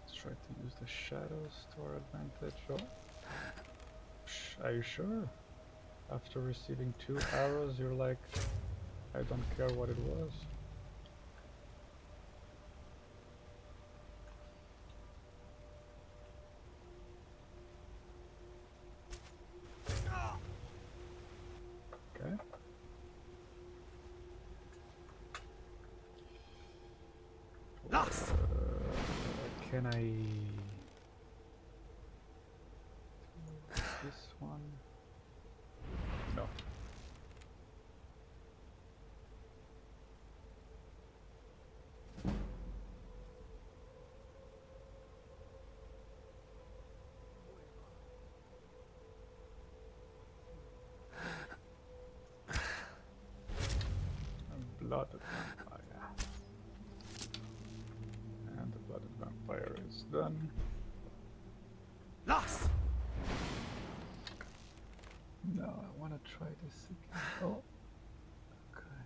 Let's try to use the shadows to our advantage. Oh. Are you sure? After receiving 2 arrows, you're like, I don't care what it was. Okay. Lost! Can I... This one? No. Blooded vampire. And the blooded vampire is done. Lost! No, I want to try this again. Oh. Okay.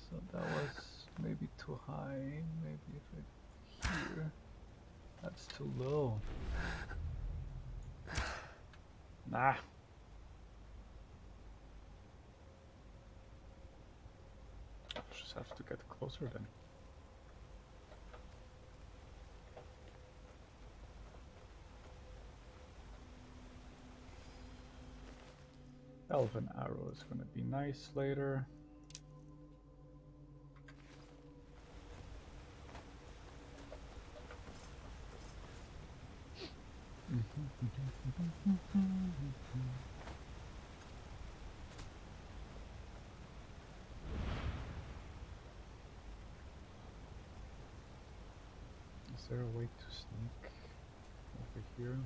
So that was maybe too high. Maybe if I here. That's too low. Nah. Just have to get closer then. Elven arrow is gonna be nice later. Is there a way to sneak over here?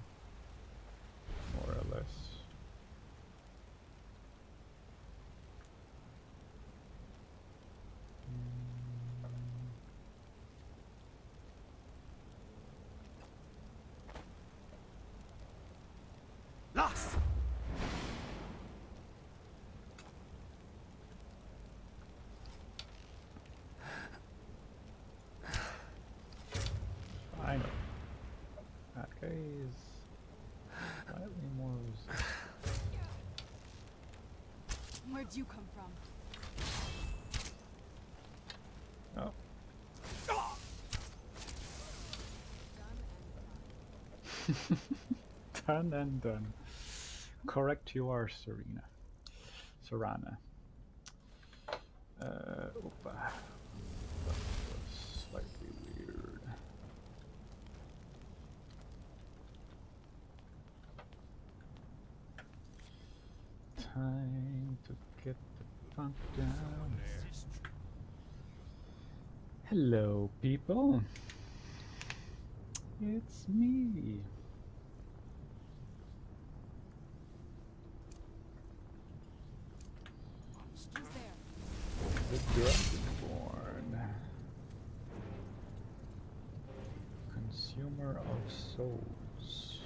More or less. Lost! I know. That guy is slightly more resistant. Where'd you come from? Oh. Done and done. Correct you are, Serana. Oopa. That was slightly weird. Time to get the funk down. Hello, people. It's me. The Dragonborn. Consumer of souls.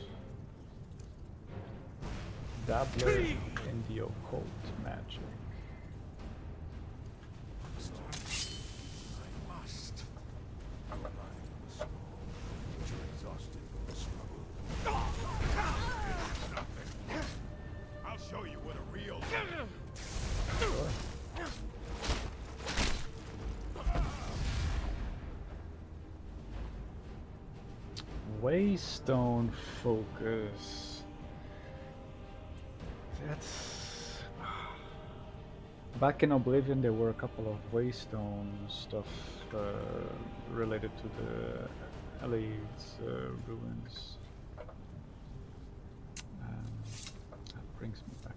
Dabbler in the occult magic. I must. You're exhausted from the struggle. It's nothing. I'll show you what a real... Waystone focus. That's... Back in Oblivion there were a couple of Waystone stuff related to the Elaide's ruins. That brings me back.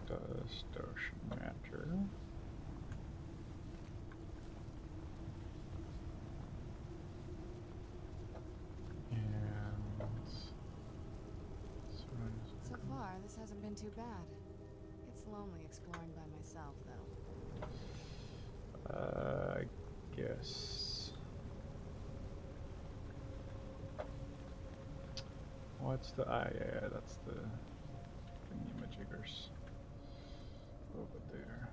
Distortion matter. And this hasn't been too bad. It's lonely exploring by myself, though. I guess. What's the... yeah, that's the thingy-majiggers. Over there.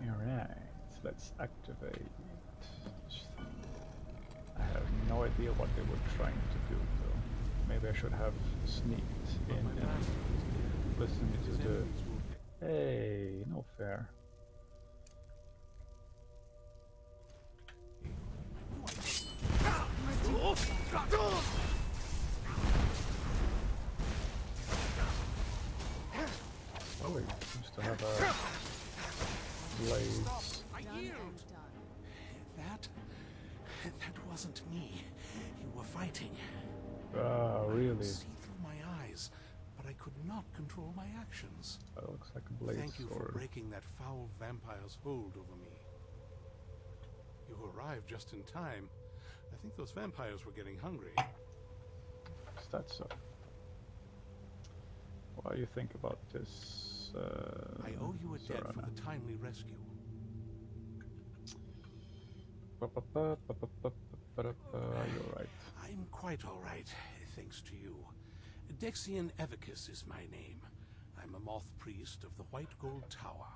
Alright, let's activate this thing. I have no idea what they were trying to do though. Maybe I should have sneaked in and listened to the... Hey, no fair. Oh, he seems to have a blade. I yield. That wasn't me. You were fighting. Ah, really? I could see through my eyes, but I could not control my actions. That looks like a blade Thank you sword. for breaking that foul vampire's hold over me. You arrived just in time. I think those vampires were getting hungry. Is that so? What do you think about this? I owe you a debt for Serana? the timely rescue. You're right. I'm quite all right, thanks to you. Dexian Evicus is my name. I'm a Moth Priest of the White Gold Tower.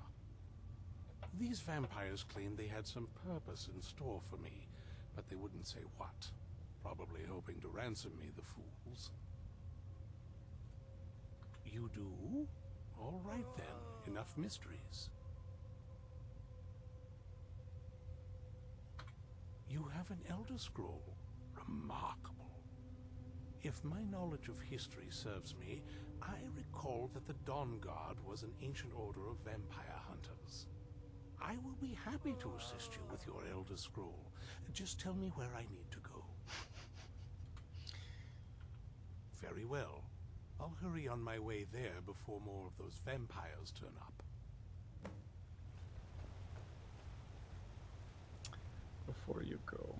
These vampires claimed they had some purpose in store for me, but they wouldn't say what. Probably hoping to ransom me, the fools. You do? All right then, enough mysteries. You have an Elder Scroll. Remarkable. If my knowledge of history serves me, I recall that the Dawnguard was an ancient order of vampire hunters. I will be happy to assist you with your Elder Scroll. Just tell me where I need to go. Very well. I'll hurry on my way there before more of those vampires turn up. Before you go.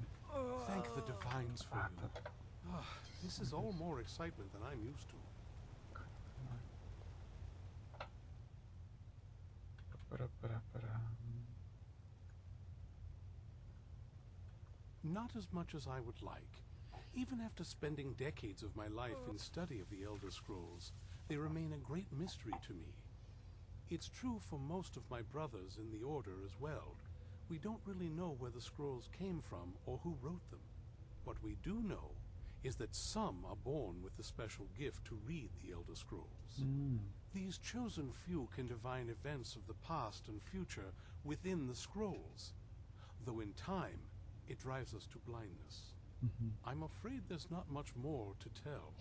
Thank the divines for you. This is all more excitement than I'm used to. Not as much as I would like. Even after spending decades of my life in study of the Elder Scrolls, they remain a great mystery to me. It's true for most of my brothers in the Order as well. We don't really know where the scrolls came from or who wrote them. What we do know is that some are born with the special gift to read the Elder Scrolls. These chosen few can divine events of the past and future within the scrolls, though in time it drives us to blindness. I'm afraid there's not much more to tell.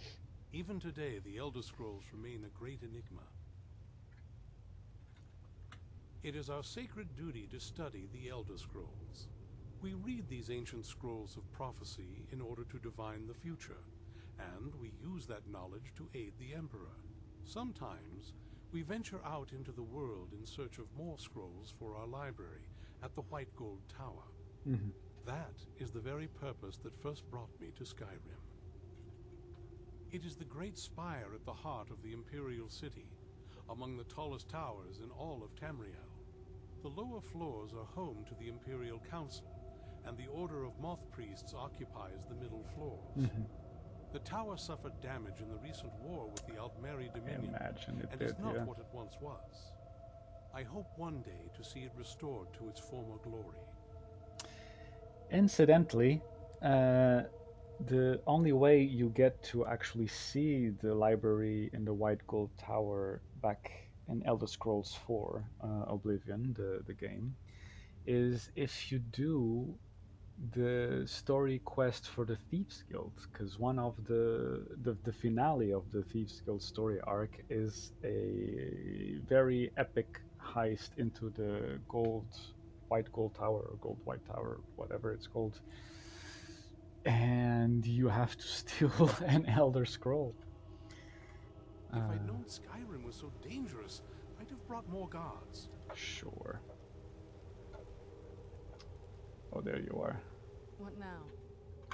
Even today, the Elder Scrolls remain a great enigma. It is our sacred duty to study the Elder Scrolls. We read these ancient scrolls of prophecy in order to divine the future, and we use that knowledge to aid the Emperor. Sometimes, we venture out into the world in search of more scrolls for our library at the White Gold Tower. That is the very purpose that first brought me to Skyrim. It is the great spire at the heart of the Imperial City, among the tallest towers in all of Tamriel. The lower floors are home to the Imperial Council, and the Order of Moth Priests occupies the middle floors. The tower suffered damage in the recent war with the Altmeri Dominion, and is not what it once was. I hope one day to see it restored to its former glory. Incidentally, the only way you get to actually see the library in the White Gold Tower back in Elder Scrolls 4, Oblivion, the game, is if you do the story quest for the Thieves Guild, because one of the finale of the Thieves Guild story arc is a very epic heist into the White Gold Tower, or Gold White Tower, whatever it's called, and you have to steal an Elder Scroll. If I'd known Skyrim was so dangerous, I'd have brought more guards. Sure. Oh, there you are. What now?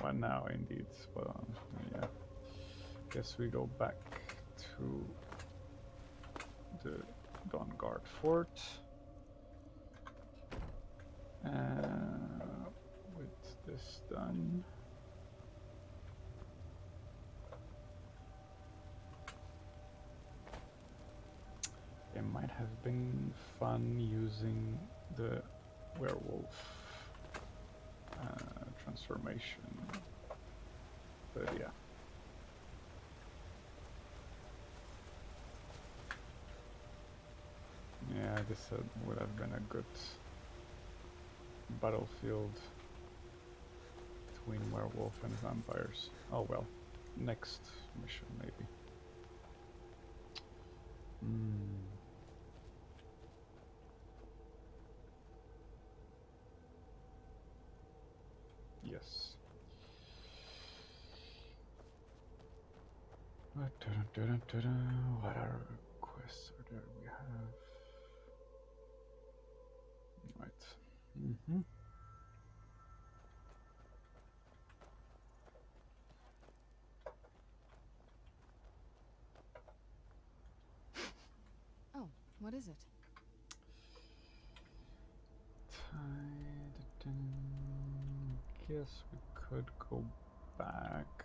What now, indeed. Well, yeah. Guess we go back to the Dawnguard fort. With this done. It might have been fun using the werewolf transformation, but yeah. Yeah, this would have been a good battlefield between werewolf and vampires. Oh well, next mission maybe. Yes. What other quests are there we have? Right. Oh, what is it? Guess we could go back,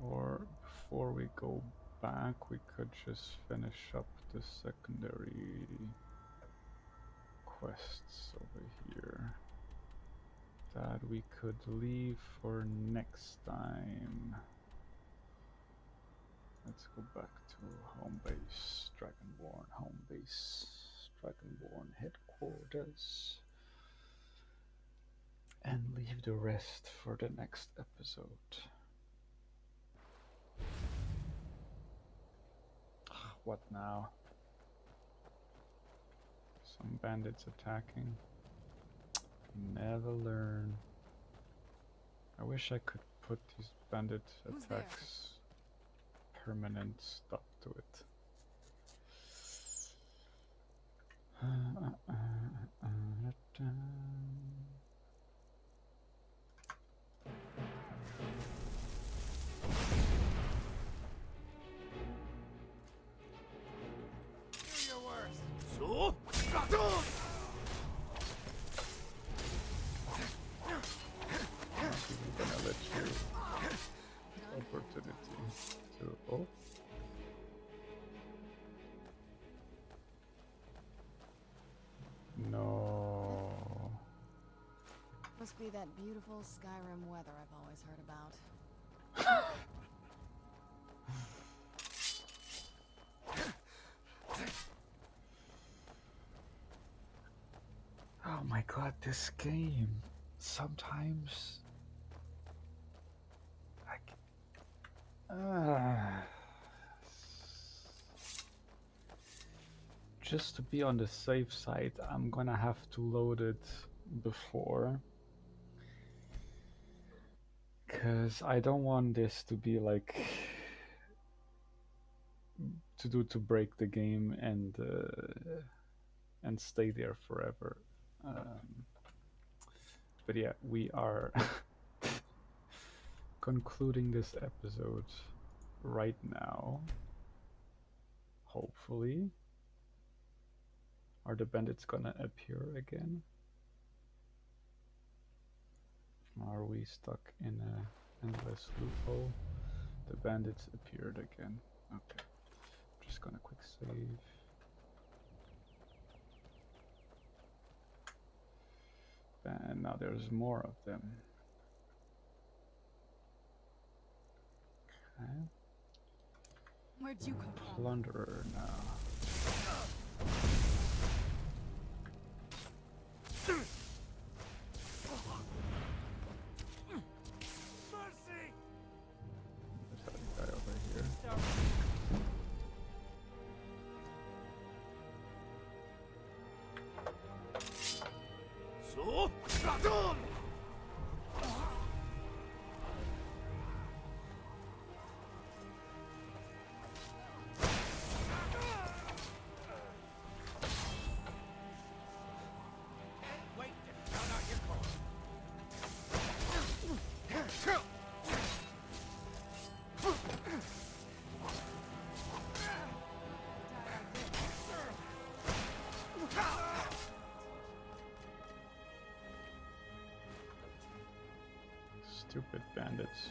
or before we go back, we could just finish up the secondary quests over here that we could leave for next time. Let's go back to home base, Dragonborn home base, Dragonborn headquarters, and leave the rest for the next episode. What now? Some bandits attacking. Never learn. I wish I could put these bandit attacks permanent stop to it. No. Must be that beautiful Skyrim weather I've always heard about. Oh my god, this game. Sometimes just to be on the safe side, I'm gonna have to load it before, because I don't want this to be like to break the game and stay there forever. But yeah, we are concluding this episode right now. Hopefully. Are the bandits gonna appear again? Are we stuck in a endless loophole? The bandits appeared again. Okay. Just gonna quick save. And now there's more of them. Okay. Where'd you come from? Plunderer now. Stupid bandits.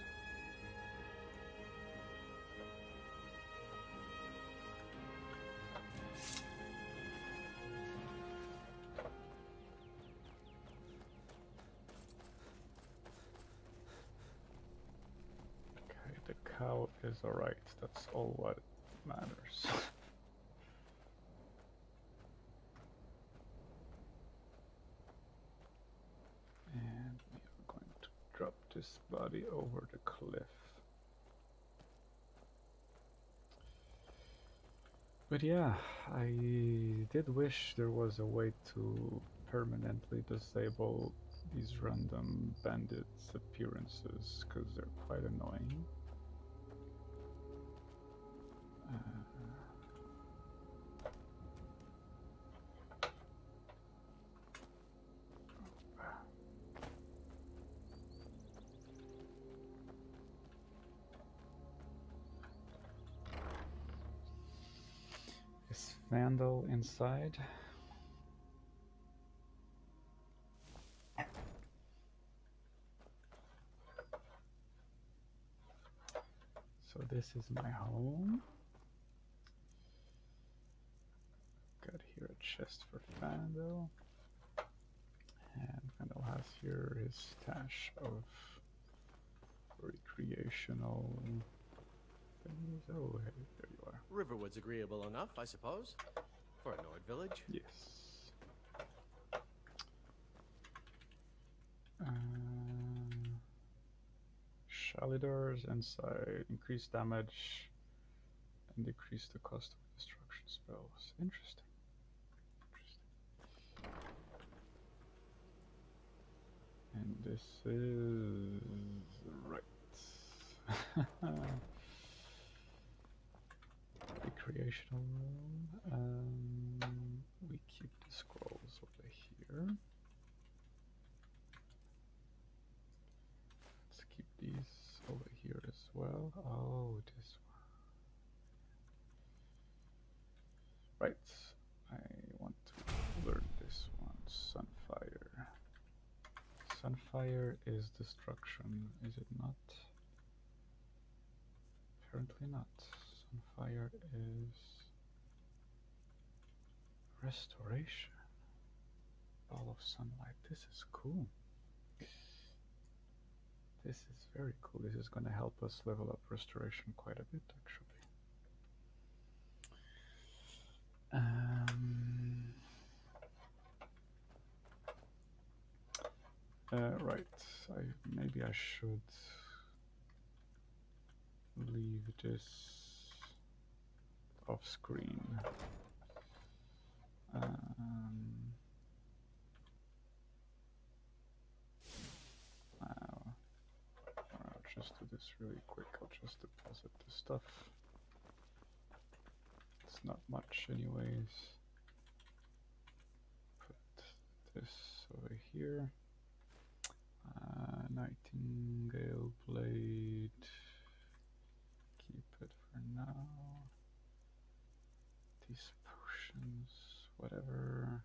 Okay, the cow is alright. That's all what matters. And we are going to drop this body over the cliff. But yeah, I did wish there was a way to permanently disable these random bandits' appearances, because they're quite annoying. Is Vandal inside? So this is my home. Got here a chest for Vandal. And Vandal has here his stash of recreational things. Oh, hey, there you are. Riverwood's agreeable enough, I suppose, for a Nord village. Yes. Shalidars inside increase damage and decrease the cost of destruction spells. Interesting. And this is right. Recreational room. We keep the scrolls over here. Let's keep these over here as well. Oh, this one. Right. I want to learn this one. Sunfire. Sunfire is destruction, is it not? Apparently not. Sunfire is restoration. Ball of sunlight. This is cool. This is very cool. This is going to help us level up restoration quite a bit, actually. Right. Maybe I should leave this off screen. I'll just do this really quick. I'll just deposit the stuff. It's not much anyways. Put this over here. Nightingale blade. Keep it for now. These potions, whatever.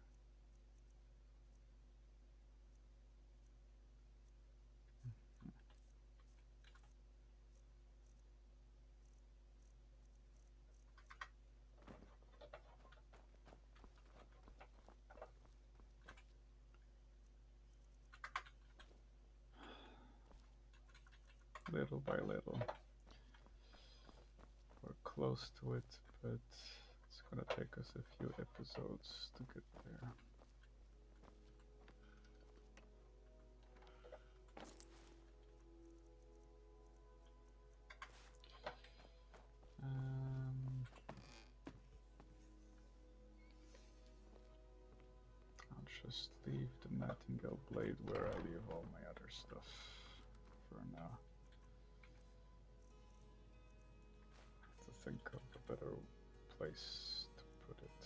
Little by little. We're close to it, but it's gonna take us a few episodes to get there. I'll just leave the Nightingale blade where I leave all my other stuff for now. Think of a better place to put it.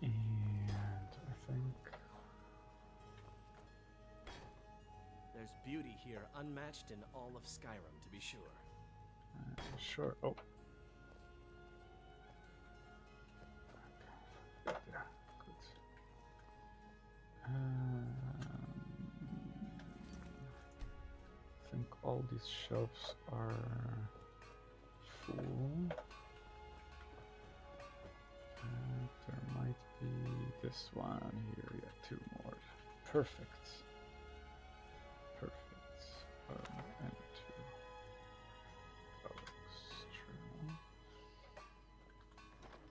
And I think there's beauty here unmatched in all of Skyrim, to be sure. Sure. Oh. Yeah, good. I think all these shelves are full. And there might be this one here. Yeah, 2 more. Perfect. Perfect. And 2. Journal.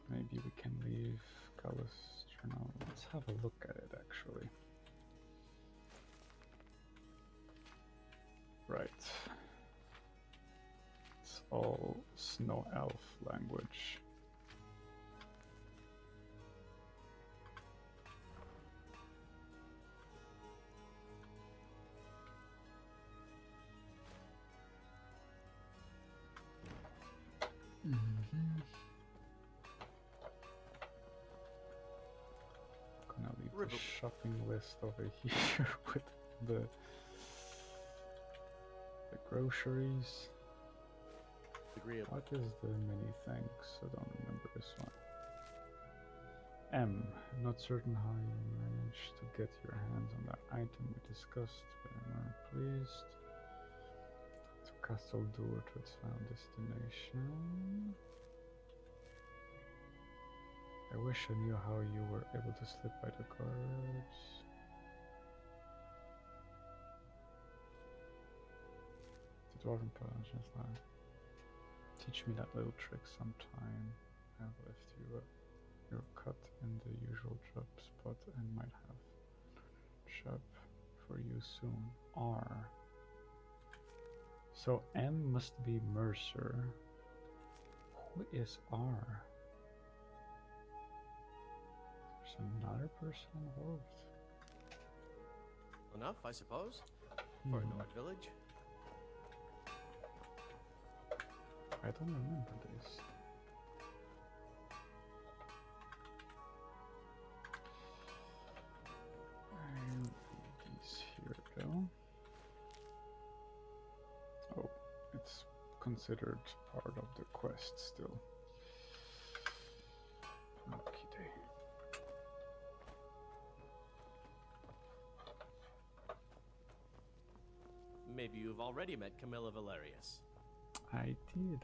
Maybe we can leave Gallus Journal. Let's have a look at it actually. Right. It's all Snow Elf language. Gonna leave the shopping list over here with the groceries. What is the many things? I don't remember this one. M. Not certain how you managed to get your hands on that item we discussed, but I'm pleased. To Castle Door to its final destination. I wish I knew how you were able to slip by the guards. The Dwarven Paladins like, teach me that little trick sometime. I've left you your cut in the usual job spot and might have job for you soon. R. So M must be Mercer. Who is R? There's another person involved. Enough, I suppose, for a Nord village. I don't remember this. I'll leave these here though. Oh, it's considered part of the quest still. Okay. Maybe you've already met Camilla Valerius. I did.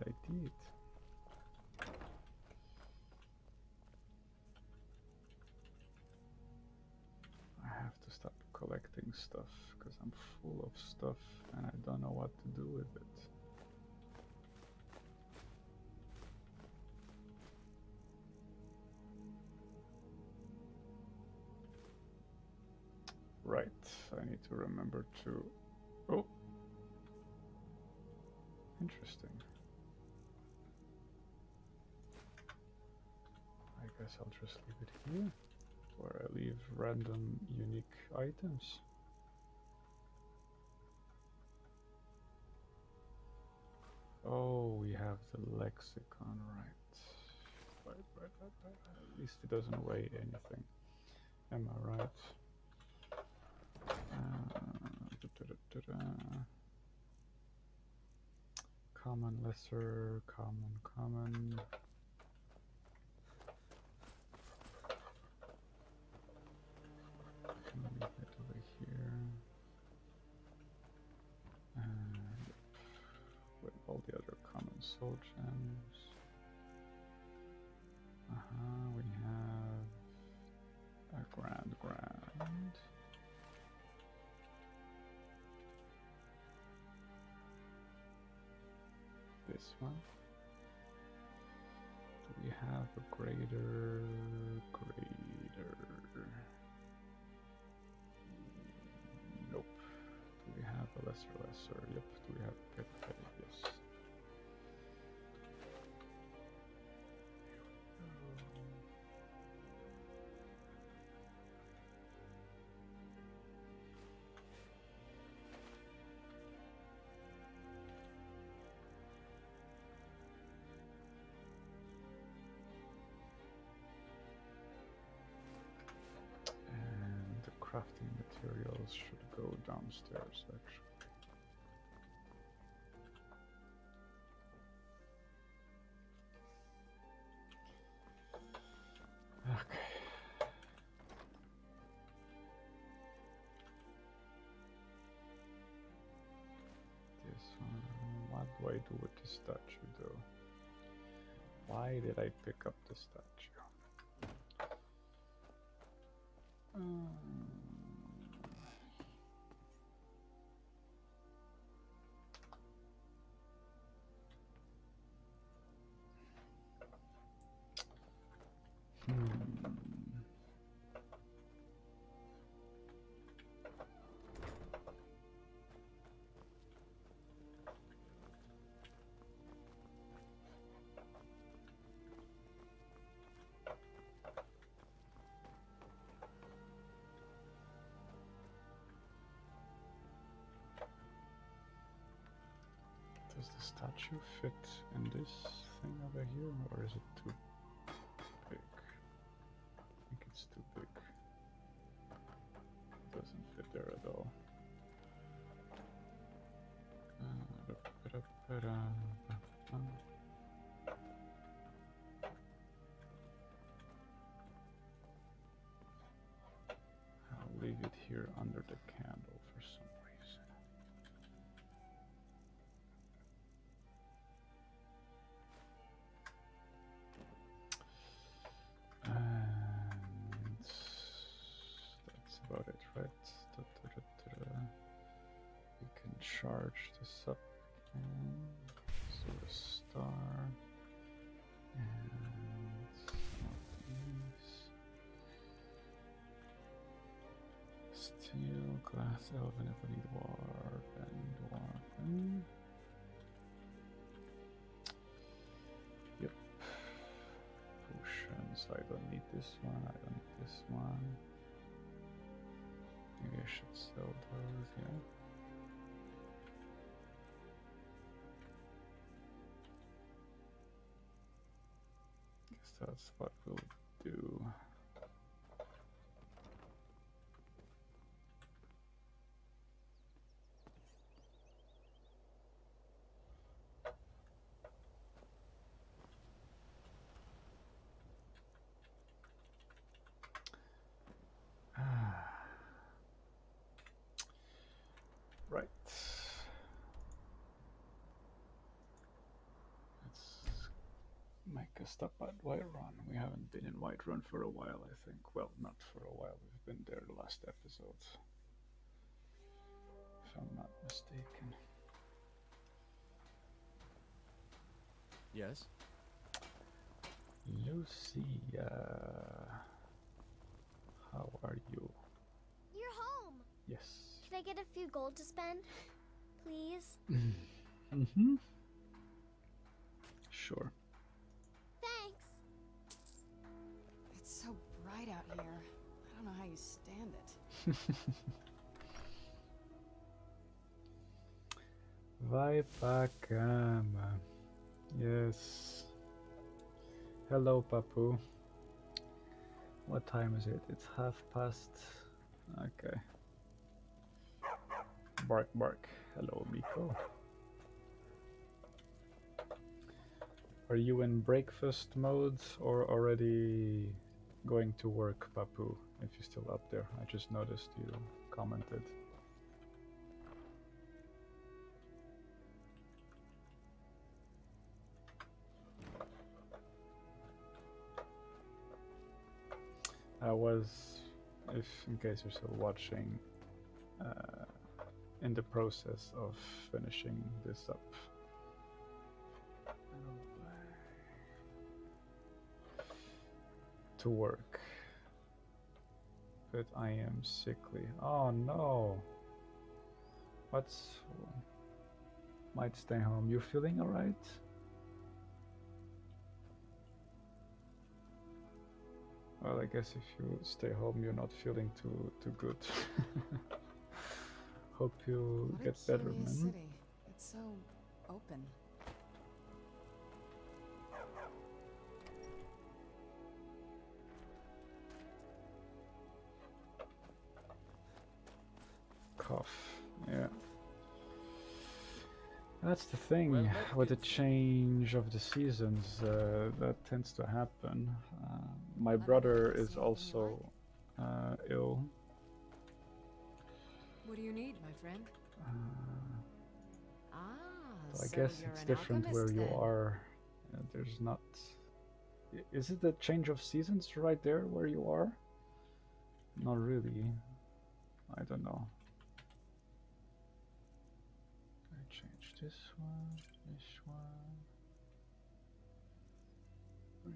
I have to stop collecting stuff because I'm full of stuff and I don't know what to do with it. Right, I need to remember to... Oh! Interesting. I guess I'll just leave it here, where I leave random unique items. Oh, we have the lexicon, right. At least it doesn't weigh anything. Am I right? Common, lesser, common. Can leave it over here. And with all the other common soul gems. We have a grand. This one. Do we have a greater? Nope. Do we have a lesser? Yep. Do we have a petty? Yes. Crafting materials should go downstairs, actually. I do with the statue, though? Why did I pick up the statue? Does the statue fit in this thing over here, or is it too big? I think it's too big. It doesn't fit there at all. I'll leave it here under the candle for some reason. And that's about it, right? We can charge this up again. So a star and some of these. Steel, glass, elven, ebony, dwarven. Yep. Potions. I don't need this one. I don't need this one. Maybe I should sell those, yeah. Guess that's what we'll do. Right. Let's make a stop at Whiterun. We haven't been in Whiterun for a while, I think. Well, not for a while. We've been there the last episode, if I'm not mistaken. Yes? Lucia, how are you? You're home! Yes. Can I get a few gold to spend? Please? Mm-hmm. Sure. Thanks! It's so bright out here. I don't know how you stand it. Vai pra cama. Yes. Hello, Papu. What time is it? It's past. Okay. Bark, bark. Hello, Miko. Are you in breakfast mode or already going to work, Papu? If you're still up there. I just noticed you commented. I was, in case you're still watching, in the process of finishing this up. To work. But I am sickly. Oh no! Might stay home. You feeling alright? Well, I guess if you stay home, you're not feeling too good. Hope you get better, man. City. It's so open. Cough. Yeah. That's the thing with the change of the seasons. That tends to happen. My brother is also ill. What do you need, my friend? So I guess it's different where you are. There's not. Is it the change of seasons right there where you are? Not really. I don't know. I change this one, this one. Brief.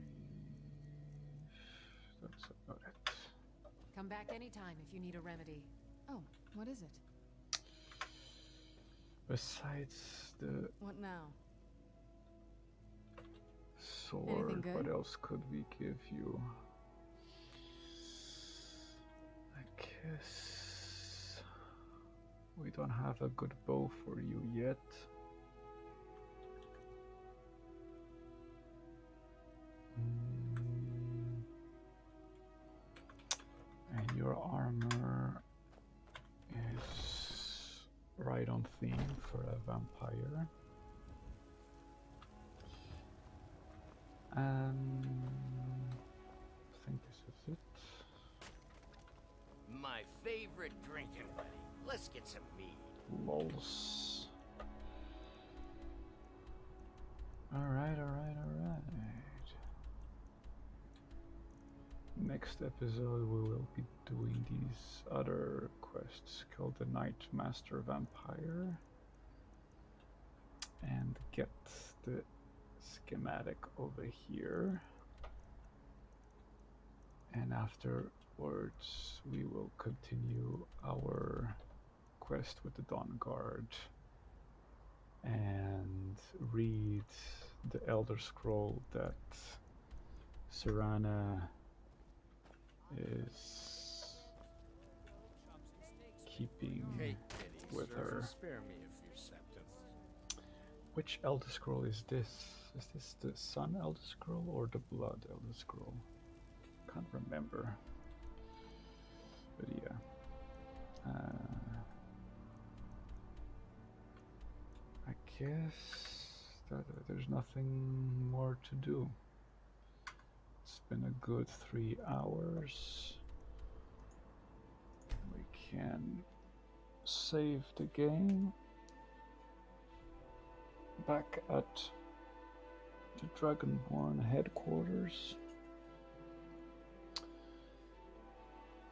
That's about it. Come back anytime if you need a remedy. Oh, what is it? Besides the What now? sword, what else could we give you? I guess we don't have a good bow for you yet. And your armor is right on theme for a vampire. I think this is it. My favorite drinking buddy. Let's get some mead. Lols. Alright. Next episode we will be doing these other quests called the Night Master Vampire. And get the schematic over here. And afterwards we will continue our quest with the Dawnguard and read the Elder Scroll that Serana is keeping with her. Spare me a few septums. Which Elder Scroll is this? Is this the Sun Elder Scroll or the Blood Elder Scroll? Can't remember. But yeah. I guess that there's nothing more to do. It's been a good 3 hours. We can save the game back at the Dragonborn headquarters.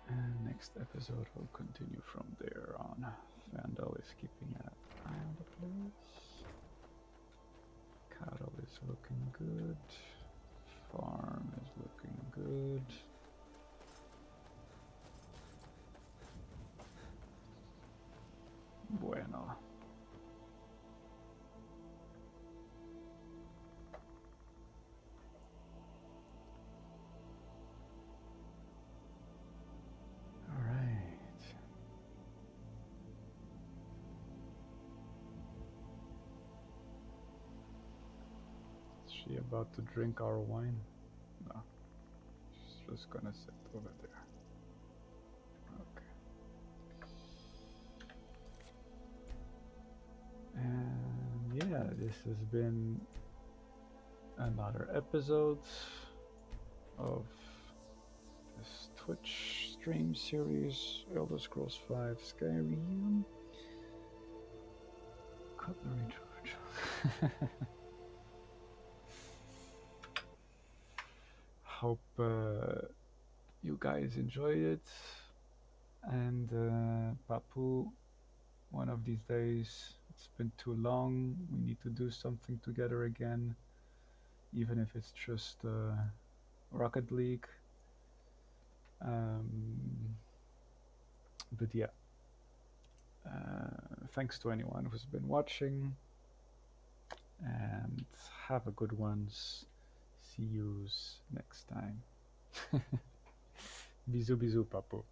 And next episode will continue from there on. Vandal is keeping an eye on the place. Cattle is looking good. Farm is looking good. Bueno. She about to drink our wine? No. She's just gonna sit over there. Okay. And yeah, this has been another episode of this Twitch stream series, Elder Scrolls V Skyrim. Cutlery George. Hope you guys enjoyed it, and Papu, one of these days, it's been too long, we need to do something together again, even if it's just Rocket League. But yeah, thanks to anyone who's been watching, and have a good ones. See yous next time. Bisous, bisous, Papu.